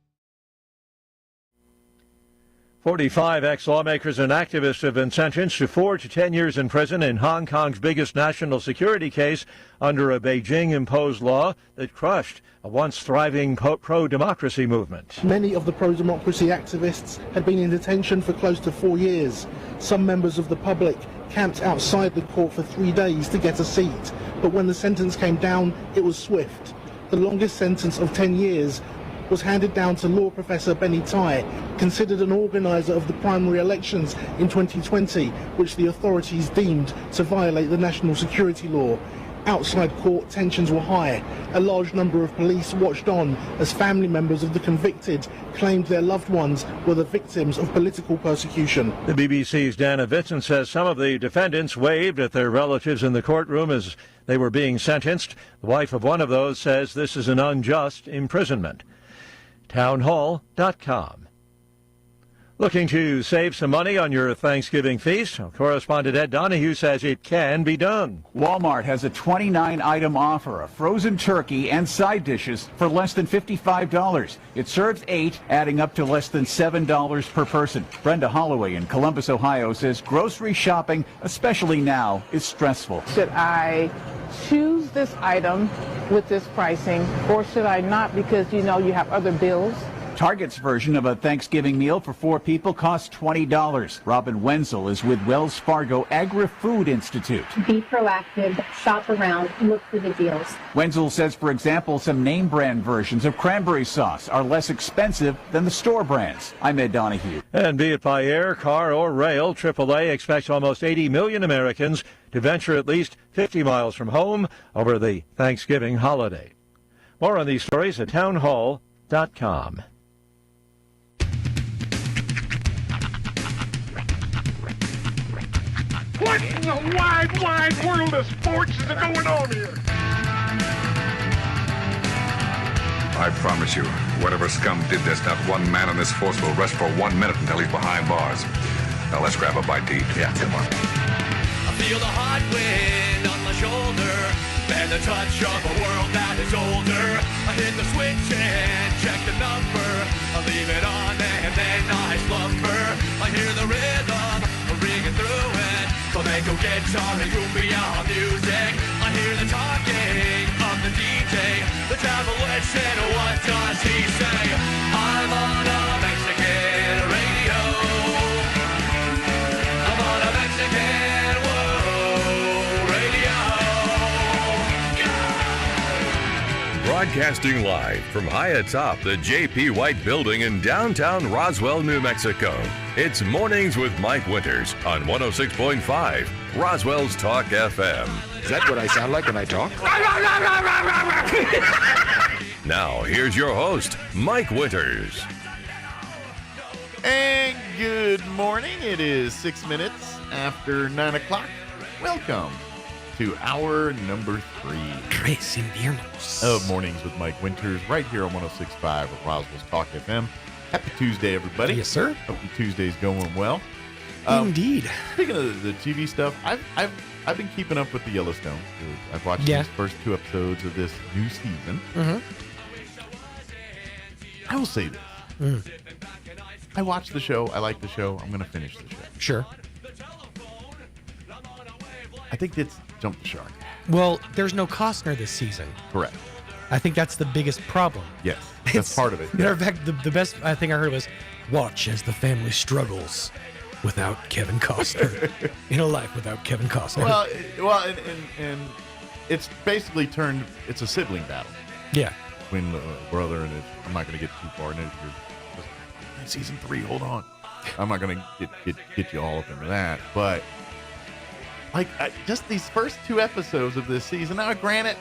45 ex-lawmakers and activists have been sentenced to 4 to 10 years in prison in Hong Kong's biggest national security case under a Beijing-imposed law that crushed a once thriving pro-democracy movement. Many of the pro-democracy activists had been in detention for close to 4 years. Some members of the public camped outside the court for 3 days to get a seat. But when the sentence came down, it was swift. The longest sentence of 10 years was handed down to law professor Benny Tai, considered an organizer of the primary elections in 2020, which the authorities deemed to violate the national security law. Outside court, tensions were high. A large number of police watched on as family members of the convicted claimed their loved ones were the victims of political persecution. The BBC's Dana Vincent says some of the defendants waved at their relatives in the courtroom as they were being sentenced. The wife of one of those says this is an unjust imprisonment. Townhall.com. Looking to save some money on your Thanksgiving feast? Correspondent Ed Donahue says it can be done. Walmart has a 29-item offer of frozen turkey and side dishes for less than $55. It serves 8, adding up to less than $7 per person. Brenda Holloway in Columbus, Ohio says grocery shopping, especially now, is stressful. Should I choose this item with this pricing, or should I not, because you have other bills? Target's version of a Thanksgiving meal for 4 people costs $20. Robin Wenzel is with Wells Fargo Agri-Food Institute. Be proactive, shop around, look for the deals. Wenzel says, for example, some name brand versions of cranberry sauce are less expensive than the store brands. I'm Ed Donahue. And be it by air, car, or rail, AAA expects almost 80 million Americans to venture at least 50 miles from home over the Thanksgiving holiday. More on these stories at townhall.com. What in the wide world of sports is going on here? I promise you, whatever scum did this, not one man in this force will rest for 1 minute until he's behind bars. Now let's grab a bite to eat. Yeah, come on. I feel the hot wind on my shoulder and the touch of a world that is older. I hit the switch and check the number. I leave it on and then I slumber. I hear the rhythm ringing through it. Flamenco guitar and cumbia music. I hear the talking of the DJ. The travel said, what does he say? I'm on a Mexican radio. I'm on a Mexican world radio. Broadcasting live from high atop the J.P. White Building in downtown Roswell, New Mexico. It's Mornings with Mike Winters on 106.5 Roswell's Talk FM. Is that what I sound like when I talk? Now, here's your host, Mike Winters. And good morning. It is 6 minutes after 9 o'clock. Welcome to hour number 3 of Mornings with Mike Winters, right here on 106.5 of Roswell's Talk FM. Happy Tuesday, everybody. Yes, sir. Hope your Tuesday's going well. Indeed. Speaking of the TV stuff, I've been keeping up with the Yellowstone. I've watched these first 2 episodes of this new season. Mm-hmm. I will say this. I watched the show. I like the show. I'm going to finish the show. Sure. I think it's jumped the shark. Well, there's no Costner this season. Correct. I think that's the biggest problem. Yes, that's part of it. Matter of fact, the best thing I heard was, watch as the family struggles without Kevin Costner. In a life without Kevin Costner. Well, and it's basically it's a sibling battle. Yeah. Between the brother and I'm not going to get too far into it. Season 3, hold on. I'm not going to get you all up into that. But, just these first 2 episodes of this season. Now, granted,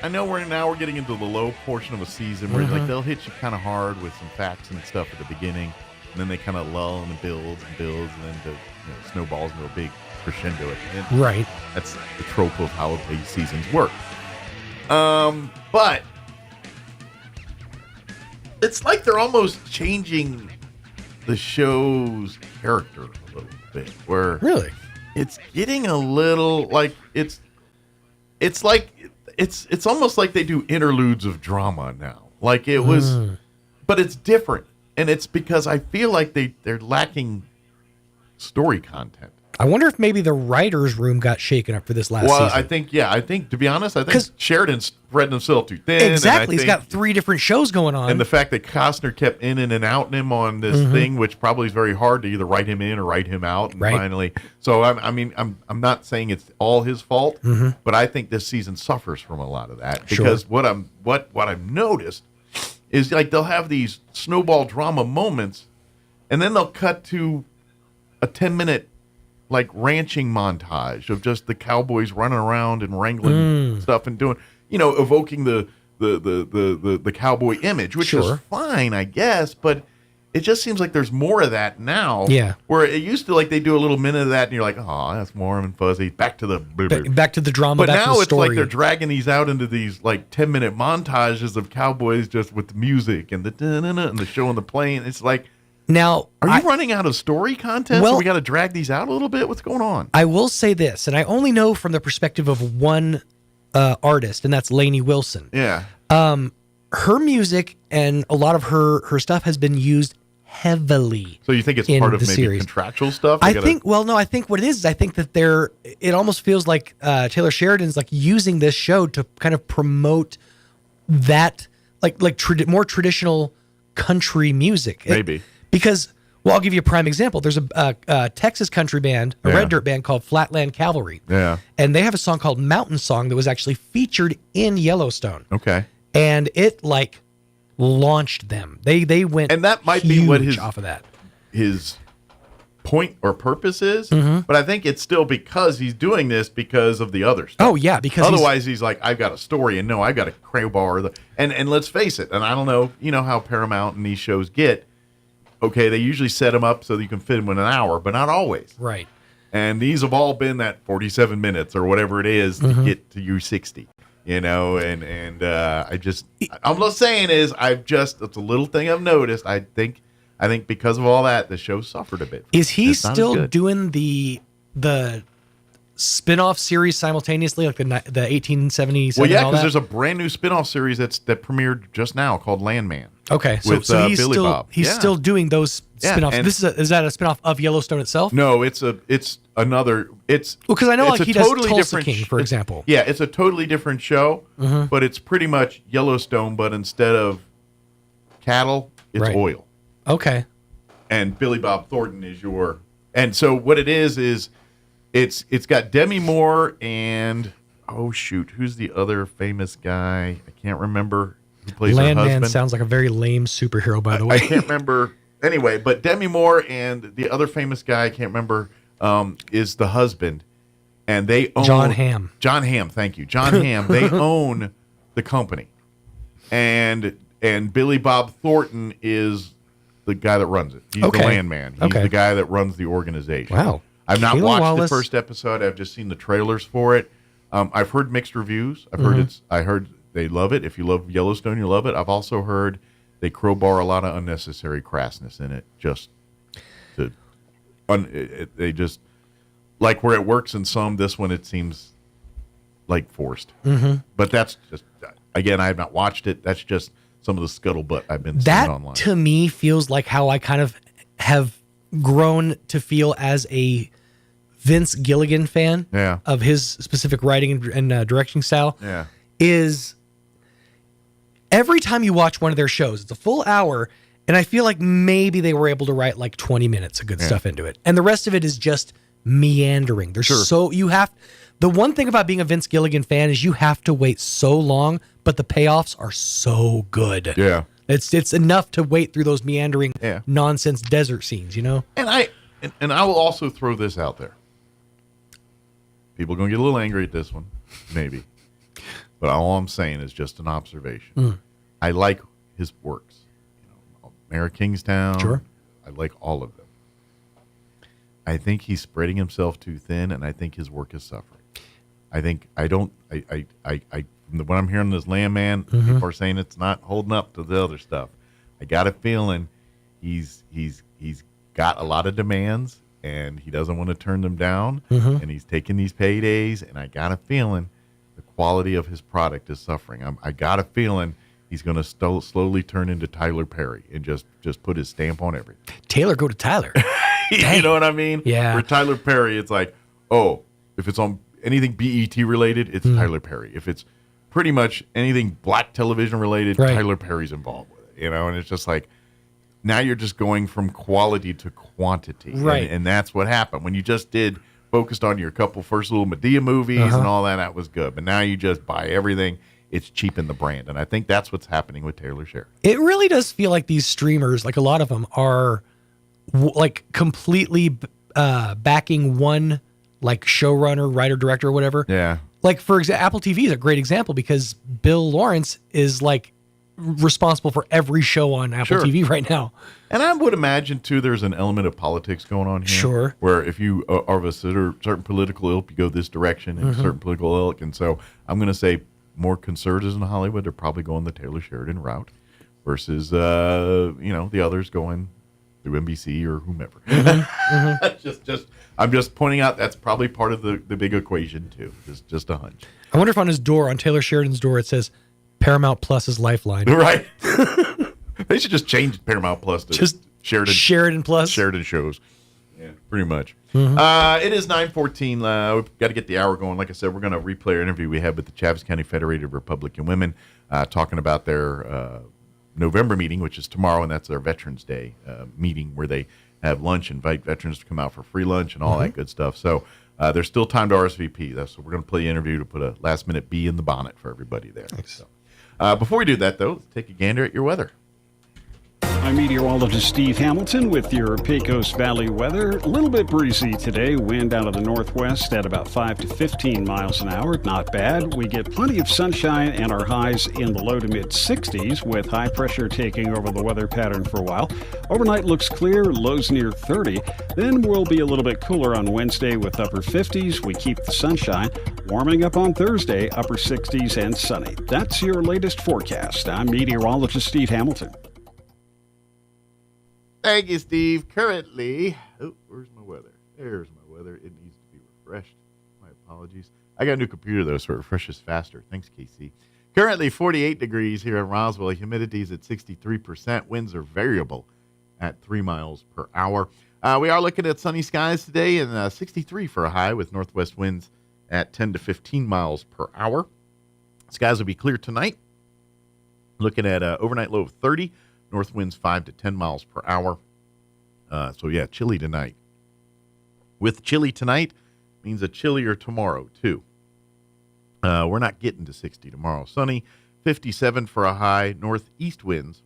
I know we're getting into the low portion of a season where they'll hit you kind of hard with some facts and stuff at the beginning, and then they kind of lull and builds, and then snowballs into a big crescendo at the end. Right. That's the trope of how these seasons work. But it's like they're almost changing the show's character a little bit. Where really, it's getting a little like it's almost like they do interludes of drama now. Like it was, but it's different, and it's because I feel like they're lacking story content. I wonder if maybe the writer's room got shaken up for this last season. Well, I think to be honest, I think Sheridan's spreading himself too thin. Exactly. He's got 3 different shows going on. And the fact that Costner kept in and outing him on this thing, which probably is very hard to either write him in or write him out. And finally, so I'm not saying it's all his fault, but I think this season suffers from a lot of that because what I've noticed is like they'll have these snowball drama moments, and then they'll cut to a 10-minute like ranching montage of just the cowboys running around and wrangling stuff and doing, evoking the cowboy image, which is fine, I guess, but it just seems like there's more of that now. Yeah. Where it used to, like, they do a little minute of that and you're like, oh, that's warm and fuzzy. Back to the drama. But back now to the it's story. like they're dragging these out into these like 10-minute montages of cowboys just with the music and the da-na-na and the show on the plane. It's like, now, are you running out of story content? Well, so we got to drag these out a little bit? What's going on? I will say this, and I only know from the perspective of one artist, and that's Lainey Wilson. Yeah. Her music and a lot of her stuff has been used heavily. So you think it's part of maybe series. Contractual stuff? I think what it is I think that it almost feels like Taylor Sheridan's like using this show to kind of promote that more traditional country music. Maybe. Because, I'll give you a prime example. There's a Texas country band, a red dirt band called Flatland Cavalry. Yeah. And they have a song called Mountain Song that was actually featured in Yellowstone. Okay. And it launched them. They went and that might be what off of that. His point or purpose is, but I think it's still because he's doing this because of the other stuff. Oh yeah, because otherwise he's like, I've got a story and I've got a crowbar. And let's face it, and I don't know, how Paramount and these shows get. Okay, they usually set them up so that you can fit them in an hour, but not always. Right. And these have all been that 47 minutes or whatever it is to get to U60, and I'm not saying is it's a little thing I've noticed. I think because of all that, the show suffered a bit. Is he still doing the spin-off series simultaneously, like the 1877? Well, yeah, because there's a brand new spin-off series that premiered just now called Landman. Okay, so he's Billy still Bob. Still doing those spin-offs. Is that a spin-off of Yellowstone itself? No, it's another. It's because I know it's like he totally does Tulsa different King, for example. Yeah, it's a totally different show, but it's pretty much Yellowstone, but instead of cattle, it's oil. Okay. And Billy Bob Thornton is and so what it is it's got Demi Moore and who's the other famous guy? I can't remember who plays her Landman husband. sounds like a very lame superhero, by the way. I can't remember. Anyway, but Demi Moore and the other famous guy, I can't remember, is the husband. And they own... John Hamm. John Hamm, thank you. John Hamm. They own the company. And Billy Bob Thornton is the guy that runs it. He's the landman. He's the guy that runs the organization. Wow. I've not Kayla watched Wallace. the first episode. I've just seen the trailers for it. I've heard mixed reviews. I heard they love it. If you love Yellowstone, you love it. I've also heard they crowbar a lot of unnecessary crassness in it. They just like where it works in some. This one it seems like forced. But that's just again. I have not watched it. That's just some of the scuttlebutt I've been seeing online. That to me feels like how I kind of have grown to feel as a Vince Gilligan fan of his specific writing and directing style. Yeah. Is every time you watch one of their shows, it's a full hour, and I feel like maybe they were able to write like 20 minutes of good stuff into it. And the rest of it is just meandering. The one thing about being a Vince Gilligan fan is you have to wait so long, but the payoffs are so good. Yeah. It's enough to wait through those meandering nonsense desert scenes, And I will also throw this out there. People are going to get a little angry at this one, maybe. But all I'm saying is just an observation. I like his works. Mayor of Kingstown. Sure. I like all of them. I think he's spreading himself too thin, and I think his work is suffering. When I'm hearing this Landman, people are saying it's not holding up to the other stuff. I got a feeling he's got a lot of demands, and he doesn't want to turn them down, and he's taking these paydays, and I got a feeling the quality of his product is suffering. I got a feeling he's going to slowly turn into Tyler Perry and just put his stamp on everything. Taylor, go to Tyler. You know what I mean? Yeah. For Tyler Perry, it's like, if it's on anything BET related, it's Tyler Perry. If it's pretty much anything black television related, Tyler Perry's involved with it. And it's just like, now you're just going from quality to quantity. Right. And that's what happened. When you just focused on your couple first little Medea movies and all that, that was good. But now you just buy everything. It's cheapened the brand. And I think that's what's happening with Taylor Sheridan. It really does feel like these streamers, like a lot of them, are like completely backing one like showrunner, writer, director, or whatever. Yeah. Like, for example, Apple TV is a great example because Bill Lawrence is like responsible for every show on Apple TV right now. And I would imagine, too, there's an element of politics going on here. Sure. Where if you are of a certain political ilk, you go this direction, and a certain political ilk. And so I'm going to say more conservatives in Hollywood are probably going the Taylor Sheridan route versus, the others going through NBC or whomever. I'm just pointing out that's probably part of the big equation, too. Just a hunch. I wonder if on his door, on Taylor Sheridan's door, it says Paramount Plus's Lifeline. Right. They should just change Paramount Plus to just Sheridan Plus. Sheridan shows. Yeah, pretty much. It is 9:14. We've got to get the hour going. Like I said, we're going to replay our interview we had with the Chaves County Federated Republican Women talking about their November meeting, which is tomorrow, and that's their Veterans Day meeting where they have lunch, invite veterans to come out for free lunch and all that good stuff. So there's still time to RSVP. So we're going to play the interview to put a last-minute bee in the bonnet for everybody there. So, before we do that, though, let's take a gander at your weather. I'm meteorologist Steve Hamilton with your Pecos Valley weather. A little bit breezy today. Wind out of the northwest at about 5 to 15 miles an hour. Not bad. We get plenty of sunshine and our highs in the low to mid 60s with high pressure taking over the weather pattern for a while. Overnight looks clear, lows near 30. Then we'll be a little bit cooler on Wednesday with upper 50s. We keep the sunshine. Warming up on Thursday, upper 60s and sunny. That's your latest forecast. I'm meteorologist Steve Hamilton. Thank you, Steve. Currently, where's my weather? There's my weather. It needs to be refreshed. My apologies. I got a new computer, though, so it refreshes faster. Thanks, KC. Currently, 48 degrees here in Roswell. Humidity is at 63%. Winds are variable at 3 miles per hour. We are looking at sunny skies today and 63 for a high with northwest winds at 10 to 15 miles per hour. Skies will be clear tonight. Looking at overnight low of 30. North winds 5 to 10 miles per hour. Chilly tonight. With chilly tonight means a chillier tomorrow, too. We're not getting to 60 tomorrow. Sunny, 57 for a high. Northeast winds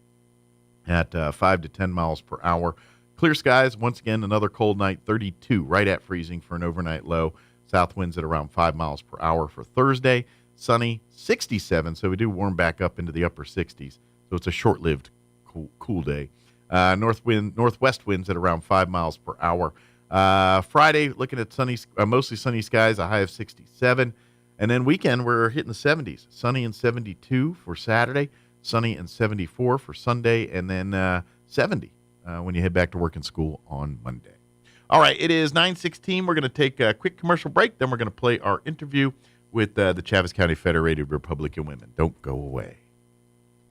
at 5 to 10 miles per hour. Clear skies, once again, another cold night, 32, right at freezing for an overnight low. South winds at around 5 miles per hour for Thursday. Sunny, 67, so we do warm back up into the upper 60s. So it's a short-lived cool day. Northwest winds at around 5 miles per hour. Friday, looking at mostly sunny skies, a high of 67. And then weekend, we're hitting the 70s. Sunny and 72 for Saturday. Sunny and 74 for Sunday. And then 70 when you head back to work and school on Monday. All right, it is 9:16. We're going to take a quick commercial break. Then we're going to play our interview with the Chaves County Federated Republican Women. Don't go away.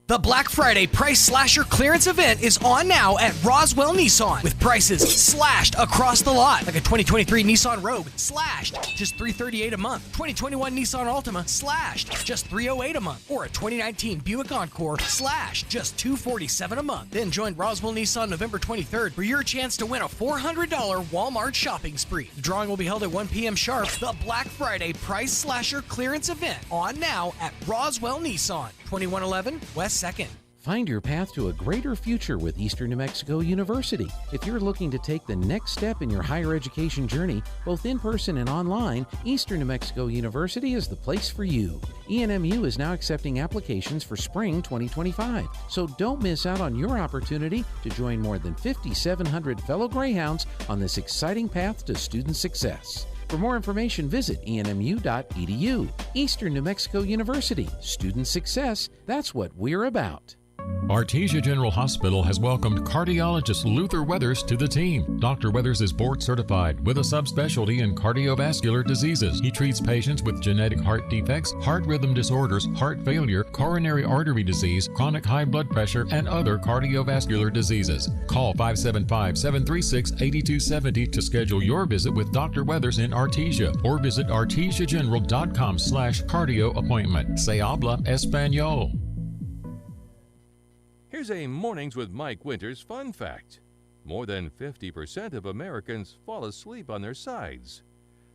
The Black Friday Price Slasher clearance event is on now at Roswell Nissan with prices slashed across the lot. Like a 2023 Nissan Rogue slashed just $338 a month. 2021 Nissan Altima slashed just $308 a month. Or a 2019 Buick Encore slashed just $247 a month. Then join Roswell Nissan November 23rd for your chance to win a $400 Walmart shopping spree. The drawing will be held at 1 p.m. sharp. The Black Friday Price Slasher clearance event on now at Roswell Nissan, 2111 West 2nd. Find your path to a greater future with Eastern New Mexico University. If you're looking to take the next step in your higher education journey, both in person and online, Eastern New Mexico University is the place for you. ENMU is now accepting applications for spring 2025, so don't miss out on your opportunity to join more than 5,700 fellow Greyhounds on this exciting path to student success. For more information, visit enmu.edu. Eastern New Mexico University. Student success, that's what we're about. Artesia General Hospital has welcomed cardiologist Luther Weathers to the team. Dr. Weathers is board certified with a subspecialty in cardiovascular diseases. He treats patients with genetic heart defects, heart rhythm disorders, heart failure, coronary artery disease, chronic high blood pressure, and other cardiovascular diseases. Call 575-736-8270 to schedule your visit with Dr. Weathers in Artesia or visit artesiageneral.com/cardio appointment. Se habla español. Here's a Mornings with Mike Winters fun fact. More than 50% of Americans fall asleep on their sides.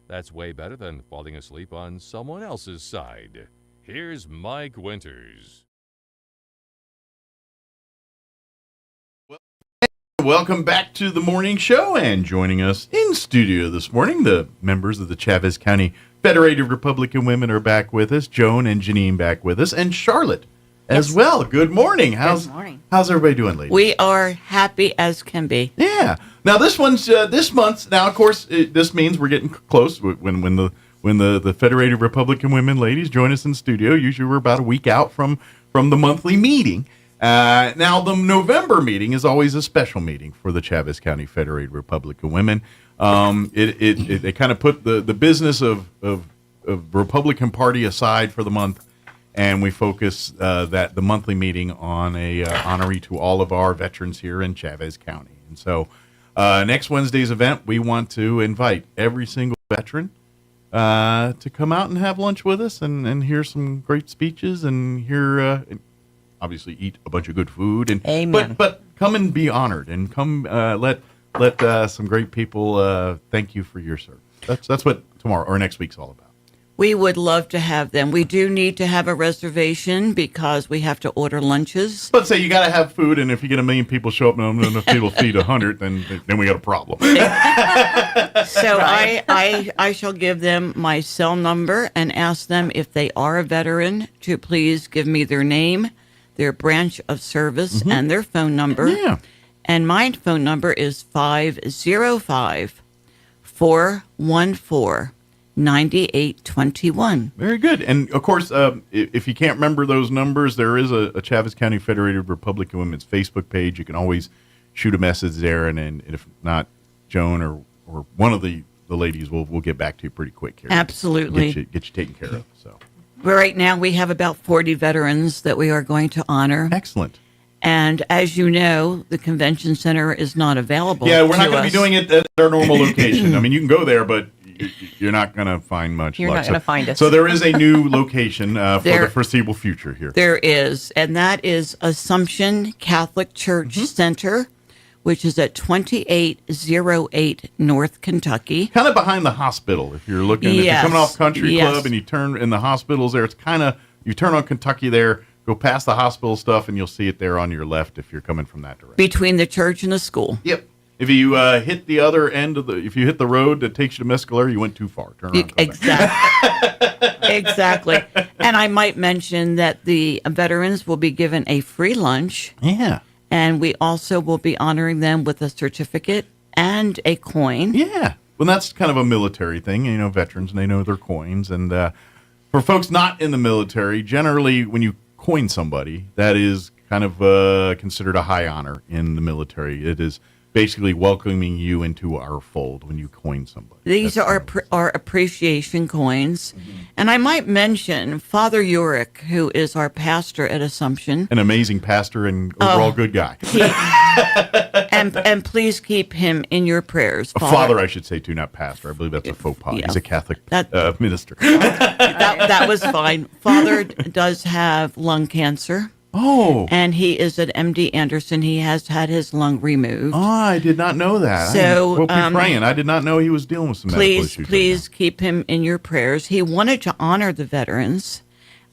That's way better than falling asleep on someone else's side. Here's Mike Winters. Welcome back to the morning show, and joining us in studio this morning, the members of the Chaves County Federated Republican Women are back with us. Joan and Janine back with us, and Charlotte as well. Good morning. How's everybody doing, ladies? We are happy as can be. Yeah. Now this one's this month's. Now, of course, this means we're getting close when the Federated Republican Women ladies join us in studio. Usually, we're about a week out from the monthly meeting. Now, the November meeting is always a special meeting for the Chaves County Federated Republican Women. They kind of put the business of Republican Party aside for the month. And we focus the monthly meeting on a honoree to all of our veterans here in Chaves County. And so next Wednesday's event, we want to invite every single veteran to come out and have lunch with us and hear some great speeches and hear, obviously, eat a bunch of good food. And Amen. But come and be honored and come let some great people thank you for your service. That's what tomorrow or next week's all about. We would love to have them. We do need to have a reservation because we have to order lunches. Let's say you got to have food, and if you get 1 million people show up and enough people feed 100, then we got a problem. So I shall give them my cell number and ask them if they are a veteran to please give me their name, their branch of service, and their phone number. Yeah. And my phone number is 505-414-9821. Very good. And, of course, if you can't remember those numbers, there is a Chaves County Federated Republican Women's Facebook page. You can always shoot a message there, and if not, Joan or one of the ladies will get back to you pretty quick here. Absolutely. Get you taken care of. So right now we have about 40 veterans that we are going to honor. Excellent. And as you know, the convention center is not available. Yeah, we're not going to be doing it at our normal location. I mean, you can go there, but you're not going to find much. You're not going to find us. So there is a new location for the foreseeable future here. There is, and that is Assumption Catholic Church Center, which is at 2808 North Kentucky. Kind of behind the hospital. If you're looking, if you're coming off Country Club and you turn in the hospitals there, it's kind of, you turn on Kentucky there, go past the hospital stuff, and you'll see it there on your left if you're coming from that direction. Between the church and the school. Yep. If you hit the other end of if you hit the road that takes you to Mescalero, you went too far. Turn around. Exactly. And I might mention that the veterans will be given a free lunch. Yeah. And we also will be honoring them with a certificate and a coin. Yeah. Well, that's kind of a military thing. You know, veterans, and they know their coins. And for folks not in the military, generally when you coin somebody, that is kind of considered a high honor in the military. It is basically welcoming you into our fold when you coin somebody. These are our appreciation coins. And I might mention Father Urick, who is our pastor at Assumption. An amazing pastor and overall good guy. And please keep him in your prayers. Father, I should say, too, not pastor. I believe that's a faux pas. Yeah. He's a Catholic minister. That was fine. Father does have lung cancer. Oh. And he is at MD Anderson. He has had his lung removed. Oh, I did not know that. So we'll be praying. I did not know he was dealing with some medical issues. Please keep him in your prayers. He wanted to honor the veterans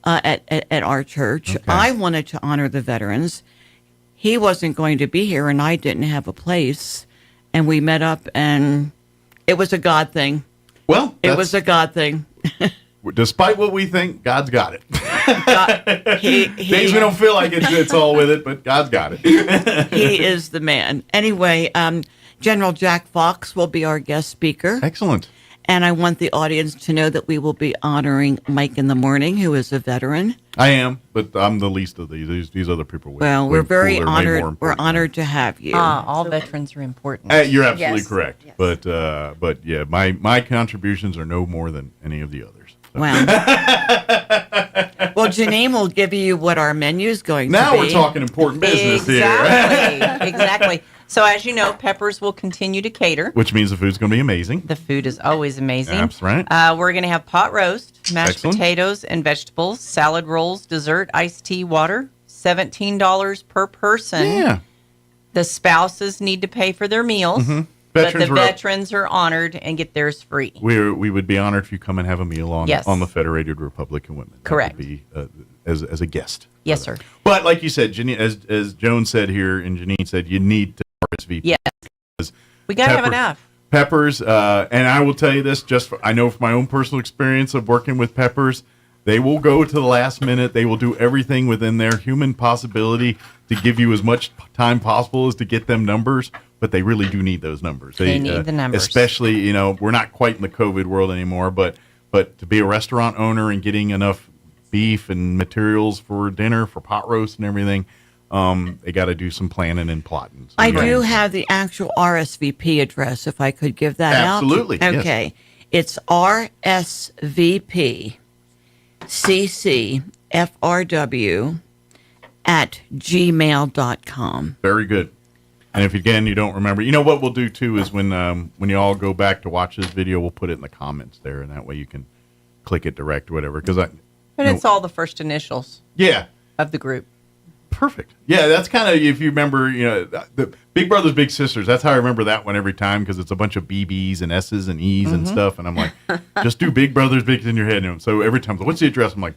at our church. Okay. I wanted to honor the veterans. He wasn't going to be here, and I didn't have a place. And we met up, and it was a God thing. Well, it was a God thing. Despite what we think, God's got it. Days we don't feel like it's all with it, but God's got it. He is the man. Anyway, General Jack Fox will be our guest speaker. Excellent. And I want the audience to know that we will be honoring Mike in the Morning, who is a veteran. I am, but I'm the least of these. These other people. We're very honored. We're honored to have you. All veterans are important. You're absolutely correct. Yes. But yeah, my contributions are no more than any of the others. So. Wow. Well, Janine will give you what our menu is going to be. Now we're talking important business here. Exactly. So as you know, Peppers will continue to cater. Which means the food's going to be amazing. The food is always amazing. That's right. We're going to have pot roast, mashed potatoes and vegetables, salad rolls, dessert, iced tea, water, $17 per person. Yeah. The spouses need to pay for their meals. Mm-hmm. But the veterans are honored and get theirs free. We would be honored if you come and have a meal on the Federated Republican Women. Correct. That would be as a guest. Yes, sir. But like you said, Janine, as Joan said here and Janine said, you need to RSVP. Yes. We got to have enough. Peppers, and I will tell you this, I know from my own personal experience of working with Peppers, they will go to the last minute. They will do everything within their human possibility to give you as much time possible as to get them numbers. But they really do need those numbers. They need the numbers. Especially, we're not quite in the COVID world anymore, but to be a restaurant owner and getting enough beef and materials for dinner, for pot roast and everything, they got to do some planning and plotting. So I do have the actual RSVP address, if I could give that out. Absolutely. Okay. Yes. It's RSVP ccfrw@gmail.com. Very good. And if, again, you don't remember, what we'll do, too, is when you all go back to watch this video, we'll put it in the comments there, and that way you can click it direct or whatever. But it's all the first initials of the group. perfect. Yeah, that's kind of, if you remember, the Big Brothers Big Sisters. That's how I remember that one every time, because it's a bunch of BBs and S's and E's and stuff. And I'm like, just do Big Brothers Big in your head. And so every time, what's the address? I'm like,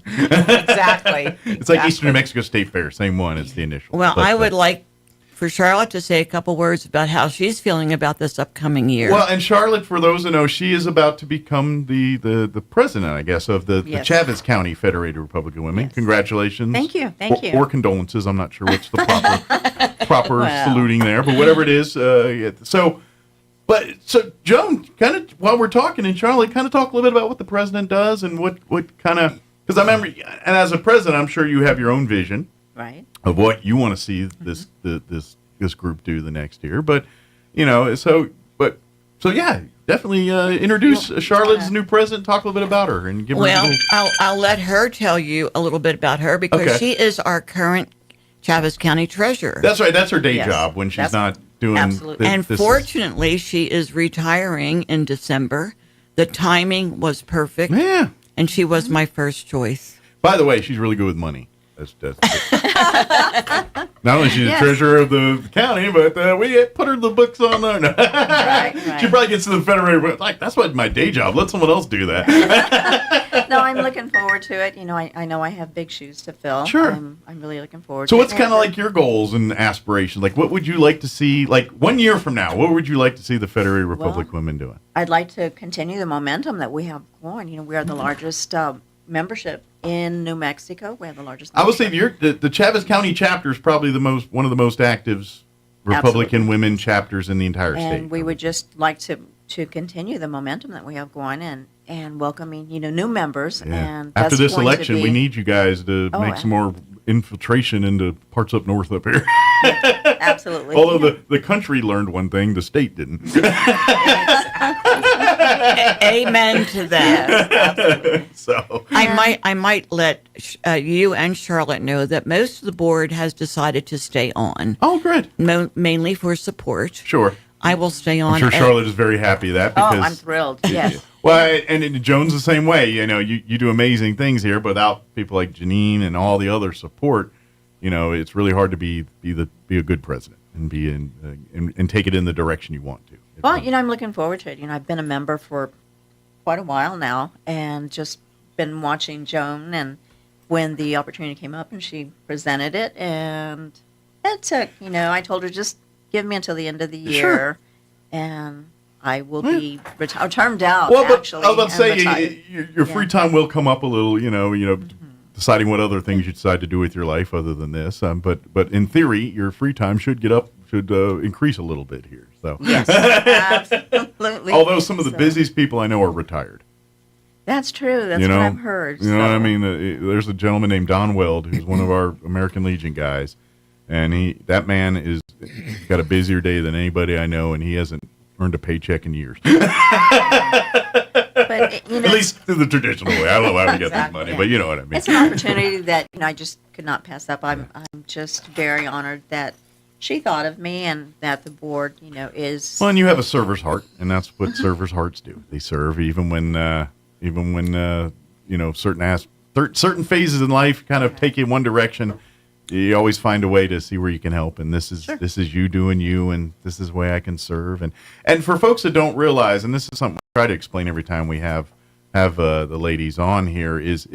Exactly. It's like Eastern New Mexico State Fair. Same one. It's the initial. Well, I would like for Charlotte to say a couple words about how she's feeling about this upcoming year. Well, and Charlotte, for those who know, she is about to become the president, I guess, of the Chavez County Federated Republic of Women. Yes. Congratulations. Thank you. Or condolences. I'm not sure what's the proper saluting there, but whatever it is. So Joan, kind of while we're talking, and Charlotte, kind of talk a little bit about what the president does and what kind of, because I remember, and as a president, I'm sure you have your own vision. Right. Of what you want to see this group do the next year, but definitely introduce Charlotte's new president. Talk a little bit about her and give her. Well, I'll let her tell you a little bit about her, because she is our current Chavez County treasurer. That's right. That's her day job when she's not doing. Absolutely. And fortunately, she is retiring in December. The timing was perfect. Yeah. And she was my first choice. By the way, she's really good with money. That's not only she's the treasurer of the county, but we put her the books on there. No. Right. She probably gets to the federated, like, that's what my day job. Let someone else do that. No, I'm looking forward to it. I know I have big shoes to fill. Sure. I'm really looking forward to it. So what's kind of like your goals and aspirations? Like, what would you like to see, like 1 year from now, what would you like to see the Federated Republic Women doing? I'd like to continue the momentum that we have going. We are the largest membership in New Mexico. We have the largest. I would say the Chavez County chapter is probably one of the most active Republican women chapters in the entire state. And we would just like to continue the momentum that we have going and welcoming new members. Yeah. And after this election, we need you guys to make some more infiltration into parts up north up here. Absolutely. Although the country learned one thing, the state didn't. Amen to that. Yes, absolutely. So I might let you and Charlotte know that most of the board has decided to stay on. Oh, good. Mainly for support. Sure. I will stay on. I'm sure Charlotte is very happy that. Because, I'm thrilled. Yes. Well, and Joan's the same way. You do amazing things here, but without people like Janine and all the other support, it's really hard to be a good president and be and take it in the direction you want to. Well, I'm looking forward to it. I've been a member for quite a while now, and just been watching Joan, and when the opportunity came up and she presented it, and it took, I told her, just give me until the end of the year, and I will be termed out. Well, but actually, I was about to say, your free time will come up a little, deciding what other things you decide to do with your life other than this. But in theory, your free time should increase a little bit here. So yes, absolutely. Although some of the busiest people I know are retired. That's true. That's what I've heard. You know what I mean? There's a gentleman named Don Weld, who's one of our American Legion guys, and that man is got a busier day than anybody I know, and he hasn't earned a paycheck in years. But at least through the traditional way. I don't know how we get this money, but you know what I mean. It's an opportunity that I just could not pass up. I'm just very honored that she thought of me, and that the board, is. Well, and you have a server's heart, and that's what servers' hearts do. They serve even when certain phases in life kind of take you in one direction. You always find a way to see where you can help, and this is you doing you, and this is the way I can serve. And for folks that don't realize, and this is something I try to explain every time we have the ladies on here, is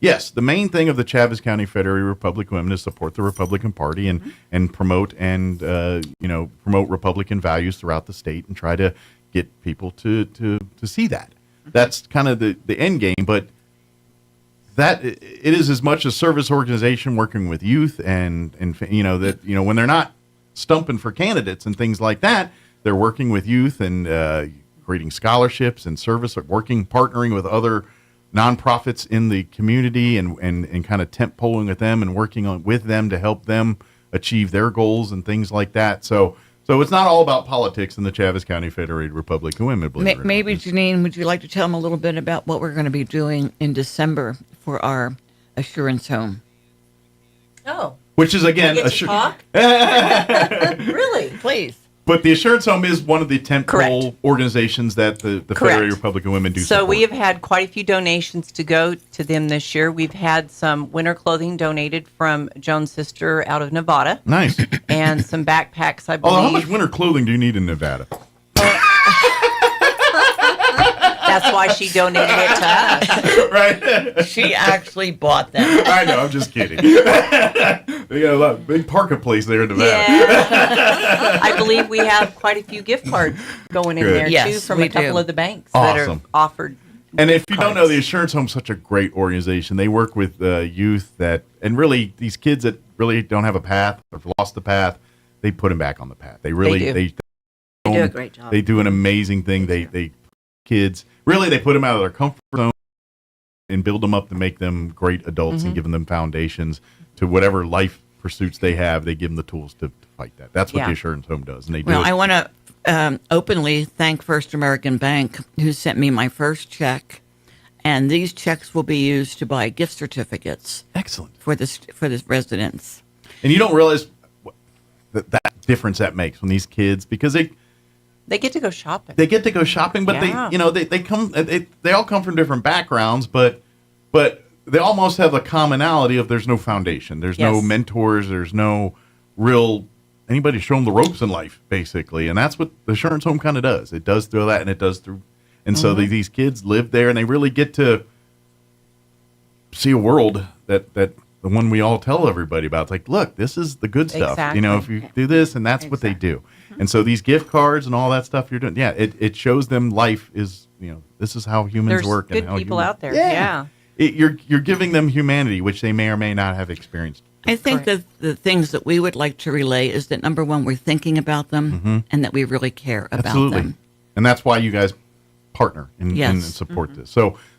yes, the main thing of the Chavez County Federated Republic of Women is support the Republican Party and promote promote Republican values throughout the state, and try to get people to see that. That's kind of the end game, but that it is as much a service organization working with youth and when they're not stumping for candidates and things like that, they're working with youth and creating scholarships and service, partnering with other nonprofits in the community and kind of tent poling with them and working with them to help them achieve their goals and things like that. So it's not all about politics in the Chavez County Federated Republic of Women. Maybe, Janine, would you like to tell them a little bit about what we're going to be doing in December for our Assurance Home? Oh. Which is, again, talk? Really? Please. But the Assurance Home is one of the tentpole organizations that the Federated Republican Women do So support. we have had quite a few donations to go to them this year. We've had some winter clothing donated from Joan's sister out of Nevada. Nice. And some backpacks, I believe. Although, how much winter clothing do you need in Nevada? That's why she donated it to us. Right? She actually bought them. I know, I'm just kidding. They got a lot, big parking place there in Nevada. Yeah. I believe we have quite a few gift cards going in Good. there, Yes, too, from we a couple do. of the banks that are Awesome. offered. And if you don't know, the Assurance Home is such a great organization. They work with youth that, and really these kids that really don't have a path or have lost the path, they put them back on the path. They really, They do a great job. They do an amazing thing. They kids, really, they put them out of their comfort zone and build them up to make them great adults and giving them foundations to whatever life pursuits they have. They give them the tools to fight that. That's what the Assurance Home does. And they do Well, it. I want to openly thank First American Bank, who sent me my first check, and these checks will be used to buy gift certificates. Excellent. For the residents. And you don't realize that difference that makes when these kids, because They get to go shopping. they get to go shopping, but Yeah. they all come from different backgrounds, but they almost have a commonality of there's no foundation, there's no Yes. mentors, there's no real anybody to show them the ropes in life, basically, and that's what the Assurance Home kind of does. It does through that, and it does through, and so these kids live there, and they really get to see a world that the one we all tell everybody about. It's like, look, this is the good stuff. Exactly. You know, if you do this, and that's what they do. And so these gift cards and all that stuff you're doing, it shows them life is, this is how humans There's work. good and how people humans- out there. Yeah. You're giving them humanity, which they may or may not have experienced. I think that the things that we would like to relay is that, number one, we're thinking about them and that we really care about Absolutely. them. And that's why you guys partner and support this.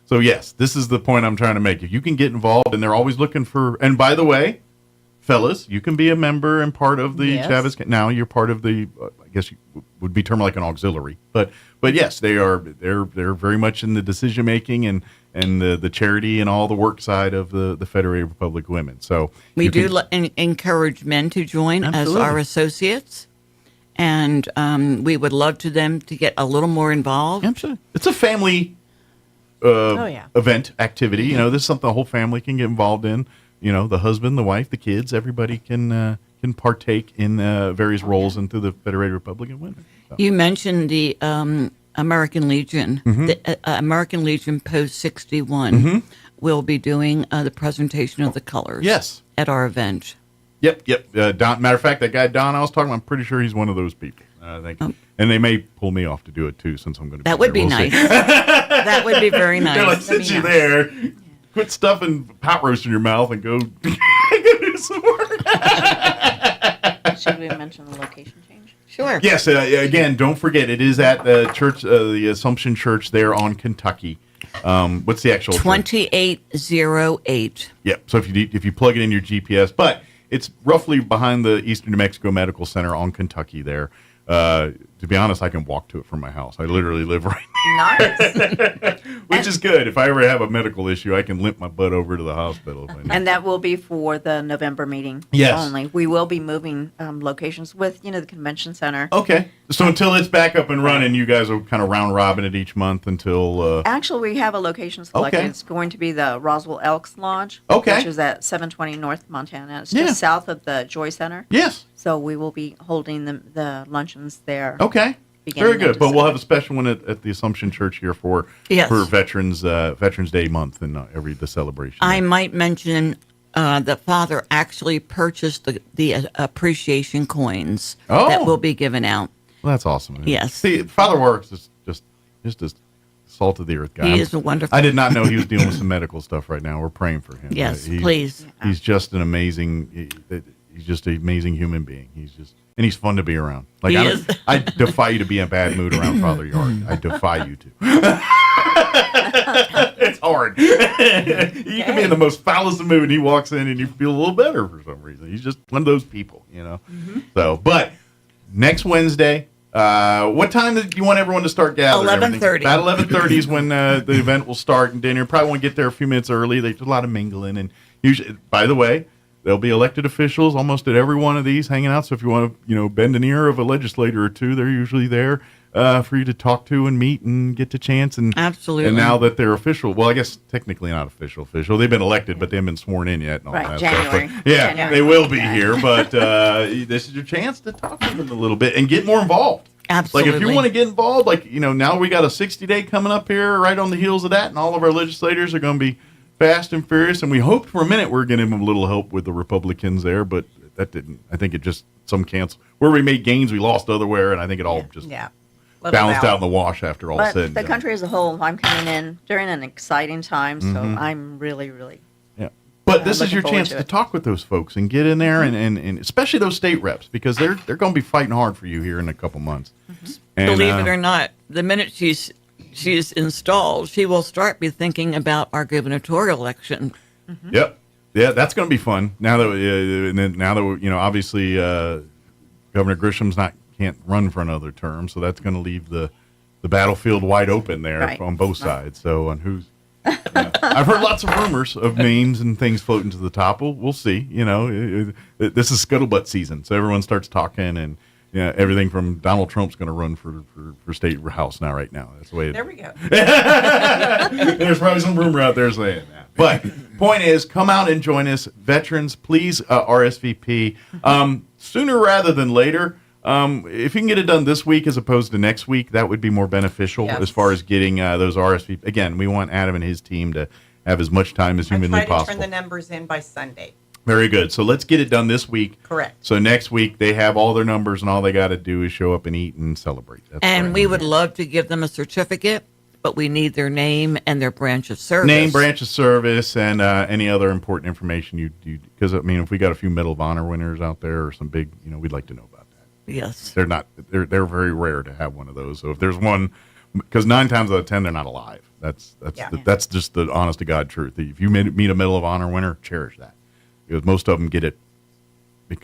So yes, this is the point I'm trying to make. If you can get involved, and they're always looking for, and by the way, fellas, you can be a member and part of the Yes. Chavez. Now you're part of the, I guess you would be termed like an auxiliary, but yes, they're very much in the decision making and the charity and all the work side of the Federated Republic of Women. So We you do can- encourage men to join Absolutely. as our associates, and we would love to them to get a little more involved. Absolutely. It's a family event activity. This is something the whole family can get involved in. The husband, the wife, the kids, everybody can partake in various roles into the Federated Republican Women. So. You mentioned the American Legion. Mhm. The American Legion Post 61 will be doing the presentation of the colors. Yes. At our event. Yep. Don, matter of fact, that guy Don I was talking about, I'm pretty sure he's one of those people. I think, and they may pull me off to do it too, since I'm going to. That would be nice. That would be very nice. They're like, That'd sit be you nice. there, quit stuffing pot roast in your mouth, and go do some work. Should we mention the location change? Sure. Yes. Again, don't forget, it is at the church, the Assumption Church there on Kentucky. What's the actual? 2808. Yep. So if you plug it in your GPS, but it's roughly behind the Eastern New Mexico Medical Center on Kentucky there. To be honest, I can walk to it from my house. I literally live right Nice. which is good. If I ever have a medical issue, I can limp my butt over to the hospital. If I need. And that will be for the November meeting Yes. only. We will be moving locations with, the convention center. Okay. So until it's back up and running, you guys will kind of round robin it each month until. Actually, we have a location selected. Okay. It's going to be the Roswell Elks Lodge, Okay. which is at 720 North Montana. It's Yeah. just south of the Joy Center. Yes. So we will be holding the luncheons there. Okay. beginning Very good. of But we'll December. have a special one at the Assumption Church here for Yes. Veterans Day month and the celebration. I might mention that Father actually purchased the appreciation coins that will be given out. Well, that's awesome. Yes. See, Father Works is just a salt of the earth guy. He is a wonderful. I did not know he was dealing with some medical stuff right now. We're praying for him. Yes, please. He's just an amazing. He's just an amazing human being. And he's fun to be around. Like He is. I defy you to be in a bad mood around Father Yard. I defy you to. It's hard. You can be in the most foulest of mood, and he walks in, and you feel a little better for some reason. He's just one of those people, So, but next Wednesday. What time do you want everyone to start gathering? 11:30. About 11:30 is when the event will start, and Daniel probably want to get there a few minutes early. There's a lot of mingling, and usually, by the way, there'll be elected officials almost at every one of these hanging out. So if you want to, bend an ear of a legislator or two, they're usually there for you to talk to and meet and get to chance. And absolutely. And now that they're official, well, I guess technically not official. They've been elected, but they haven't been sworn in yet. And all that January. Stuff. But, yeah, January. they will be here, but this is your chance to talk to them a little bit and get more involved. Absolutely. Like if you want to get involved, now we got a 60-day coming up here right on the heels of that, and all of our legislators are going to be fast and furious, and we hoped for a minute we were going to give them a little help with the Republicans there, but that didn't. I think it just cancel where we made gains, we lost otherwhere, and I think it all just balanced out in the wash after all said. But the country as a whole, I'm coming in during an exciting time, so I'm really, really. Yeah, but this is your chance to talk with those folks and get in there, and especially those state reps, because they're going to be fighting hard for you here in a couple months. And, believe it or not, the minute she's installed, she will start be thinking about our gubernatorial election. Yep. Yeah, that's going to be fun. Now that obviously Governor Grisham's can't run for another term, so that's going to leave the battlefield wide open there on both sides. So on who's I've heard lots of rumors of names and things floating to the top. We'll see. This is scuttlebutt season, so everyone starts talking and. Yeah, everything from Donald Trump's going to run for state house right now. That's the way. There we go. There's probably some rumor out there saying that. But point is, come out and join us, veterans. Please RSVP sooner rather than later. If you can get it done this week as opposed to next week, that would be more beneficial as far as getting those RSVP. Again, we want Adam and his team to have as much time as humanly possible. Try to turn the numbers in by Sunday. Very good. So let's get it done this week. Correct. So next week they have all their numbers, and all they got to do is show up and eat and celebrate. And we would love to give them a certificate, but we need their name and their branch of service. Name, branch of service, and any other important information you because if we got a few Medal of Honor winners out there or some big, we'd like to know about that. Yes. They're very rare to have one of those. So if there's one, because 9 times out of 10 they're not alive. That's just the honest to God truth. If you meet a Medal of Honor winner, cherish that. Because most of them get it,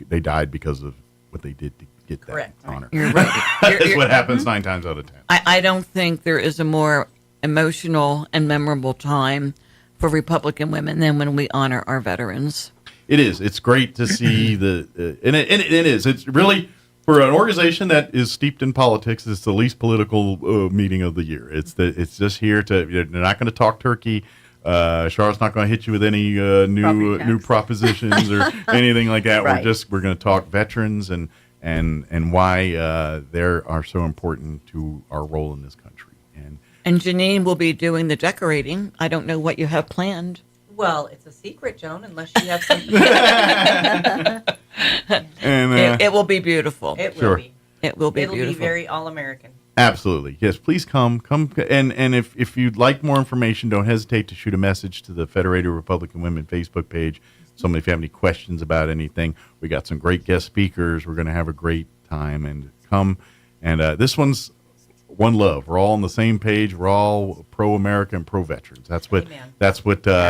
they died because of what they did to get that honor. You're right. That's what happens 9 times out of 10. I don't think there is a more emotional and memorable time for Republican women than when we honor our veterans. It is. It's great to see and it is. It's really, for an organization that is steeped in politics, it's the least political meeting of the year. It's just here they're not going to talk turkey. Charlotte's not going to hit you with any new propositions or anything like that. Right. We're going to talk veterans and why they are so important to our role in this country. And Janine will be doing the decorating. I don't know what you have planned. Well, it's a secret, Joan, unless you have something. And it will be beautiful. It will be. It will be beautiful. It'll be very all-American. Absolutely. Yes, please come. And if you'd like more information, don't hesitate to shoot a message to the Federated Republican Women Facebook page. If you have any questions about anything, we got some great guest speakers. We're going to have a great time, and come. And this one's one love. We're all on the same page. We're all pro-America and pro-veterans. That's what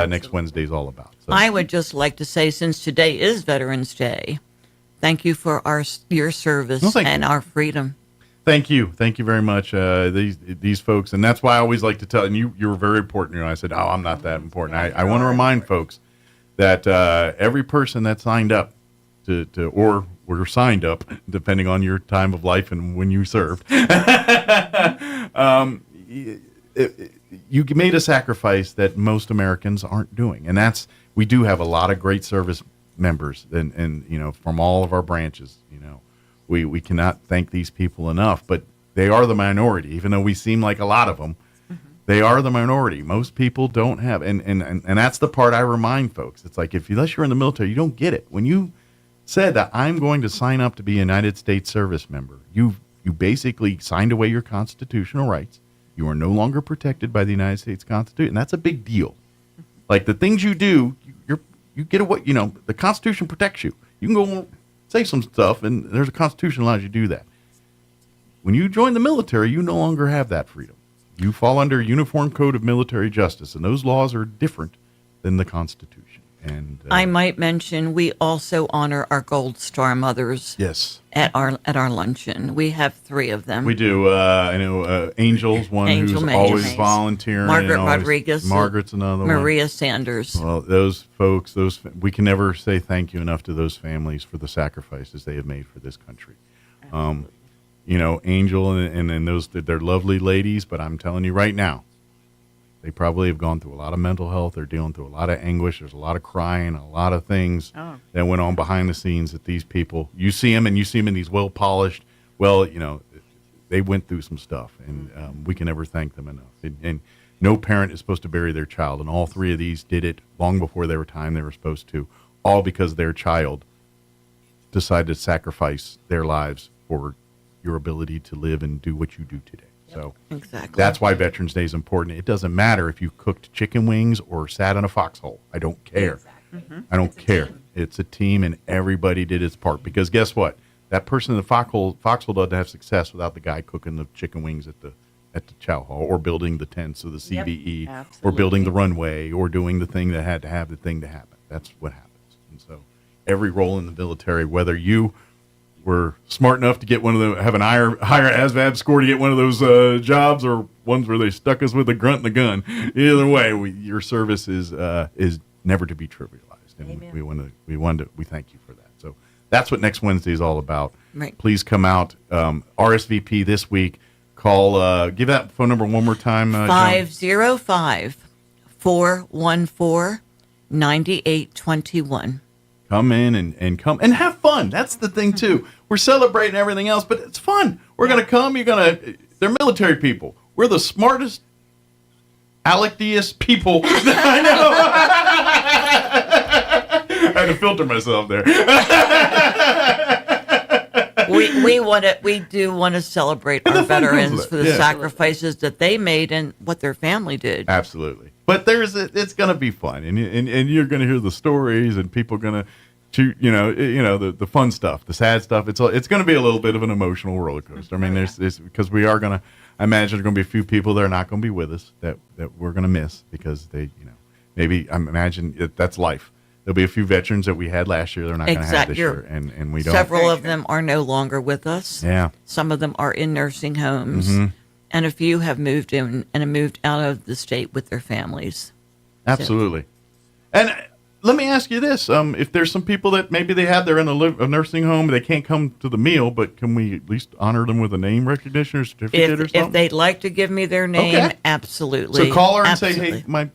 next Wednesday's all about. So. I would just like to say, since today is Veterans Day, thank you for your service and our freedom. Thank you very much. These folks, and that's why I always like to tell. And you were very important. I said, I'm not that important. I want to remind folks that every person that signed up or were signed up, depending on your time of life and when you served, you made a sacrifice that most Americans aren't doing, and we do have a lot of great service members, and from all of our branches. We cannot thank these people enough, but they are the minority. Even though we seem like a lot of them, they are the minority. Most people don't have, and that's the part I remind folks. It's like unless you're in the military, you don't get it. When you said that I'm going to sign up to be a United States service member, you basically signed away your constitutional rights. You are no longer protected by the United States Constitution, and that's a big deal. Like the things you do, you get away. The Constitution protects you. You can go say some stuff, and there's a Constitution that allows you to do that. When you join the military, you no longer have that freedom. You fall under Uniform Code of Military Justice, and those laws are different than the Constitution. And I might mention we also honor our Gold Star mothers. Yes. At our luncheon, we have 3 of them. We do. I know Angel's one Angel who's Mays. always volunteering. Margaret and always, Rodriguez. Margaret's another one. Maria Sanders. Well, those folks, we can never say thank you enough to those families for the sacrifices they have made for this country. Angel and those, they're lovely ladies, but I'm telling you right now, they probably have gone through a lot of mental health. They're dealing through a lot of anguish. There's a lot of crying, a lot of things that went on behind the scenes that these people, you see them in these well-polished, they went through some stuff, and we can never thank them enough. And no parent is supposed to bury their child, and all 3 of these did it long before they were supposed to, all because their child decided to sacrifice their lives for your ability to live and do what you do today. So exactly. That's why Veterans Day is important. It doesn't matter if you cooked chicken wings or sat in a foxhole. I don't care. Mm-hmm. I don't care. It's a team, and everybody did its part. Because guess what? That person in the foxhole doesn't have success without the guy cooking the chicken wings at the chow hall, or building the tents of the CBE, or building the runway, or doing the thing that had to have the thing to happen. That's what happens. And so every role in the military, whether you were smart enough to get have an higher ASVAB score to get one of those jobs, or ones where they stuck us with a grunt and a gun. Either way, your service is never to be trivialized, and we thank you for that. So that's what next Wednesday is all about. Right. Please come out. RSVP this week. Call. Give that phone number one more time. 505-414-9821. Come in and come and have fun. That's the thing too. We're celebrating everything else, but it's fun. We're gonna come. They're military people. We're the smartest, Alec-diest people that I know. I had to filter myself there. We do want to celebrate our veterans for the sacrifices that they made and what their family did. Absolutely. But it's going to be fun, and you're going to hear the stories, and people are going to shoot, the fun stuff, the sad stuff. It's going to be a little bit of an emotional roller coaster. I mean, because we are going to, I imagine there's going to be a few people that are not going to be with us that we're going to miss because they, maybe I imagine that's life. There'll be a few veterans that we had last year they're not going to have this year, and we don't. Several of them are no longer with us. Yeah. Some of them are in nursing homes. Mm-hmm. And a few have moved in and have moved out of the state with their families. Absolutely. And let me ask you this. If there's some people that maybe they're in a nursing home, they can't come to the meal, but can we at least honor them with a name recognition or certificate or something? If they'd like to give me their name, absolutely. So call her and say, hey, I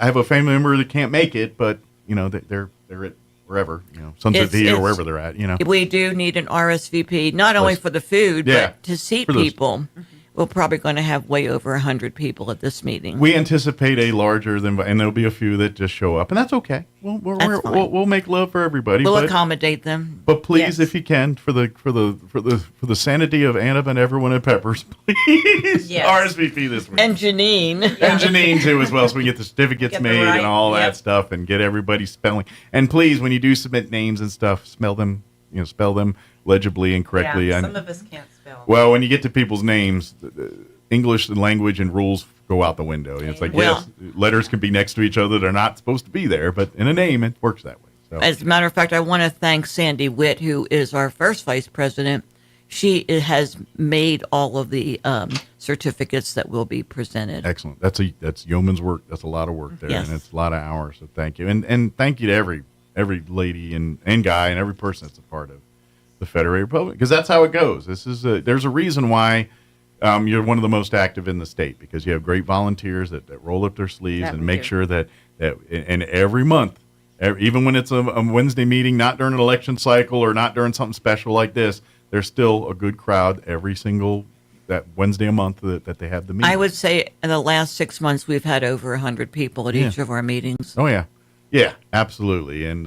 have a family member that can't make it, but, they're at wherever, Sunset View or wherever they're at, We do need an RSVP, not only for the food, but to seat people. We're probably going to have way over 100 people at this meeting. We anticipate a larger than, and there'll be a few that just show up, and that's okay. We'll make love for everybody. We'll accommodate them. But please, if you can, for the sanity of Anna and everyone at Peppers, please RSVP this week. And Janine. And Janine too, as well, so we get the certificates made and all that stuff, and get everybody spelling. And please, when you do submit names and stuff, spell them legibly and correctly. Yeah, some of us can't spell. Well, when you get to people's names, English and language and rules go out the window. It's like, yes, letters can be next to each other. They're not supposed to be there, but in a name, it works that way. So. As a matter of fact, I want to thank Sandy Witt, who is our first vice president. She has made all of the certificates that will be presented. Excellent. That's yeoman's work. That's a lot of work there, and it's a lot of hours. So thank you, and thank you to every lady and guy and every person that's a part of the Federated Republic, because that's how it goes. There's a reason why you're one of the most active in the state, because you have great volunteers that roll up their sleeves and make sure that and every month, even when it's a Wednesday meeting, not during an election cycle or not during something special like this, there's still a good crowd every single that Wednesday a month that they have the meeting. I would say in the last 6 months we've had over 100 people at each of our meetings. Oh yeah. Yeah, absolutely, and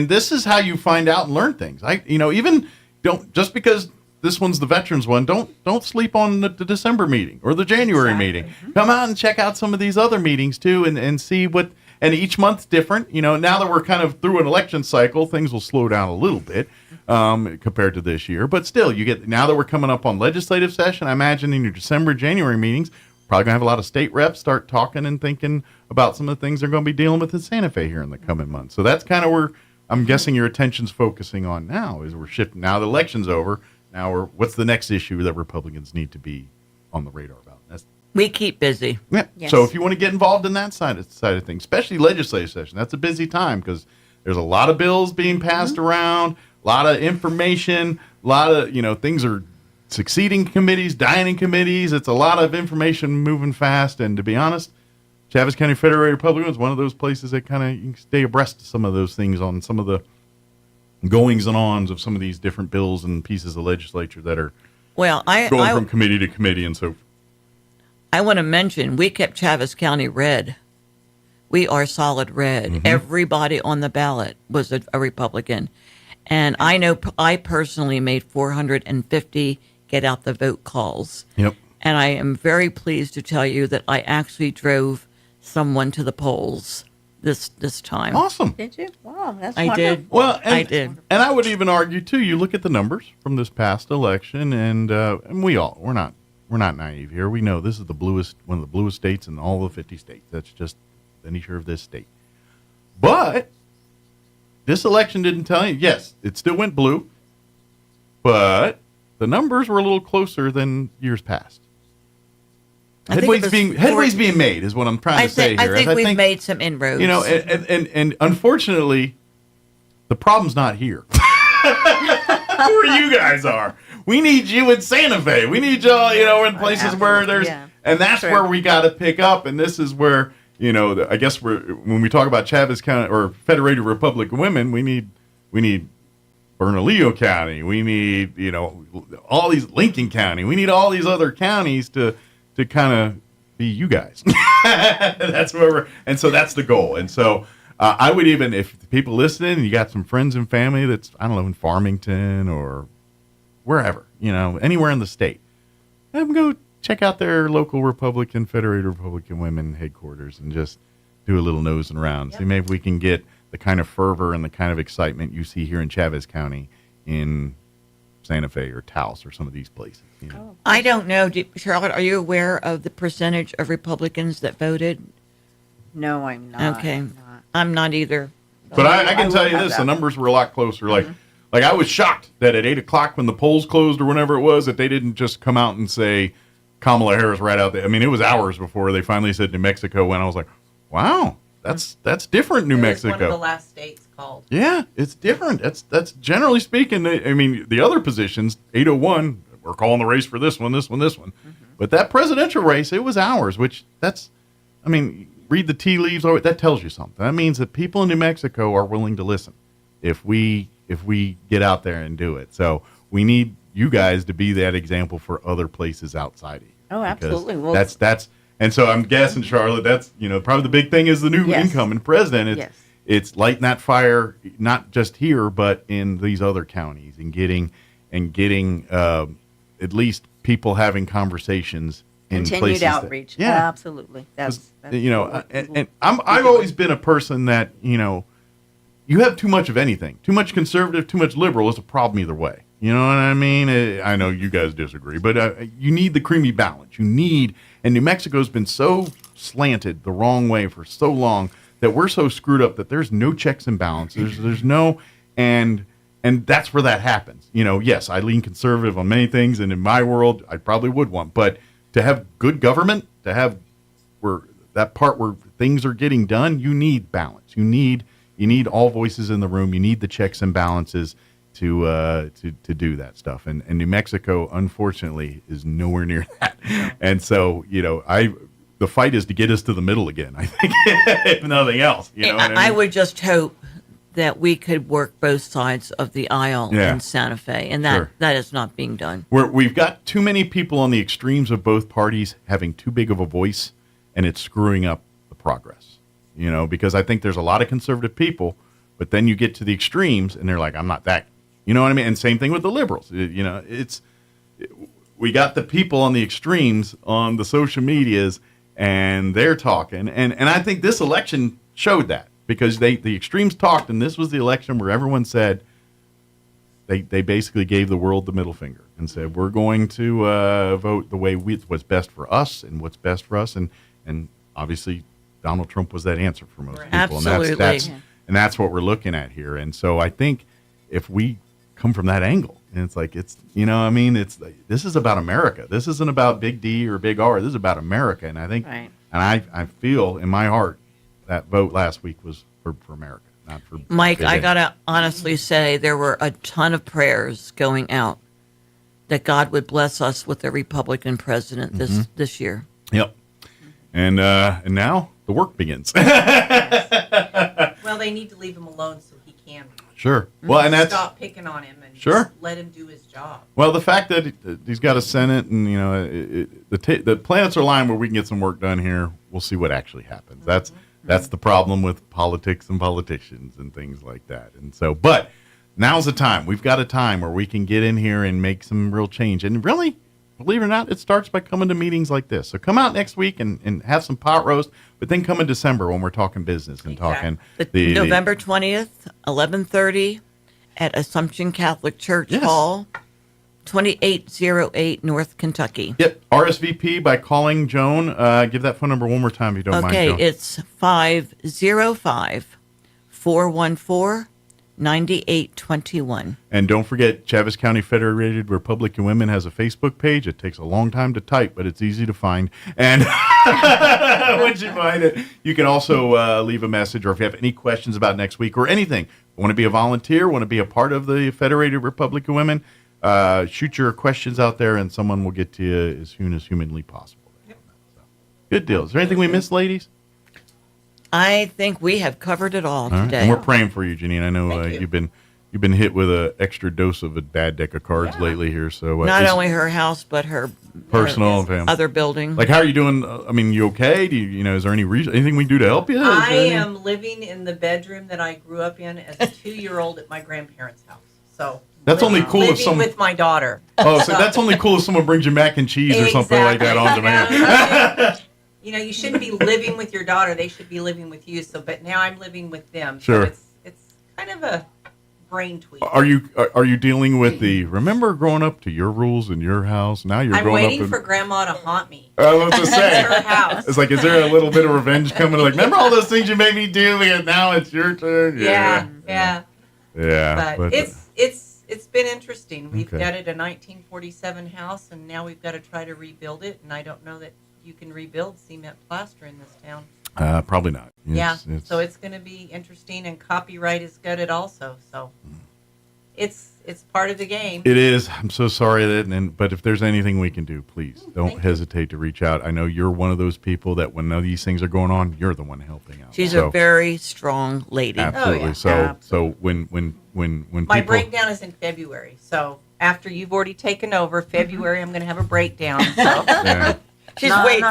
this is how you find out and learn things. Even don't just because this one's the veterans one. Don't sleep on the December meeting or the January meeting. Mm-hmm. Come out and check out some of these other meetings too, and see what. And each month's different. Now that we're kind of through an election cycle, things will slow down a little bit compared to this year. But still, now that we're coming up on legislative session, I imagine in your December, January meetings, probably going to have a lot of state reps start talking and thinking about some of the things they're going to be dealing with in Santa Fe here in the coming months. So that's kind of where I'm guessing your attention's focusing on now, is we're shifting. Now the election's over. Now what's the next issue that Republicans need to be on the radar about? We keep busy. Yeah. Yes. So if you want to get involved in that side of things, especially legislative session, that's a busy time because there's a lot of bills being passed around, a lot of information, a lot of, things are succeeding committees, dying in committees. It's a lot of information moving fast. And to be honest, Chaves County Federated Republican is one of those places that kind of you can stay abreast of some of those things on some of the goings and ons of some of these different bills and pieces of legislature that are going from committee to committee and so forth. I want to mention we kept Chaves County red. We are solid red. Mm-hmm. Everybody on the ballot was a Republican. And I know I personally made 450 get out the vote calls. Yep. And I am very pleased to tell you that I actually drove someone to the polls this time. Awesome. Did you? Wow, that's I wonderful. did. Well, I did. And I would even argue too, you look at the numbers from this past election and we're not naive here. We know this is one of the bluest states in all the 50 states. That's just the nature of this state. But this election didn't tell you. Yes, it still went blue, but the numbers were a little closer than years past. Headway's being made is what I'm trying to say here. I think we've made some inroads. And unfortunately, the problem's not here. Where you guys are. We need you in Santa Fe. We need y'all, in places where there's, and that's where we got to pick up. And this is where, I guess when we talk about Chaves County or Federated Republican women, we need Bernalillo County. We need, all these Lincoln County. We need all these other counties to kind of be you guys. That's where and so that's the goal. And so I would even, if people listening and you got some friends and family that's, I don't know, in Farmington or wherever, anywhere in the state, have them go check out their local Federated Republican Women headquarters and just do a little nosing around. Yep. See, maybe we can get the kind of fervor and the kind of excitement you see here in Chaves County in Santa Fe or Taos or some of these places. I don't know. Charlotte, are you aware of the percentage of Republicans that voted? No, I'm not. Okay. I'm not either. But I can tell you this, the numbers were a lot closer. Mm-hmm. Like I was shocked that at 8 o'clock when the polls closed or whenever it was, that they didn't just come out and say Kamala Harris right out there. I mean, it was hours before they finally said New Mexico when I was like, wow, that's different, New Mexico. One of the last states called. Yeah, it's different. That's generally speaking, I mean, the other positions, 801, we're calling the race for this one. Mm-hmm. But that presidential race, it was hours, which read the tea leaves, that tells you something. That means that people in New Mexico are willing to listen if we get out there and do it. So we need you guys to be that example for other places outside of you. Oh, absolutely. Well, that's and so I'm guessing, Charlotte, that's probably the big thing is the new incoming president. It's lighting that fire not just here but in these other counties and getting at least people having conversations in continued places outreach. Absolutely. That's and I've always been a person that you have too much of anything, too much conservative, too much liberal is a problem either way. You know what I mean? I know you guys disagree, but you need the creamy balance. And New Mexico's been so slanted the wrong way for so long that we're so screwed up that there's no checks and balances. There's no, and that's where that happens. Yes, I lean conservative on many things, and in my world, I probably would want, but to have good government, to have that part where things are getting done, you need balance. You need all voices in the room. You need the checks and balances to do that stuff. And New Mexico, unfortunately, is nowhere near that. And so, the fight is to get us to the middle again, I think, if nothing else. I would just hope that we could work both sides of the aisle in Santa Fe, and that is not being done. We've got too many people on the extremes of both parties having too big of a voice, and it's screwing up the progress. Because I think there's a lot of conservative people, but then you get to the extremes, and they're like, I'm not that. You know what I mean? And same thing with the liberals. We got the people on the extremes on the social medias, and they're talking. And I think this election showed that because the extremes talked, and this was the election where everyone said, They basically gave the world the middle finger and said, we're going to vote the way what's best for us and what's best for us. And obviously, Donald Trump was that answer for most people. Absolutely. And that's what we're looking at here. And so I think if we come from that angle, and it's like, it's, this is about America. This isn't about Big D or Big R. This is about America. And I think, and I feel in my heart that vote last week was for America, not for Mike. I got to honestly say there were a ton of prayers going out that God would bless us with a Republican president this year. Yep. And now the work begins. Well, they need to leave him alone so he can. Sure. Well, and that's stop picking on him and just let him do his job. Well, the fact that he's got a Senate and the planets are aligned where we can get some work done here. We'll see what actually happens. That's the problem with politics and politicians and things like that. And so, but now's the time. We've got a time where we can get in here and make some real change. And really, believe it or not, it starts by coming to meetings like this. So come out next week and have some pot roast, but then come in December when we're talking business and talking the November 20th, 11:30 at Assumption Catholic Church Hall, 2808 North Kentucky. Yep. RSVP by calling Joan. Give that phone number one more time if you don't mind, Joan. Okay, it's 505-414-9821. And don't forget, Chaves County Federated Republican Women has a Facebook page. It takes a long time to type, but it's easy to find. And once you find it, you can also leave a message, or if you have any questions about next week or anything, want to be a volunteer, want to be a part of the Federated Republican Women, shoot your questions out there, and someone will get to you as soon as humanly possible. Yep. So, good deal. Is there anything we missed, ladies? I think we have covered it all Right. today. And we're praying for you, Janine. I know you've been hit with an extra dose of a bad deck of cards lately here. So not only her house, but her personal and family. Other building. Like, how are you doing? I mean, you okay? Do you is there anything we can do to help you? I am living in the bedroom that I grew up in as a 2-year-old at my grandparents' house. So that's only cool if living someone with my daughter. Oh, so that's only cool if someone brings you mac and cheese or something like that on demand. You shouldn't be living with your daughter. They should be living with you. So, but now I'm living with them. Sure. So it's kind of a brain tweak. Are you dealing with remember growing up to your rules in your house? Now you're I'm growing up. waiting for Grandma to haunt me. I was to say. At her house. It's like, is there a little bit of revenge coming? Like, remember all those things you made me do, and now it's your turn. Yeah. But it's been interesting. We've Okay. gutted a 1947 house, and now we've got to try to rebuild it. And I don't know that you can rebuild cement plaster in this town. Probably not. So it's going to be interesting, and copyright is gutted also. So it's part of the game. It is. I'm so sorry but if there's anything we can do, please don't hesitate to reach out. I know you're one of those people that when these things are going on, you're the one helping out. She's a very strong lady. Absolutely. So when My people, breakdown is in February. So after you've already taken over, February, I'm going to have a breakdown. So. She's waiting.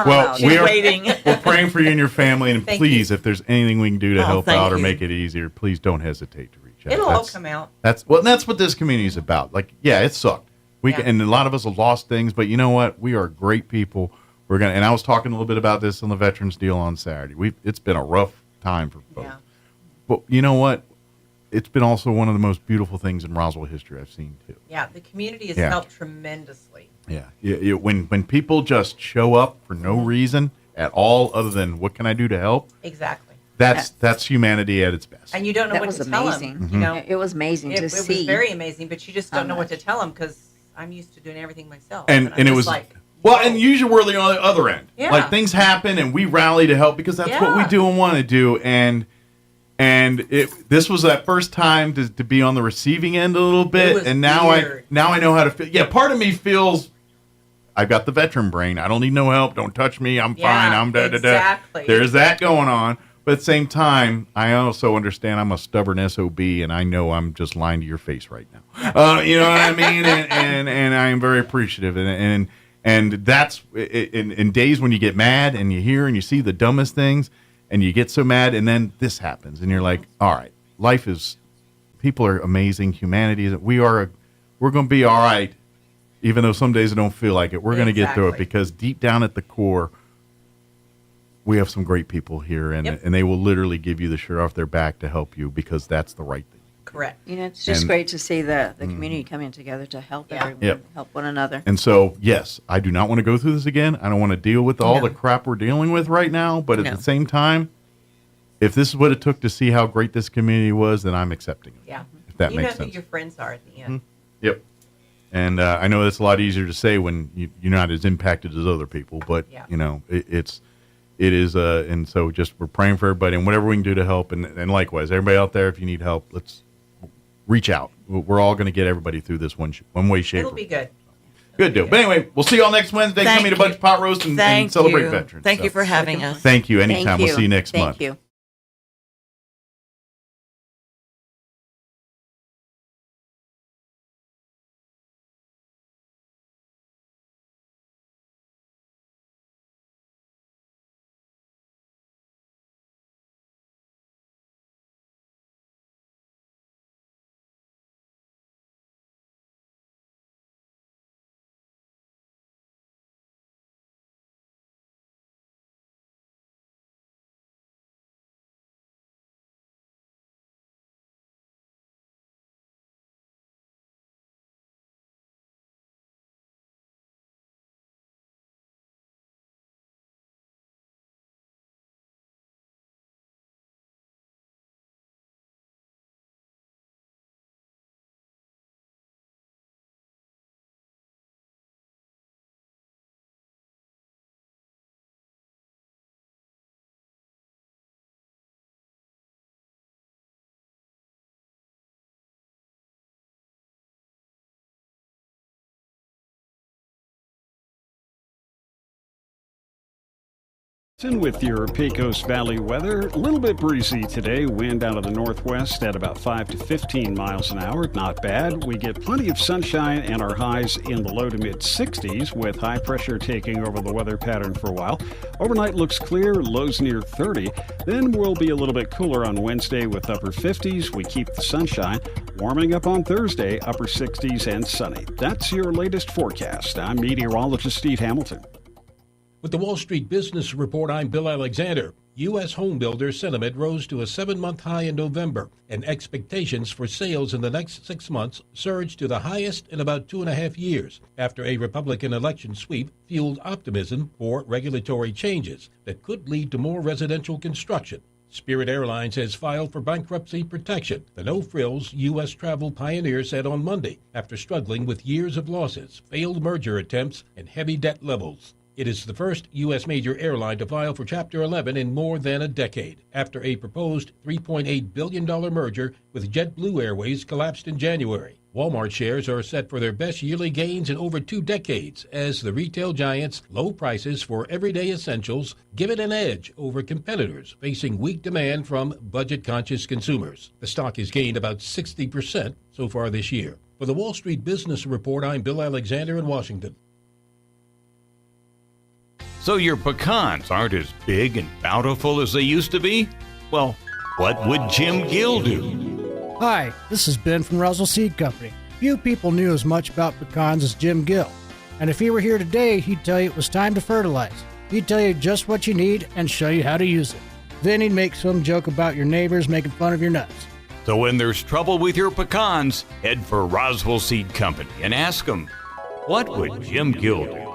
we're waiting. We're praying for you and your family, and Thank please, if there's anything we can do to help out or you. make it easier, please don't hesitate to reach out. It'll all come out. That's what this community is about. Like, it sucked. And a lot of us have lost things, but you know what? We are great people. And I was talking a little bit about this on the Veterans Deal on Saturday. It's been a rough time for folks. Yeah. But you know what? It's been also one of the most beautiful things in Roswell history I've seen too. Yeah, the community has helped tremendously. Yeah. When people just show up for no reason at all other than what can I do to help? Exactly. That's humanity at its best. And you don't know what to tell them. Mm-hmm. It was amazing to see. It was very amazing, but you just don't know what to tell them because I'm used to doing everything myself. And it was and usually we're the other end. Yeah. Like things happen and we rally to help because that's what we do and want to do. And this was that first time to be on the receiving end a little bit, and now I know how to feel. Yeah, part of me feels I've got the veteran brain. I don't need no help. Don't touch me. I'm fine. I'm exactly. There's that going on, but at the same time, I also understand I'm a stubborn SOB, and I know I'm just lying to your face right now. You know what I mean? And I am very appreciative, and that's in days when you get mad and you hear and you see the dumbest things. And you get so mad, and then this happens, and you're like, all right, people are amazing, humanity is, we're going to be all right, even though some days I don't feel like it. We're going to get through it because deep down at the core, we have some great people here, and they will literally give you the shirt off their back to help you because that's the right thing. Correct. It's just And- great to see the community coming together to help everyone, Yep. help one another. And so, yes, I do not want to go through this again. I don't want to deal with all the crap we're dealing with right now. But at No. the same time, if this is what it took to see how great this community was, then I'm accepting it. Yeah. If that you makes know sense. who your friends are at the end. Yep. And I know that's a lot easier to say when you're not as impacted as other people, but it is. And so just we're praying for everybody and whatever we can do to help. And likewise, everybody out there, if you need help, let's reach out. We're all going to get everybody through this one way, shape. It'll be good. Good deal. But anyway, we'll see you all next Wednesday. Thank Come eat a bunch of pot roast and Thank celebrate you. veterans. Thank you for having us. Thank you. Anytime. Thank We'll see you next month. Thank you. With your Pecos Valley weather, a little bit breezy today. Wind out of the northwest at about 5 to 15 miles an hour. Not bad. We get plenty of sunshine and our highs in the low to mid 60s with high pressure taking over the weather pattern for a while. Overnight looks clear, lows near 30. Then we'll be a little bit cooler on Wednesday with upper 50s. We keep the sunshine. Warming up on Thursday, upper 60s and sunny. That's your latest forecast. I'm meteorologist Steve Hamilton. With the Wall Street Business Report, I'm Bill Alexander. U.S. home builder sentiment rose to a 7-month high in November, and expectations for sales in the next 6 months surged to the highest in about 2.5 years after a Republican election sweep fueled optimism for regulatory changes that could lead to more residential construction. Spirit Airlines has filed for bankruptcy protection, the no-frills U.S. travel pioneer said on Monday, after struggling with years of losses, failed merger attempts, and heavy debt levels. It is the first U.S. major airline to file for Chapter 11 in more than a decade, after a proposed $3.8 billion merger with JetBlue Airways collapsed in January. Walmart shares are set for their best yearly gains in over 2 decades as the retail giant's low prices for everyday essentials give it an edge over competitors facing weak demand from budget-conscious consumers. The stock has gained about 60% so far this year. For the Wall Street Business Report, I'm Bill Alexander in Washington. So your pecans aren't as big and bountiful as they used to be? Well, what would Jim Gill do? Hi, this is Ben from Roswell Seed Company. Few people knew as much about pecans as Jim Gill. And if he were here today, he'd tell you it was time to fertilize. He'd tell you just what you need and show you how to use it. Then he'd make some joke about your neighbors making fun of your nuts. So when there's trouble with your pecans, head for Roswell Seed Company and ask them, what would Jim Gill do?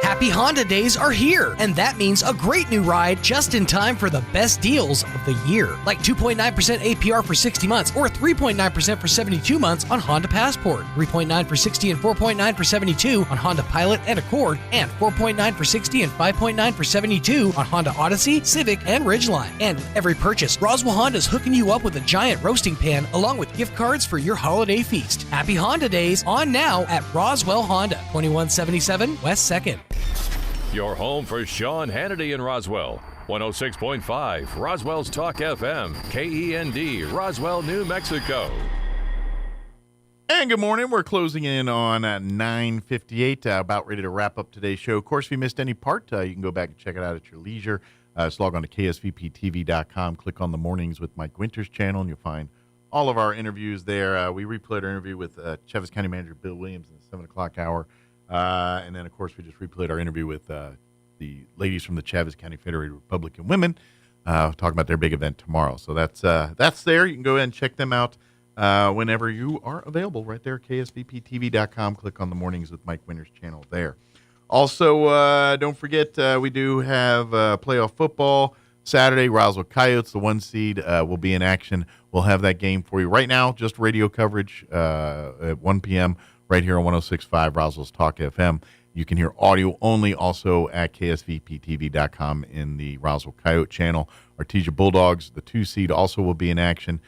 Happy Honda Days are here, and that means a great new ride just in time for the best deals of the year. Like 2.9% APR for 60 months or 3.9% for 72 months on Honda Passport, 3.9% for 60 and 4.9% for 72 on Honda Pilot and Accord, and 4.9% for 60 and 5.9% for 72 on Honda Odyssey, Civic, and Ridgeline. And with every purchase, Roswell Honda's hooking you up with a giant roasting pan along with gift cards for your holiday feast. Happy Honda Days on now at Roswell Honda, 2177 West 2nd. Your home for Sean Hannity in Roswell. 106.5 Roswell's Talk FM, KEND, Roswell, New Mexico. And good morning. We're closing in on 9:58, about ready to wrap up today's show. Of course, if you missed any part, you can go back and check it out at your leisure. Just log on to ksvptv.com, click on the Mornings with Mike Winters channel, and you'll find all of our interviews there. We replayed our interview with Chaves County Manager Bill Williams in the 7 o'clock hour. And then, of course, we just replayed our interview with the ladies from the Chaves County Federated Republican Women. talking about their big event tomorrow. So that's there. You can go ahead and check them out whenever you are available right there, ksvptv.com. Click on the Mornings with Mike Winters channel there. Also, don't forget, we do have playoff football Saturday. Roswell Coyotes, the 1 seed, will be in action. We'll have that game for you right now. Just radio coverage at 1 p.m. right here on 106.5 Roswell's Talk FM. You can hear audio only also at ksvptv.com in the Roswell Coyote channel. Artesia Bulldogs, the 2 seed, also will be in action,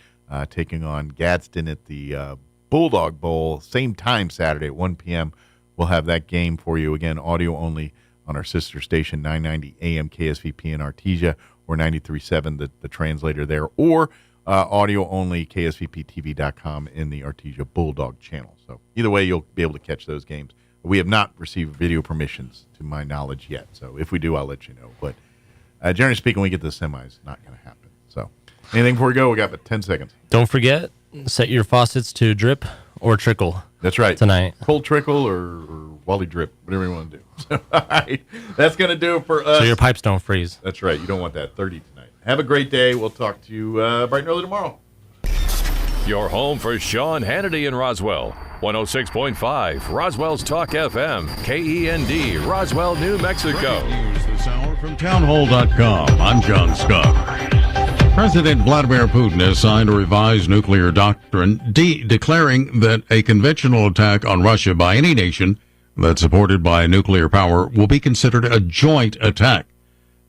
taking on Gadsden at the Bulldog Bowl, same time Saturday at 1 p.m. We'll have that game for you. Again, audio only on our sister station, 990 AM KSVP in Artesia, or 93.7, the translator there, or audio only, ksvptv.com in the Artesia Bulldog channel. So either way, you'll be able to catch those games. We have not received video permissions, to my knowledge, yet. So if we do, I'll let you know. But generally speaking, when we get to the semis, not going to happen. So anything before we go? We got about 10 seconds. Don't forget, set your faucets to drip or trickle. That's right. Tonight. Cold trickle or Wally drip, whatever you want to do. So, all right. That's going to do it for us. So your pipes don't freeze. That's right. You don't want that 30 tonight. Have a great day. We'll talk to you bright and early tomorrow. Your home for Sean Hannity in Roswell. 106.5 Roswell's Talk FM, KEND, Roswell, New Mexico. News this hour from townhall.com. I'm John Scott. President Vladimir Putin has signed a revised nuclear doctrine declaring that a conventional attack on Russia by any nation that's supported by nuclear power will be considered a joint attack.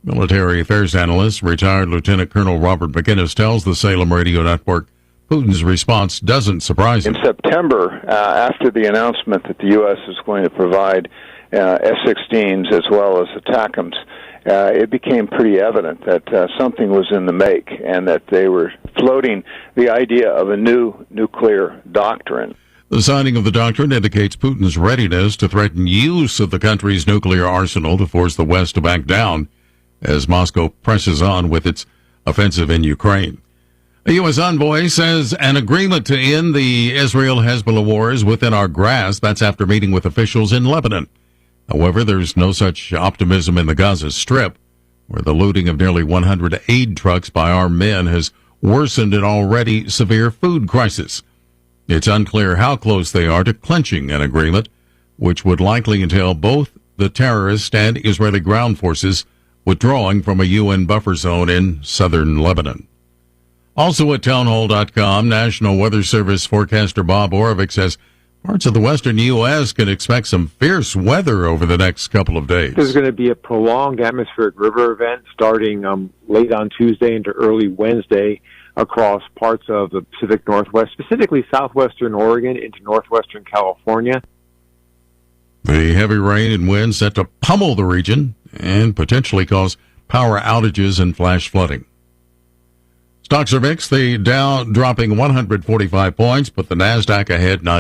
Military affairs analyst, retired Lieutenant Colonel Robert McInnes, tells the Salem Radio Network Putin's response doesn't surprise him. In September, after the announcement that the U.S. is going to provide F-16s as well as ATACMS, it became pretty evident that something was in the make and that they were floating the idea of a new nuclear doctrine. The signing of the doctrine indicates Putin's readiness to threaten use of the country's nuclear arsenal to force the West to back down as Moscow presses on with its offensive in Ukraine. A U.S. envoy says an agreement to end the Israel-Hezbollah war is within our grasp. That's after meeting with officials in Lebanon. However, there's no such optimism in the Gaza Strip, where the looting of nearly 100 aid trucks by armed men has worsened an already severe food crisis. It's unclear how close they are to clinching an agreement, which would likely entail both the terrorist and Israeli ground forces withdrawing from a UN buffer zone in southern Lebanon. Also at townhall.com, National Weather Service forecaster Bob Oravec says parts of the western U.S. can expect some fierce weather over the next couple of days. There's going to be a prolonged atmospheric river event starting late on Tuesday into early Wednesday across parts of the Pacific Northwest, specifically southwestern Oregon into northwestern California. The heavy rain and wind set to pummel the region and potentially cause power outages and flash flooding. Stocks are mixed, the Dow dropping 145 points, but the NASDAQ ahead 9.